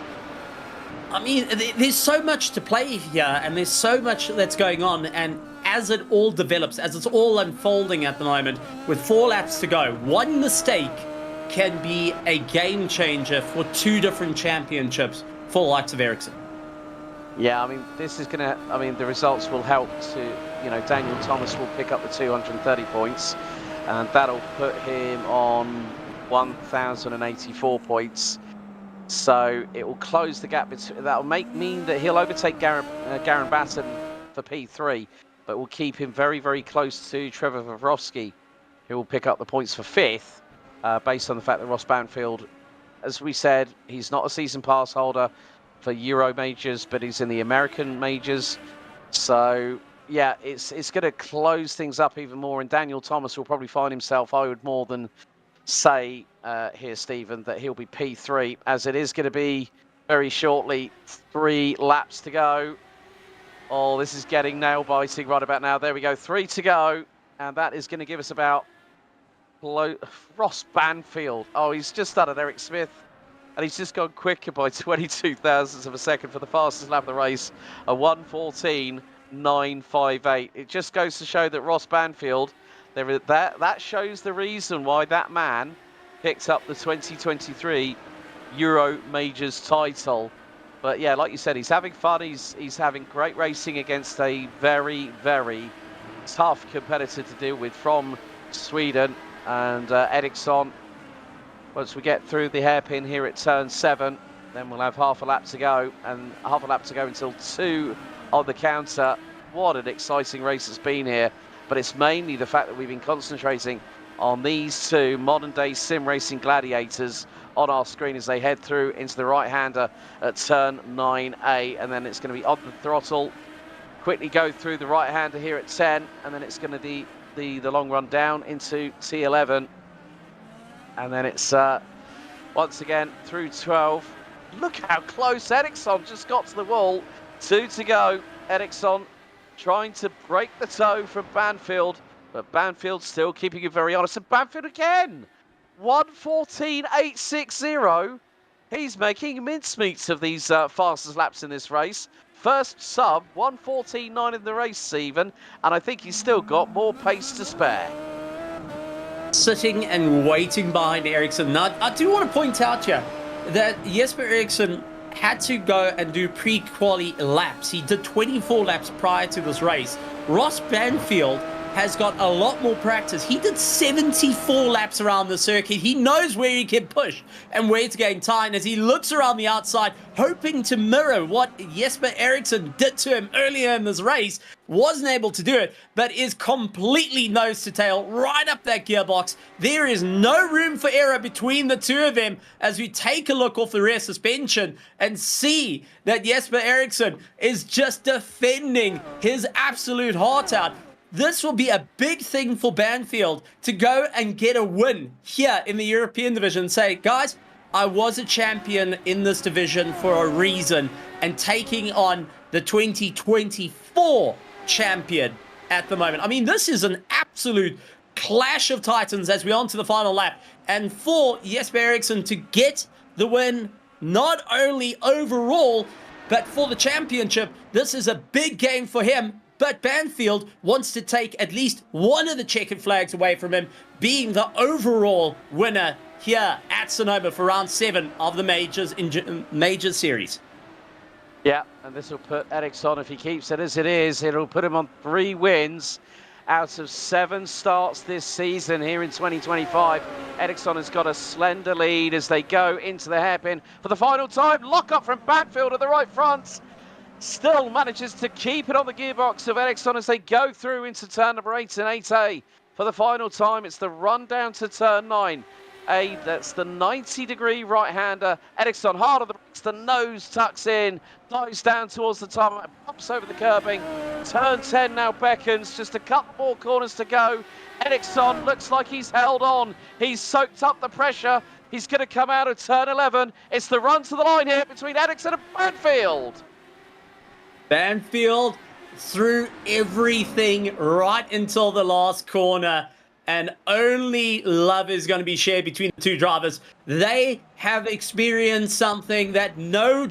I mean, there's so much to play here, and there's so much that's going on, and as it all develops, as it's all unfolding at the moment, with 4 laps to go, one mistake can be a game changer for 2 different championships for the likes of Ericsson. Yeah, I mean, this is going to, I mean, the results will help to, you know, Daniel Thomas will pick up the 230 points, and that'll put him on 1,084 points. So it will close the gap. That'll mean that he'll overtake Garen Batten for P3, but will keep him very, very close to Trevor Vavrosky, who will pick up the points for 5th, based on the fact that Ross Banfield, as we said, he's not a season pass holder for Euro majors, but he's in the American majors. So yeah, it's going to close things up even more, and Daniel Thomas will probably find himself owed more than say here, Stephen, that he'll be P3, as it is going to be very shortly 3 laps to go. Oh, this is getting nail-biting right about now. There we go, 3 to go. And that is going to give us about Ross Banfield. Oh, he's just done it, Eric Smith. And he's just gone quicker by 22 thousandths of a second for the fastest lap of the race, a 1:14.958. It just goes to show that Ross Banfield, that shows the reason why that man picked up the 2023 Euro Majors title. But yeah, like you said, he's having fun. He's having great racing against a very, very tough competitor to deal with from Sweden. And Ericsson, once we get through the hairpin here at turn 7, then we'll have half a lap to go, and half a lap to go until 2 on the counter. What an exciting race it's been here. But it's mainly the fact that we've been concentrating on these 2 modern-day sim racing gladiators on our screen as they head through into the right-hander at turn 9A, and then it's going to be on the throttle, quickly go through the right-hander here at 10, and then it's going to be the long run down into T11, and then it's once again through 12. Look how close Ericsson just got to the wall. 2 to go. Ericsson trying to break the toe from Banfield, but Banfield still keeping it very honest. And Banfield again, 1:14.860. He's making mincemeats of these fastest laps in this race. First sub, 1:14.9 in the race even, and I think he's still got more pace to spare. Sitting and waiting behind Ericsson. Now, I do want to point out here that Jesper Ericsson had to go and do pre-quali laps. He did 24 laps prior to this race. Ross Banfield has got a lot more practice. He did 74 laps around the circuit. He knows where he can push and where to gain time as he looks around the outside, hoping to mirror what Jesper Ericsson did to him earlier in this race. Wasn't able to do it, but is completely nose to tail right up that gearbox. There is no room for error between the 2 of them as we take a look off the rear suspension and see that Jesper Ericsson is just defending his absolute heart out. This will be a big thing for Banfield to go and get a win here in the European division. Say, guys, I was a champion in this division for a reason, and taking on the 2024 champion at the moment. I mean, this is an absolute clash of titans as we on to the final lap. And for Jesper Ericsson to get the win, not only overall, but for the championship, this is a big game for him. But Banfield wants to take at least one of the checkered flags away from him, being the overall winner here at Sonoma for round 7 of the Majors Series. Yeah, and this will put Ericsson, if he keeps it as it is, it'll put him on 3 wins out of 7 starts this season here in 2025. Ericsson has got a slender lead as they go into the hairpin for the final time. Lock up from Banfield at the right front. Still manages to keep it on the gearbox of Ericsson as they go through into turn number 8 and 8A. For the final time, it's the run down to turn 9. That's the 90-degree right-hander. Ericsson hard on the brakes, the nose tucks in, dives down towards the tarmac, pops over the curbing. Turn 10 now beckons, just a couple more corners to go. Ericsson looks like he's held on. He's soaked up the pressure. He's going to come out of turn 11. It's the run to the line here between Ericsson and Banfield. Banfield threw everything right until the last corner, and only love is going to be shared between the 2 drivers. They have experienced something that many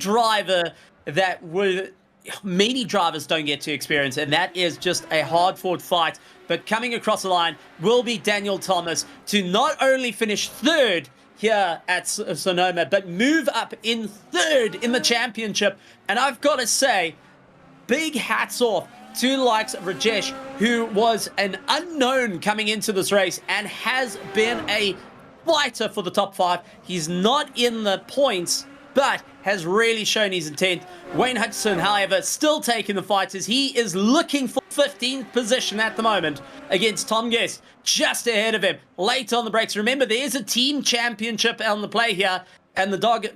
drivers don't get to experience, and that is just a hard-fought fight. But coming across the line will be Daniel Thomas to not only finish 3rd here at Sonoma, but move up in 3rd in the championship. And I've got to say, big hats off to the likes of Rajesh, who was an unknown coming into this race and has been a fighter for the top 5. He's not in the points, but has really shown his intent. Wayne Hutchinson, however, still taking the fight as he is looking for 15th position at the moment against Tom Guest, just ahead of him. Late on the brakes. Remember, there is a team championship on the play here, and the Dog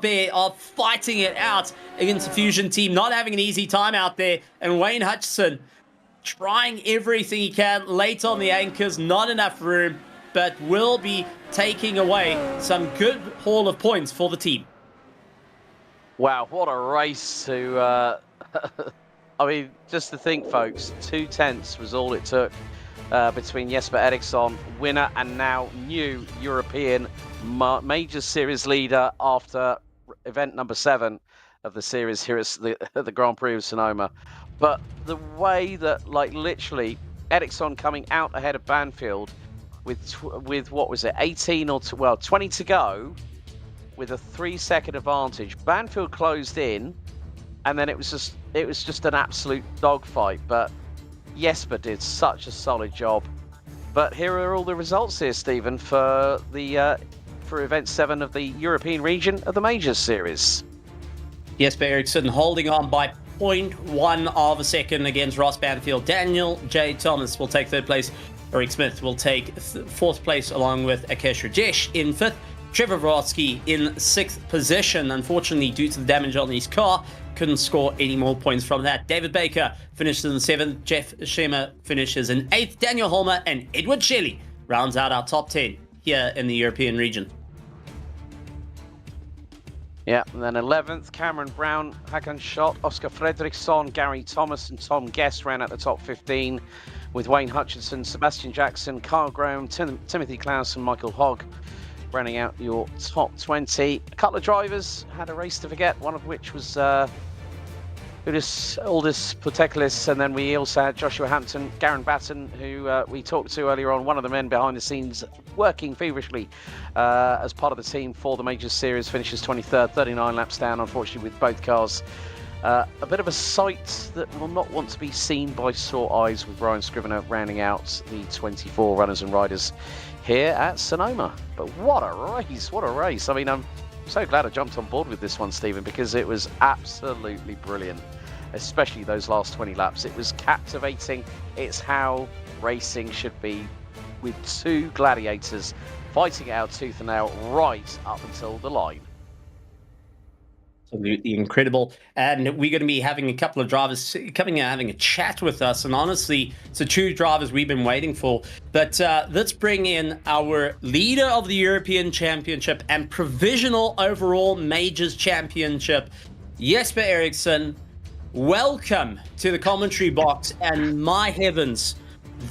Bear are fighting it out against the Fusion team, not having an easy time out there. And Wayne Hutchinson trying everything he can late on the anchors, not enough room. but will be taking away some good haul of points for the team. Wow, what a race to... I mean, just to think, folks, 2/10 was all it took between Jesper Eriksson, winner and now new European Major Series leader after event number 7 of the series here at the Grand Prix of Sonoma. But the way that, like, literally, Eriksson coming out ahead of Banfield with what was it, 20 to go, with a 3-second advantage. Banfield closed in, and then it was just an absolute dogfight. But Jesper did such a solid job. But here are all the results here, Stephen, for the for event 7 of the European region of the Majors Series. Jesper Eriksson holding on by 0.1 of a second against Ross Banfield. Daniel J. Thomas will take 3rd place. Eric Smith will take 4th place along with Akesh Rajesh in 5th. Trevor Vrodsky in 6th position. Unfortunately, due to the damage on his car, couldn't score any more points from that. David Baker finishes in 7th. Jeff Schemmer finishes in 8th. Daniel Holmer and Edward Shelley rounds out our top 10 here in the European region. Yeah, and then 11th, Cameron Brown, Hakan Schott, Oscar Fredriksson, Gary Thomas and Tom Guest ran at the top 15, with Wayne Hutchinson, Sebastian Jackson, Carl Graham, Timothy Klaus and Michael Hogg rounding out your top 20. A couple of drivers had a race to forget, one of which was Aldis Puteklis, and then we also had Joshua Hampton, Garen Batten, who we talked to earlier on, one of the men behind the scenes working feverishly as part of the team for the Majors Series, finishes 23rd, 39 laps down, unfortunately, with both cars. A bit of a sight that will not want to be seen by sore eyes, with Brian Scrivener rounding out the 24 runners and riders here at Sonoma. But what a race, what a race. I mean, I'm so glad I jumped on board with this one, Stephen, because it was absolutely brilliant, especially those last 20 laps. It was captivating. It's how racing should be, with 2 gladiators fighting it out tooth and nail right up until the line. Absolutely incredible. And we're going to be having a couple of drivers coming and having a chat with us. And honestly, it's the 2 drivers we've been waiting for. But let's bring in our leader of the European Championship and provisional overall Majors Championship, Jesper Eriksson. Welcome to the commentary box. And my heavens,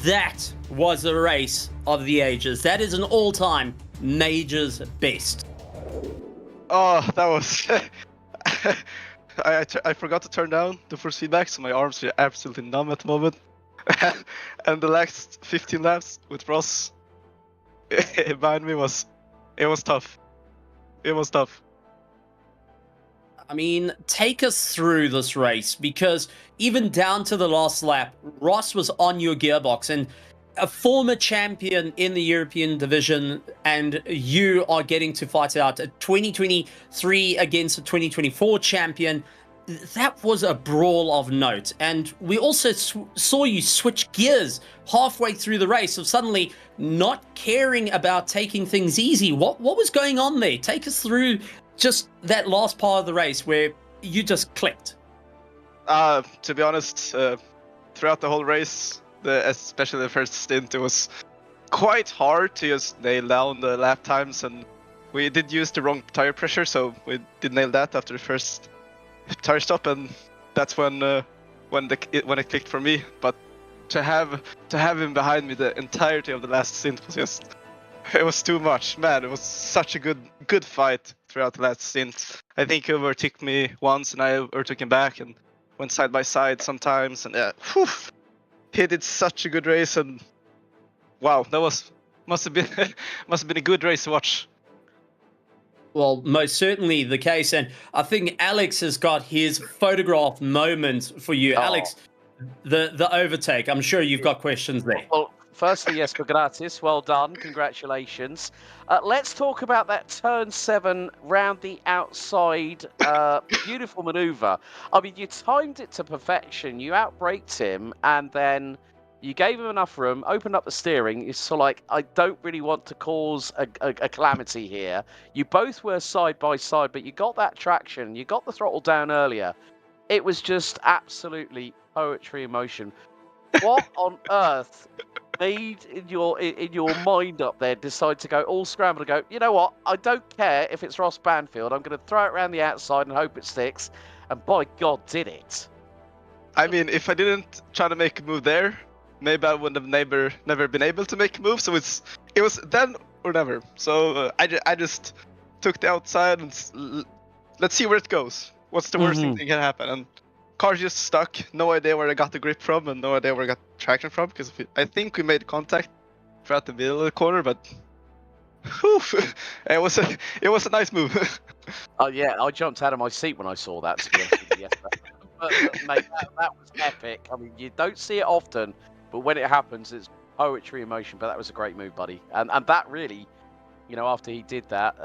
that was a race of the ages. That is an all-time Majors best. Oh, that was... I forgot to turn down the force feedback, so my arms were absolutely numb at the moment. And the last 15 laps with Ross behind me was tough. It was tough. I mean, take us through this race, because even down to the last lap, Ross was on your gearbox, and a former champion in the European division, and you are getting to fight out a 2023 against a 2024 champion. That was a brawl of note. And we also saw you switch gears halfway through the race, of suddenly not caring about taking things easy. What was going on there? Take us through just that last part of the race where you just clicked. To be honest, throughout the whole race, especially the first stint, it was quite hard to just nail down the lap times, and we did use the wrong tire pressure, so we did nail that after the first tire stop, and that's when it clicked for me. But to have him behind me the entirety of the last stint was it was too much, man. It was such a good fight throughout the last stint. I think he overtook me once, and I overtook him back, and went side by side sometimes, and he did such a good race, and wow, that must have been a good race to watch. Well, most certainly the case, and I think Alex has got his photograph moment for you. Alex, the overtake. I'm sure you've got questions there. Well, firstly, Jesper, gratis. Well done. Congratulations. Let's talk about that turn 7 round the outside. Beautiful maneuver. I mean, you timed it to perfection. You outbraked him, and then you gave him enough room, opened up the steering. It's sort of like, I don't really want to cause a calamity here. You both were side by side, but you got that traction. You got the throttle down earlier. It was just absolutely poetry in motion. What on earth made in your mind up there decide to go all scramble and go, you know what? I don't care if it's Ross Banfield. I'm going to throw it around the outside and hope it sticks. And by God, did it? I mean, if I didn't try to make a move there, maybe I would have never been able to make a move. So it was then or never. So I just took the outside and let's see where it goes. What's the worst thing that can happen? And car just stuck. No idea where I got the grip from, and no idea where I got traction from. Because I think we made contact throughout the middle of the corner, but whew, it was a nice move. Oh yeah, I jumped out of my seat when I saw that. To be honest with you. But mate, that was epic. I mean, you don't see it often, but when it happens, it's poetry in motion. But that was a great move, buddy. And that really, after he did that,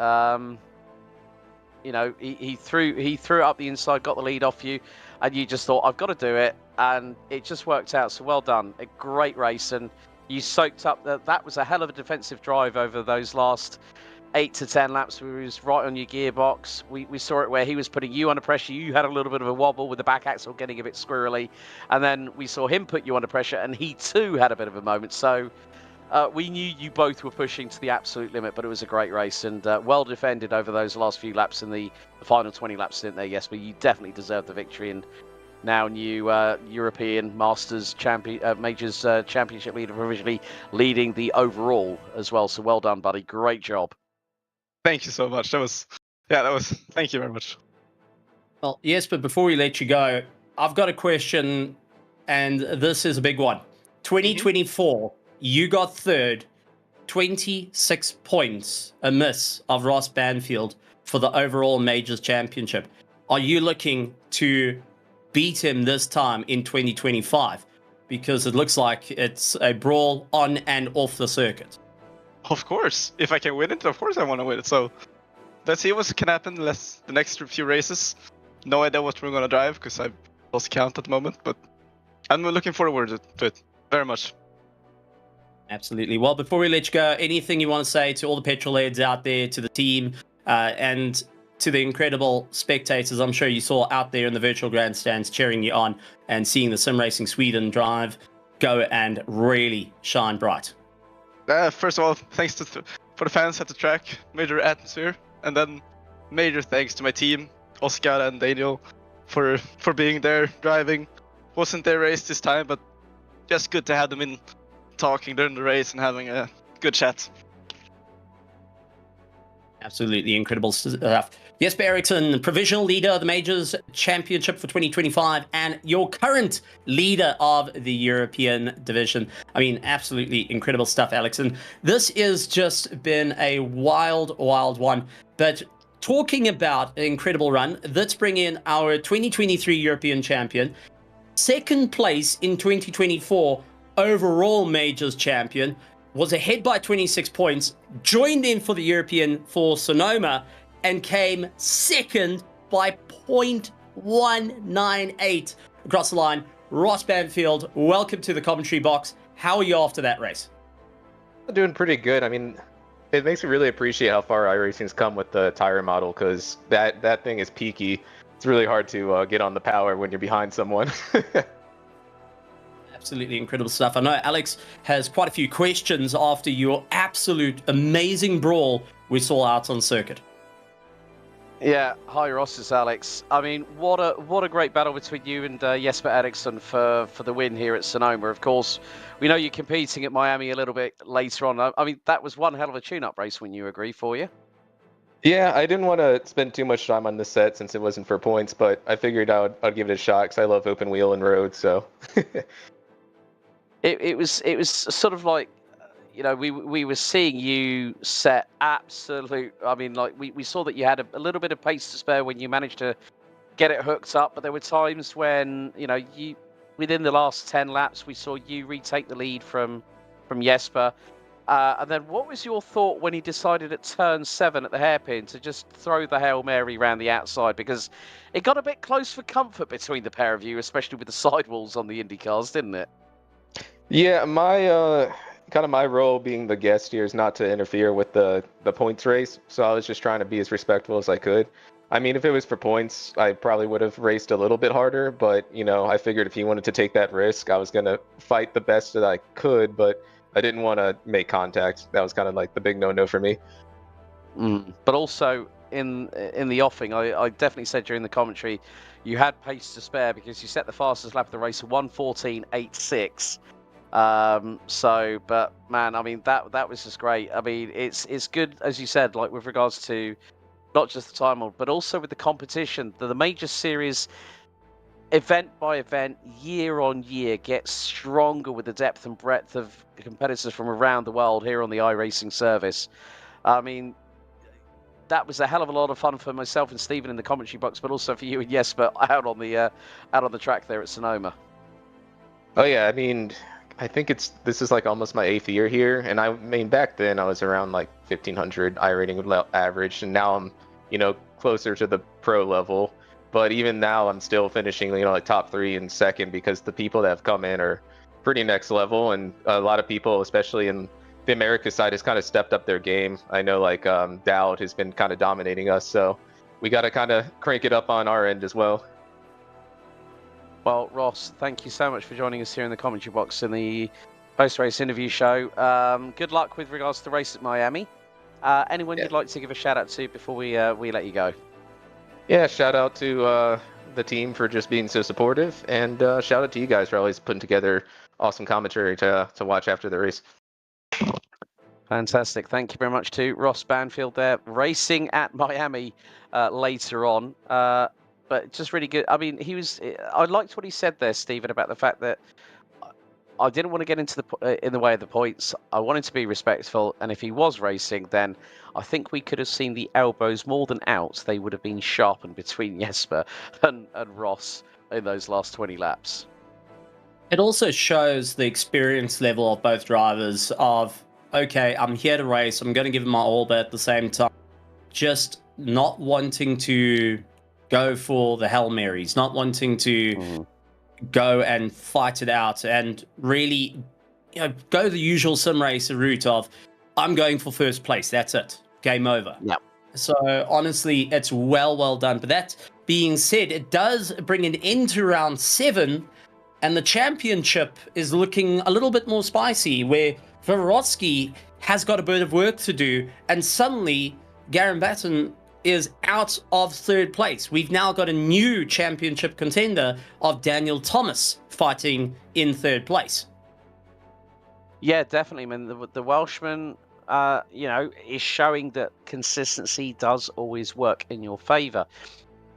he threw it up the inside, got the lead off you, and you just thought, I've got to do it, and it just worked out. So well done, a great race, and you soaked up that was a hell of a defensive drive over those last 8 to 10 laps. We was right on your gearbox. We saw it where he was putting you under pressure. You had a little bit of a wobble with the back axle getting a bit squirrely, and then we saw him put you under pressure, and he too had a bit of a moment. So we knew you both were pushing to the absolute limit, but it was a great race and well defended over those last few laps in the final 20 laps, didn't there? Yes, but you definitely deserved the victory, and now new European Masters Majors Championship leader, provisionally leading the overall as well. So well done, buddy. Great job. Thank you so much. Thank you very much. Well, yes, but before we let you go, I've got a question, and this is a big one. 2024, you got third, 26 points, a miss of Ross Banfield for the overall Majors Championship. Are you looking to beat him this time in 2025? Because it looks like it's a brawl on and off the circuit. Of course. If I can win it, of course I want to win it. So let's see what can happen the next few races. No idea what we're going to drive because I've lost count at the moment, but I'm looking forward to it very much. Absolutely. Well, before we let you go, anything you want to say to all the petrol heads out there, to the team, and to the incredible spectators I'm sure you saw out there in the virtual grandstands cheering you on and seeing the SimRacing Sweden drive go and really shine bright? First of all, thanks for the fans at the track, major atmosphere, and then major thanks to my team, Oscar and Daniel, for being there, driving. Wasn't their race this time, but just good to have them in talking during the race and having a good chat. Absolutely incredible stuff. Jesper Eriksson, provisional leader of the Majors Championship for 2025 and your current leader of the European division. I mean, absolutely incredible stuff, Alex. And this has just been a wild, wild one. But talking about an incredible run, let's bring in our 2023 European champion, second place in 2024 overall Majors champion, was ahead by 26 points, joined in for the European for Sonoma, and came second by 0.198 across the line. Ross Banfield, welcome to the commentary box. How are you after that race? I'm doing pretty good. I mean, it makes me really appreciate how far iRacing's come with the tire model, because that thing is peaky. It's really hard to get on the power when you're behind someone. Absolutely incredible stuff. I know Alex has quite a few questions after your absolute amazing brawl we saw out on circuit. Yeah, hi Ross, it's Alex. I mean, what a great battle between you and Jesper Eriksson for the win here at Sonoma. Of course, we know you're competing at Miami a little bit later on. I mean, that was one hell of a tune-up race, wouldn't you agree, for you? Yeah, I didn't want to spend too much time on this set since it wasn't for points, but I figured I'd give it a shot because I love open wheel and road, so... It was sort of like, you know, we were seeing you set absolute. I mean, like we saw that you had a little bit of pace to spare when you managed to get it hooked up, but there were times when, you know, you within the last 10 laps we saw you retake the lead from Jesper. And then what was your thought when he decided at turn 7 at the hairpin to just throw the Hail Mary around the outside? Because it got a bit close for comfort between the pair of you, especially with the sidewalls on the Indy cars, didn't it? Yeah, my kind of my role being the guest here is not to interfere with the points race, so I was just trying to be as respectful as I could. I mean, if it was for points, I probably would have raced a little bit harder, but, you know, I figured if he wanted to take that risk, I was going to fight the best that I could, but I didn't want to make contact. That was kind of like the big no-no for me. But also in the offing, I definitely said during the commentary, you had pace to spare because you set the fastest lap of the race at 1:14.86. But man, I mean that was just great. I mean, it's good, as you said, like with regards to not just the time, but also with the competition. The major series, event by event, year on year, gets stronger with the depth and breadth of competitors from around the world here on the iRacing service. I mean, that was a hell of a lot of fun for myself and Stephen in the commentary box, but also for you and Jesper out on the track there at Sonoma. Oh yeah, I mean, I think this is like almost my 8th year here, and I mean back then I was around like 1500 iRating average, and now I'm closer to the pro level. But even now I'm still finishing like top 3 and second because the people that have come in are pretty next level, and a lot of people, especially in the America side, has kind of stepped up their game. I know like Dowd has been kind of dominating us, so we got to kind of crank it up on our end as well. Well, Ross, thank you so much for joining us here in the commentary box in the post-race interview show. Good luck with regards to the race at Miami. Anyone you'd like to give a shout out to before we let you go? Yeah, shout out to the team for just being so supportive, and shout out to you guys for always putting together awesome commentary to watch after the race. Fantastic. Thank you very much to Ross Banfield there, racing at Miami later on. But just really good. I mean, I liked what he said there, Stephen, about the fact that I didn't want to get in the way of the points. I wanted to be respectful, and if he was racing, then I think we could have seen the elbows more than out. They would have been sharpened between Jesper and Ross in those last 20 laps. It also shows the experience level of both drivers of, okay, I'm here to race, I'm going to give it my all, but at the same time, just not wanting to go for the Hail Marys, not wanting to go and fight it out and really go the usual sim racer route of, I'm going for first place, that's it, game over. Yep. So honestly, it's well done. But that being said, it does bring an end to round 7, and the championship is looking a little bit more spicy, where Vorosky has got a bit of work to do, and suddenly Garen Batten is out of 3rd place. We've now got a new championship contender of Daniel Thomas fighting in 3rd place. Yeah, definitely. I mean, the Welshman, is showing that consistency does always work in your favour.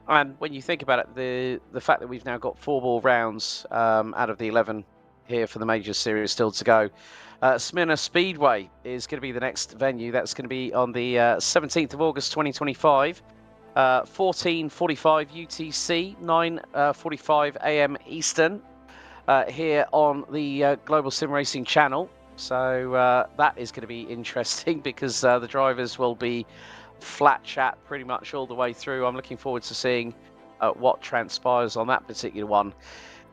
And when you think about it, the fact that we've now got 4 more rounds out of the 11 here for the major series still to go. Smyrna Speedway is going to be the next venue. That's going to be on the 17th of August 2025, 14:45 UTC, 9:45 AM Eastern, here on the Global Sim Racing channel. So that is going to be interesting because the drivers will be flat chat pretty much all the way through. I'm looking forward to seeing what transpires on that particular one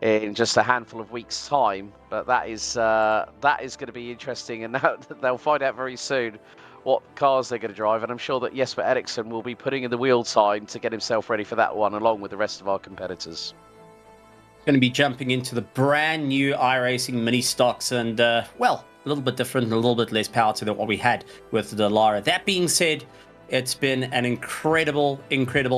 in just a handful of weeks' time. But that is going to be interesting, and they'll find out very soon what cars they're going to drive. And I'm sure that Jesper Eriksson will be putting in the wheel time to get himself ready for that one, along with the rest of our competitors. Going to be jumping into the brand new iRacing mini stocks, and well, a little bit different and a little bit less power to what we had with the Lara. That being said, it's been an incredible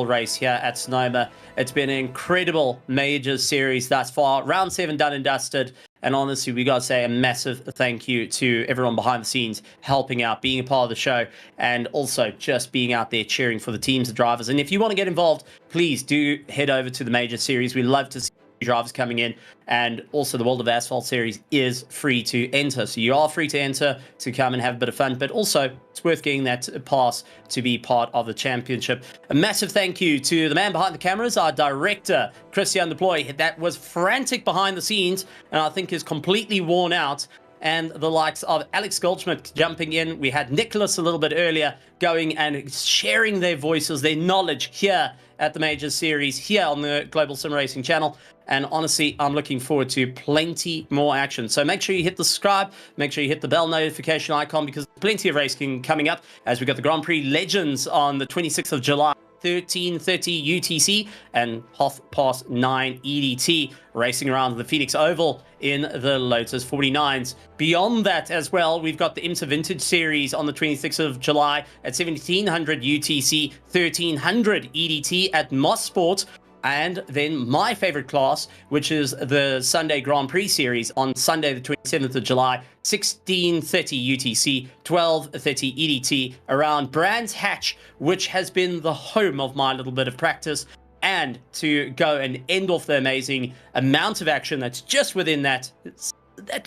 race here at Sonoma. It's been an incredible major series thus far. Round 7 done and dusted. And honestly, we got to say a massive thank you to everyone behind the scenes, helping out, being a part of the show, and also just being out there cheering for the teams and drivers. And if you want to get involved, please do head over to the major series. We love to see drivers coming in, and also the World of Asphalt series is free to enter, so you are free to enter to come and have a bit of fun, but also it's worth getting that pass to be part of the championship. A massive thank you to the man behind the cameras, our director Christian Deploy, that was frantic behind the scenes and I think is completely worn out, and the likes of Alex Goldschmidt jumping in. We had Nicholas a little bit earlier going and sharing their voices, their knowledge here at the major series here on the Global Sim Racing channel. And honestly, I'm looking forward to plenty more action. So make sure you hit the subscribe, make sure you hit the bell notification icon, because plenty of racing coming up as we got the Grand Prix Legends on the 26th of July 13:30 UTC and 9:30 EDT, racing around the Phoenix Oval in the Lotus 49s. Beyond that as well, we've got the IMSA Vintage Series on the 26th of July at 1700 UTC, 1300 EDT at Motorsport. And then my favorite class, which is the Sunday Grand Prix Series on Sunday, the 27th of July, 16:30 UTC, 12:30 EDT, around Brands Hatch, which has been the home of my little bit of practice. And to go and end off the amazing amount of action that's just within that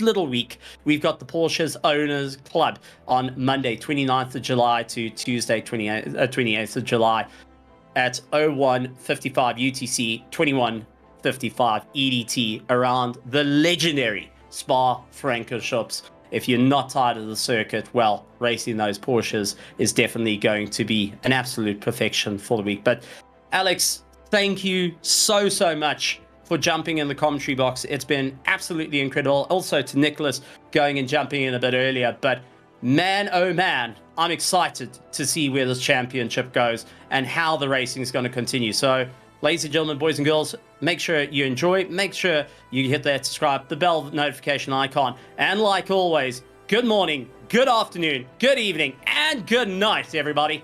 little week, we've got the Porsche's Owners Club on Monday, 29th of July to Tuesday, 28th of July. At 01:55 UTC, 21:55 EDT, around the legendary Spa-Francorchamps. If you're not tired of the circuit, well, racing those Porsches is definitely going to be an absolute perfection for the week. But Alex, thank you so much for jumping in the commentary box. It's been absolutely incredible. Also to Nicholas going and jumping in a bit earlier, but man, oh man, I'm excited to see where this championship goes and how the racing is going to continue. So, ladies and gentlemen, boys and girls, make sure you enjoy. Make sure you hit that subscribe, the bell notification icon. And like always, good morning, good afternoon, good evening, and good night, everybody.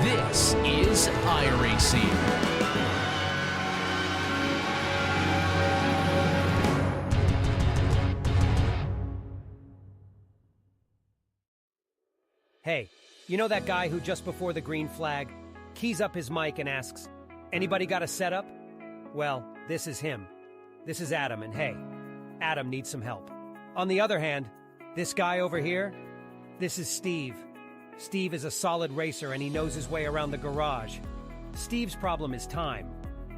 This is iRacing. Hey, you know that guy who just before the green flag keys up his mic and asks, "Anybody got a setup?" Well, this is him. This is Adam, and hey, Adam needs some help. On the other hand, this guy over here, this is Steve. Steve is a solid racer and he knows his way around the garage. Steve's problem is time.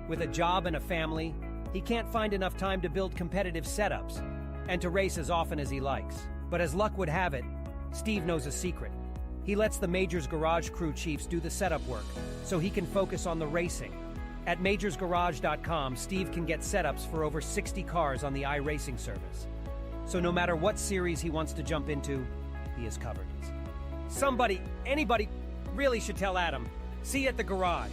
With a job and a family, he can't find enough time to build competitive setups and to race as often as he likes. But as luck would have it, Steve knows a secret. He lets the Majors Garage crew chiefs do the setup work so he can focus on the racing. At majorsgarage.com, Steve can get setups for over 60 cars on the iRacing service. So no matter what series he wants to jump into, he is covered. Anybody really should tell Adam. See you at the garage.